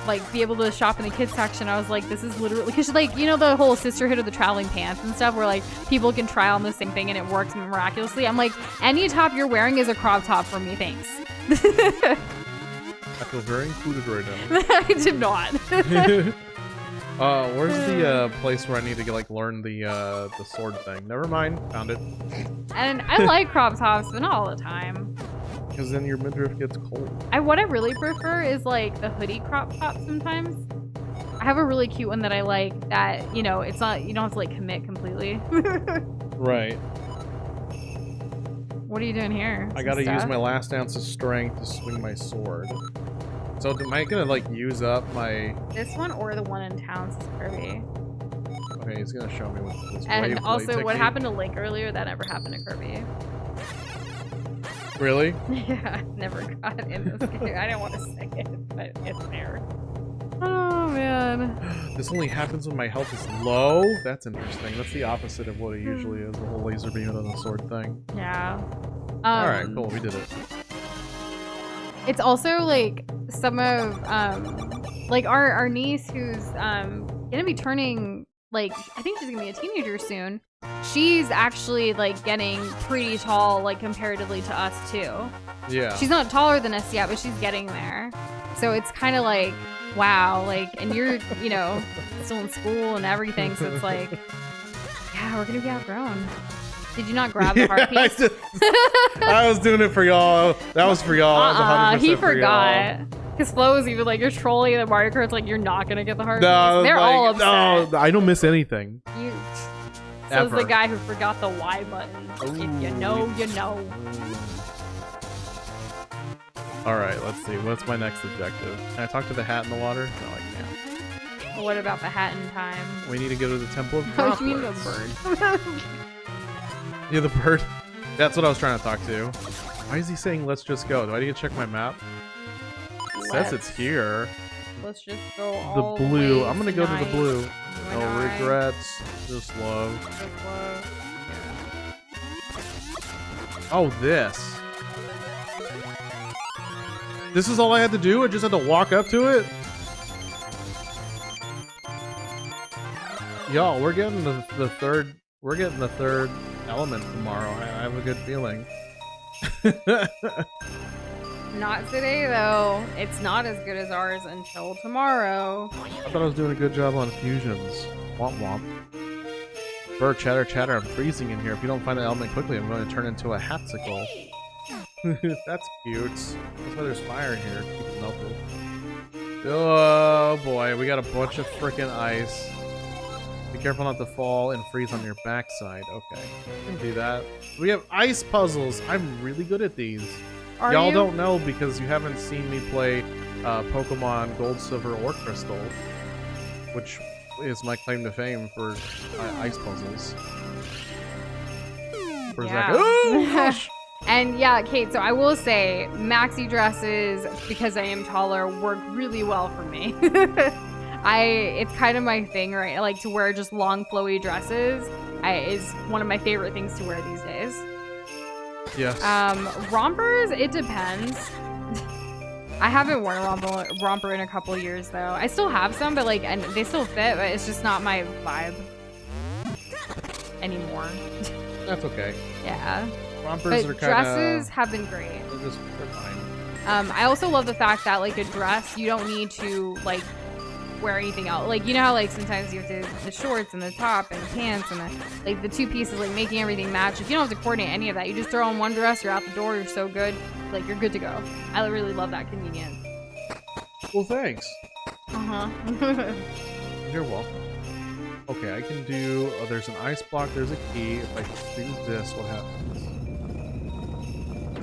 like, be able to shop in the kids section. I was like, this is literally, because, like, you know, the whole sisterhood of the traveling pants and stuff, where, like, people can try on the same thing and it works miraculously. I'm like, any top you're wearing is a crop top for me, thanks. I feel very included right now. I did not. Where's the place where I need to like learn the sword thing? Never mind, found it. And I like crop tops, but not all the time. Because then your midriff gets cold. What I really prefer is like the hoodie crop top sometimes. I have a really cute one that I like that, you know, it's not, you don't have to like commit completely. Right. What are you doing here? I gotta use my last ounce of strength to swing my sword. So am I gonna like use up my... This one or the one in town, Kirby? Okay, he's gonna show me what this And also what happened to Link earlier, that never happened to Kirby. Really? Yeah, never got in this game. I didn't want to say it, but it's there. Oh man. This only happens when my health is low? That's interesting. That's the opposite of what it usually is, the whole laser beam on the sword thing. Yeah. Alright, cool, we did it. It's also like some of like our niece who's gonna be turning, like, I think she's gonna be a teenager soon. She's actually like getting pretty tall, like comparatively to us too. Yeah. She's not taller than us yet, but she's getting there. So it's kind of like, wow, like, and you're, you know, still in school and everything, so it's like, yeah, we're gonna be outgrown. Did you not grab the heart piece? I was doing it for y'all. That was for y'all. That was 100% he for forgot. Because Flo was even like, you're trolling the Mario Kart's like, you're not gonna get the heart piece. They're like, all upset. No, I don't miss anything. You. Says the guy who forgot the Y button. Ooh. If you know, you know. Alright, let's see. What's my next objective? Can I talk to the hat in the water? No, I can't. Well, what about the hat in time? We need to go to the Temple of Oh, Droplets. you mean the bird? Yeah, the bird. That's what I was trying to talk to. Why is he saying let's just go? Do I need to check my map? It says it's here. Let's just go The all blue. way I'm gonna go to the tonight. blue. When No I regrets. Just love. just love- Oh, this. This is all I had to do? I just had to walk up to it? Y'all, we're getting the third element tomorrow. I have a good feeling. Not today, though. It's not as good as ours until tomorrow. I thought I was doing a good job on fusions. Womp womp. Burr, chatter, chatter. I'm freezing in here. If you don't find the element quickly, I'm going to turn into a hatsicle. That's cute. That's why there's fire in here. Keep it melted. Oh boy, we got a bunch of frickin' ice. Be careful not to fall and freeze on your backside. Okay, we can do that. We have ice puzzles. I'm really good at these. Y'all don't know because you haven't seen me play Pokemon Gold, Silver, or Crystal, which is my claim to fame for ice puzzles. Where's that go? Oh, gosh. And yeah, Kate, so I will say, maxi dresses, because I am taller, work really well for me. It's kind of my thing, right? I like to wear just long, flowy dresses. Is one of my favorite things to wear these days. Yes. Rompers, it depends. I haven't worn a romper in a couple years, though. I still have some, but like, and they still fit, but it's just not my vibe anymore. That's okay. Yeah. Rompers But are kind of... dresses have been great. They're fine. I also love the fact that, like, a dress, you don't need to, like, wear anything else. Like, you know how, like, sometimes you have to, the shorts and the top and the pants and the, like, the two pieces, like, making everything match. If you don't have to coordinate any of that, you just throw on one dress, you're out the door, you're so good. Like, you're good to go. I really love that convenience. Well, thanks. Uh-huh. You're welcome. Okay, I can do... Oh, there's an ice block, there's a key. If I do this, what happens?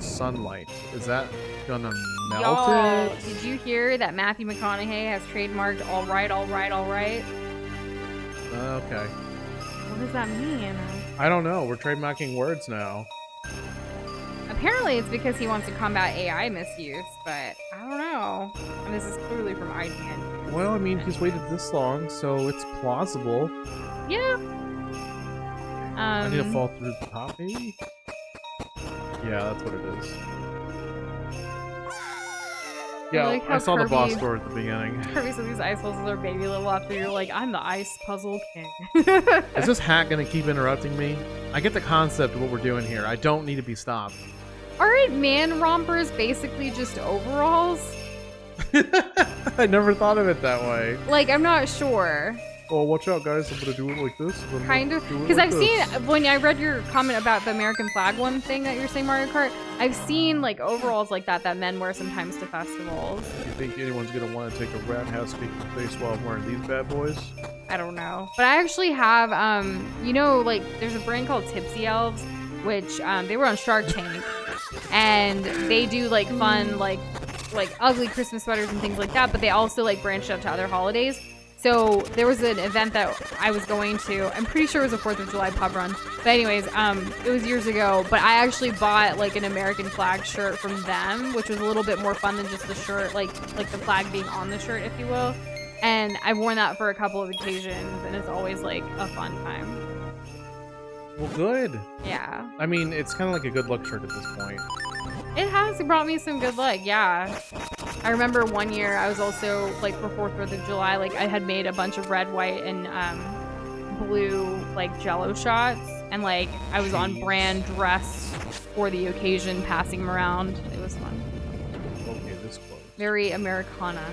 sunlight. Is that gonna melt Y'all, it? did you hear that Matthew McConaughey has trademarked all right, all right, all right? Okay. What does that mean? I don't know. We're trademarking words now. Apparently it's because he wants to combat AI misuse, but I don't know. And this is clearly from IGN. Well, I mean, he's waited this long, so it's plausible. Yeah. I need to fall through the top, maybe? Yeah, that's what it is. Yeah, like how I saw the boss Kirby- door at the beginning. Kirby said these ice puzzles are baby level after you're like, I'm the ice puzzle king. Is this hat gonna keep interrupting me? I get the concept of what we're doing here. I don't need to be stopped. Aren't man rompers basically just overalls? I never thought of it that way. Like, I'm not sure. Oh, watch out, guys. I'm gonna do it like this. Kind of. Because I've seen, when I read your comment about the American flag one thing that you're saying, Mario Kart, I've seen, like, overalls like that men wear sometimes to festivals. You think anyone's gonna want to take a rat house speaking face while I'm wearing these bad boys? I don't know. But I actually have, you know, like, there's a brand called Tipsy Elves, which, they were on Shark Tank. And they do, like, fun, like ugly Christmas sweaters and things like that, but they also, like, branched out to other holidays. So there was an event that I was going to. I'm pretty sure it was a 4th of July pub run. But anyways, it was years ago. But I actually bought like an American flag shirt from them, which was a little bit more fun than just the shirt, like the flag being on the shirt, if you will. And I've worn that for a couple of occasions, and it's always like a fun time. Well, good. Yeah. I mean, it's kind of like a good luck shirt at this point. It has brought me some good luck, yeah. I remember one year I was also, like, for 4th of July, like, I had made a bunch of red, white, and blue, like, Jello shots. And, like, I was on brand dressed for the occasion, passing them around. It was fun. Okay, this close. Very Americana.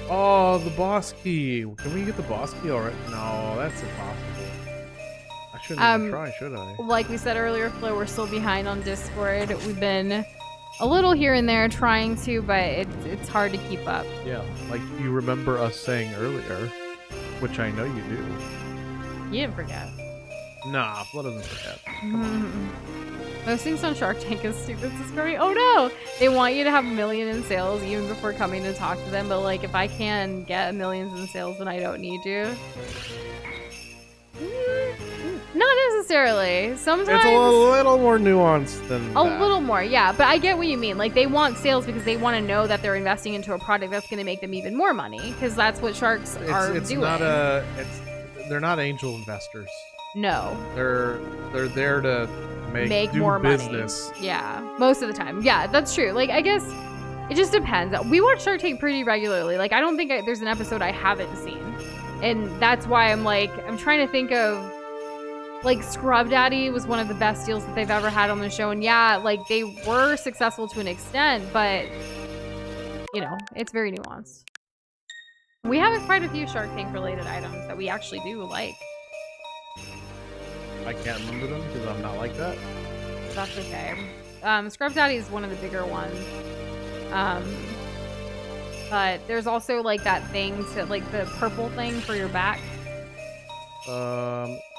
Oh, the boss key. Can we get the boss key already? No, that's impossible. I shouldn't even try, should I? Like we said earlier, Flo, we're still behind on Discord. We've been a little here and there trying to, but it's hard to keep up. Yeah, like you remember us saying earlier, which I know you do. You didn't forget. Nah, Flo doesn't forget. Most things on Shark Tank is stupid subscribing. Oh no! They want you to have $1 million in sales even before coming to talk to them, but like if I can get millions in sales, then I don't need you. Not necessarily. Sometimes It's a little more nuanced than a that. little more, yeah. But I get what you mean. Like they want sales because they want to know that they're investing into a product that's going to make them even more money. Because that's what sharks are it's doing. They're not angel investors. No. They're there to do more business. money. Yeah, most of the time. Yeah, that's true. Like I guess it just depends. We watch Shark Tank pretty regularly. Like I don't think there's an episode I haven't seen, and that's why I'm trying to think of. Like, Scrub Daddy was one of the best deals that they've ever had on the show. And yeah, like, they were successful to an extent, but, you know, it's very nuanced. We have quite a few Shark Tank-related items that we actually do like. I can't remember them because I'm not like that. That's okay. Scrub Daddy is one of the bigger ones. But there's also, like, that thing to, like, the purple thing for your back.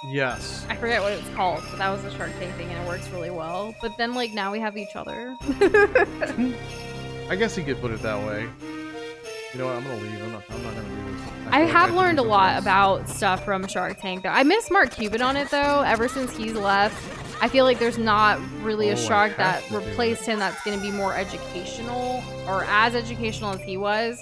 Yes. I forget what it's called, but that was a Shark Tank thing and it works really well. But then, like, now we have each other. I guess you could put it that way. You know what? I'm gonna leave. I'm not gonna do this. I have learned a lot about stuff from Shark Tank, though. I miss Mark Cuban on it, though. Ever since he's left, I feel like there's not really a shark that replaced him that's going to be more educational or as educational as he was.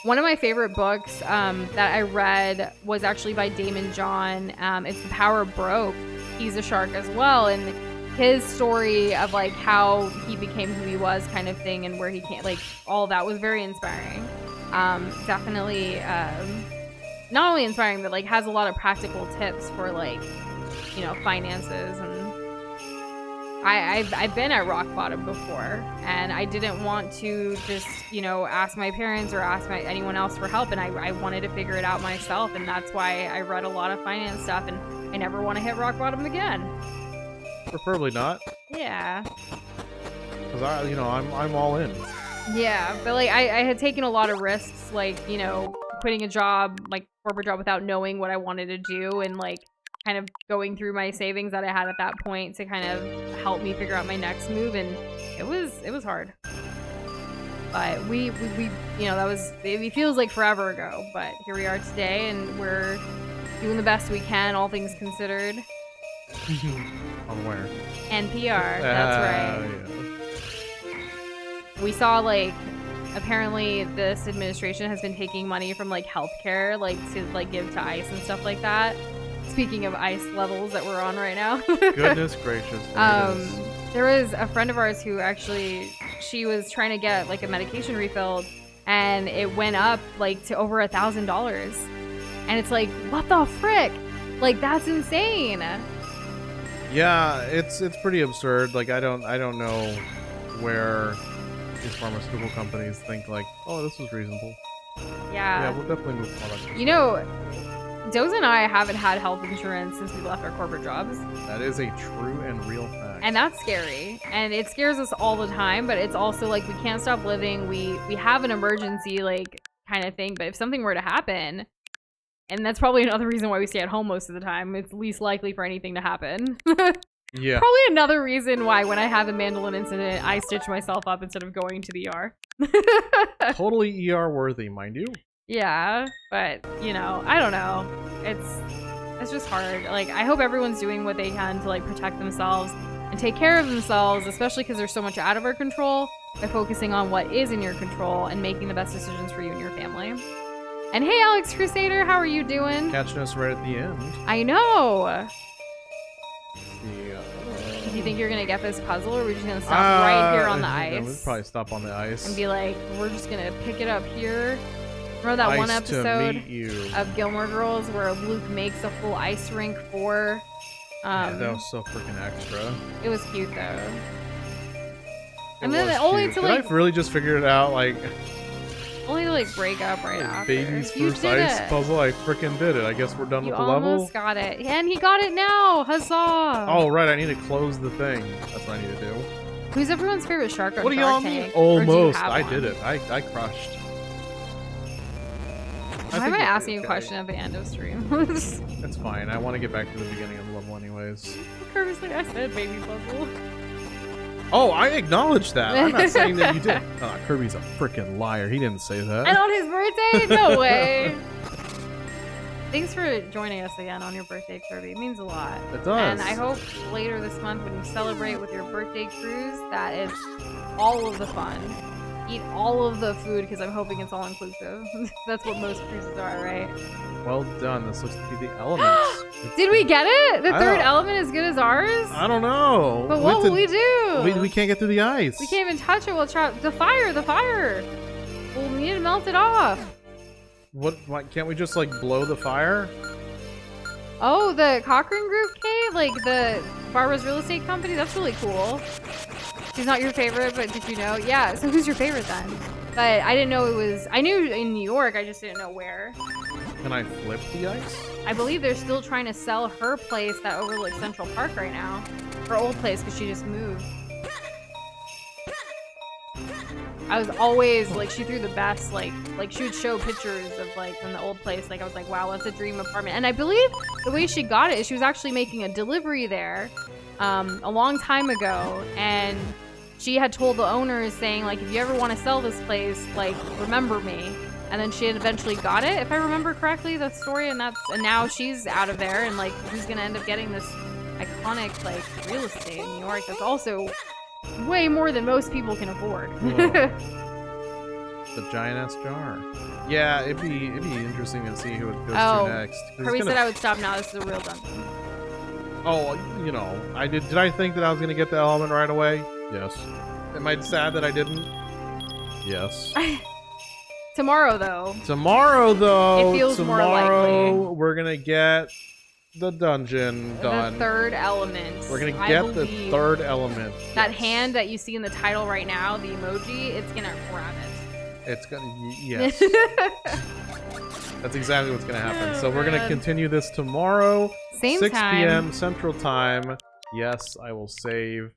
One of my favorite books that I read was actually by Damon John. It's The Power of Broke. He's a shark as well, and his story of like how he became who he was, kind of thing, and where he came, like all that was very inspiring. Definitely not only inspiring, but like has a lot of practical tips for like, you know, finances. And I've been at rock bottom before, and I didn't want to just, you know, ask my parents or ask anyone else for help, and I wanted to figure it out myself, and that's why I read a lot of finance stuff, and I never want to hit rock bottom again. Preferably not. Yeah. Because I'm all in. Yeah, but like I had taken a lot of risks, like, you know, quitting a job, like corporate job, without knowing what I wanted to do, and like kind of going through my savings that I had at that point to kind of help me figure out my next move, and it was hard. But we you know, that was, it feels like forever ago, but here we are today, and we're doing the best we can, all things considered. On where? NPR, that's right. Yeah. We saw, like, apparently this administration has been taking money from, like, healthcare, like, to, like, give to ICE and stuff like that. Speaking of ICE levels that we're on right now. Goodness gracious. There was a friend of ours who actually, she was trying to get, like, a medication refilled, and it went up, like, to over $1,000. And it's like, what the frick? Like, that's insane. Yeah, it's pretty absurd. Like, I don't know where these pharmaceutical companies think, like, oh, this is reasonable. Yeah, we'll definitely move products. You know, Doza and I haven't had health insurance since we left our corporate jobs. That is a true and real fact. And that's scary. And it scares us all the time, but it's also like we can't stop living. We have an emergency, like, kind of thing, but if something were to happen, and that's probably another reason why we stay at home most of the time, it's least likely for anything to happen. Yeah. Probably another reason why when I have a mandolin incident, I stitch myself up instead of going to the ER. Totally ER worthy, mind you. Yeah, but, you know, I don't know. It's just hard. Like, I hope everyone's doing what they can to, like, protect themselves and take care of themselves, especially because there's so much out of our control, by focusing on what is in your control and making the best decisions for you and your family. And hey, Alex Crusader, how are you doing? Catching us right at the end. I know. Yeah. Do you think you're gonna get this puzzle, or are we just gonna stop right here on the ice? We'll probably stop on the ice. And be like, we're just gonna pick it up here. Remember that one episode of Gilmore Girls where Luke makes a full ice rink for... yeah, that was so freaking extra. It was cute, though. And then only to, like... Did I really just figure it out, like... Only to, like, break up right after. Baby's first ice puzzle, I freaking did it. I guess we're done with the level. You almost got it. And he got it now! Huzzah! Oh, right, I need to close the thing. That's what I need to do. Who's everyone's favorite shark on What do y'all mean? Almost. I did it. I crushed. Why am I asking a question at the end of stream? It's fine. I want to get back to the beginning of the level anyways. Kirby's like, I said baby puzzle. Oh, I acknowledge that. I'm not saying that you did. Kirby's a freaking liar. He didn't say that. And on his birthday? No way. Thanks for joining us again on your birthday, Kirby. It means a lot. It does. And I hope later this month when you celebrate with your birthday cruise, that it's all of the fun. Eat all of the food, because I'm hoping it's all inclusive. That's what most cruises are, right? Well done. This looks to be the elements. Did we get it? The third element as good as ours? I don't know. But what will we do? We can't get through the ice. We can't even touch it. We'll try the fire. We'll need to melt it off. What? Can't we just, like, blow the fire? Oh, the Cochrane Group cave? Like the Barbara's real estate company? That's really cool. She's not your favorite, but did you know? Yeah, so who's your favorite then? But I didn't know it was... I knew in New York, I just didn't know where. Can I flip the ice? I believe they're still trying to sell her place that overlooks Central Park right now. Her old place, because she just moved. I was always, like, she threw the best, like she would show pictures of, like, from the old place. Like, I was like, wow, that's a dream apartment. And I believe the way she got it is she was actually making a delivery there a long time ago. And she had told the owners saying, like, if you ever want to sell this place, like, remember me. And then she had eventually got it, if I remember correctly, the story. And now she's out of there. And, like, who's going to end up getting this iconic, like, real estate in New York that's also... way more than most people can afford. The giant ass jar. Yeah, it'd be interesting to see who it goes to next. Kirby said I would stop now. This is a real dungeon. Oh, you know, I did. Did I think that I was gonna get the element right away? Yes. Am I sad that I didn't? Yes. Tomorrow, though. It feels more likely. We're gonna get the dungeon done. The third element. We're gonna get the third element. That hand that you see in the title right now, the emoji, it's gonna grab it. It's gonna, yes. That's exactly what's gonna happen. So we're gonna continue this tomorrow. Same 6 time. p.m. Central Time. Yes, I will save.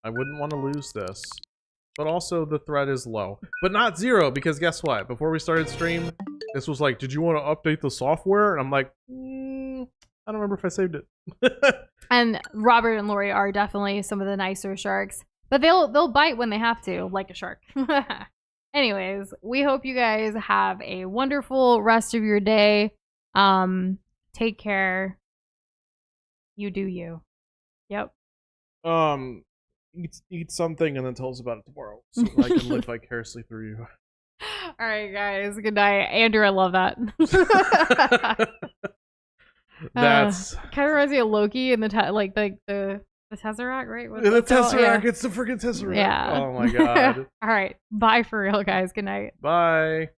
I wouldn't want to lose this. But also the threat is low. But not 0, because guess what? Before we started stream, this was like, did you want to update the software? And I'm like, I don't remember if I saved it. And Robert and Lori are definitely some of the nicer sharks, but they'll bite when they have to, like a shark. Anyways, we hope you guys have a wonderful rest of your day. Take care. You do you. Yep. Eat something and then tell us about it tomorrow, so I can live vicariously through you. All right, guys. Good night, Andrew. I love that. That's kind of reminds me of Loki and the Tesseract, right? What's the that called? Tesseract. Yeah. It's the freaking Tesseract. Yeah. Oh my god. All right. Bye for real, guys. Good night. Bye.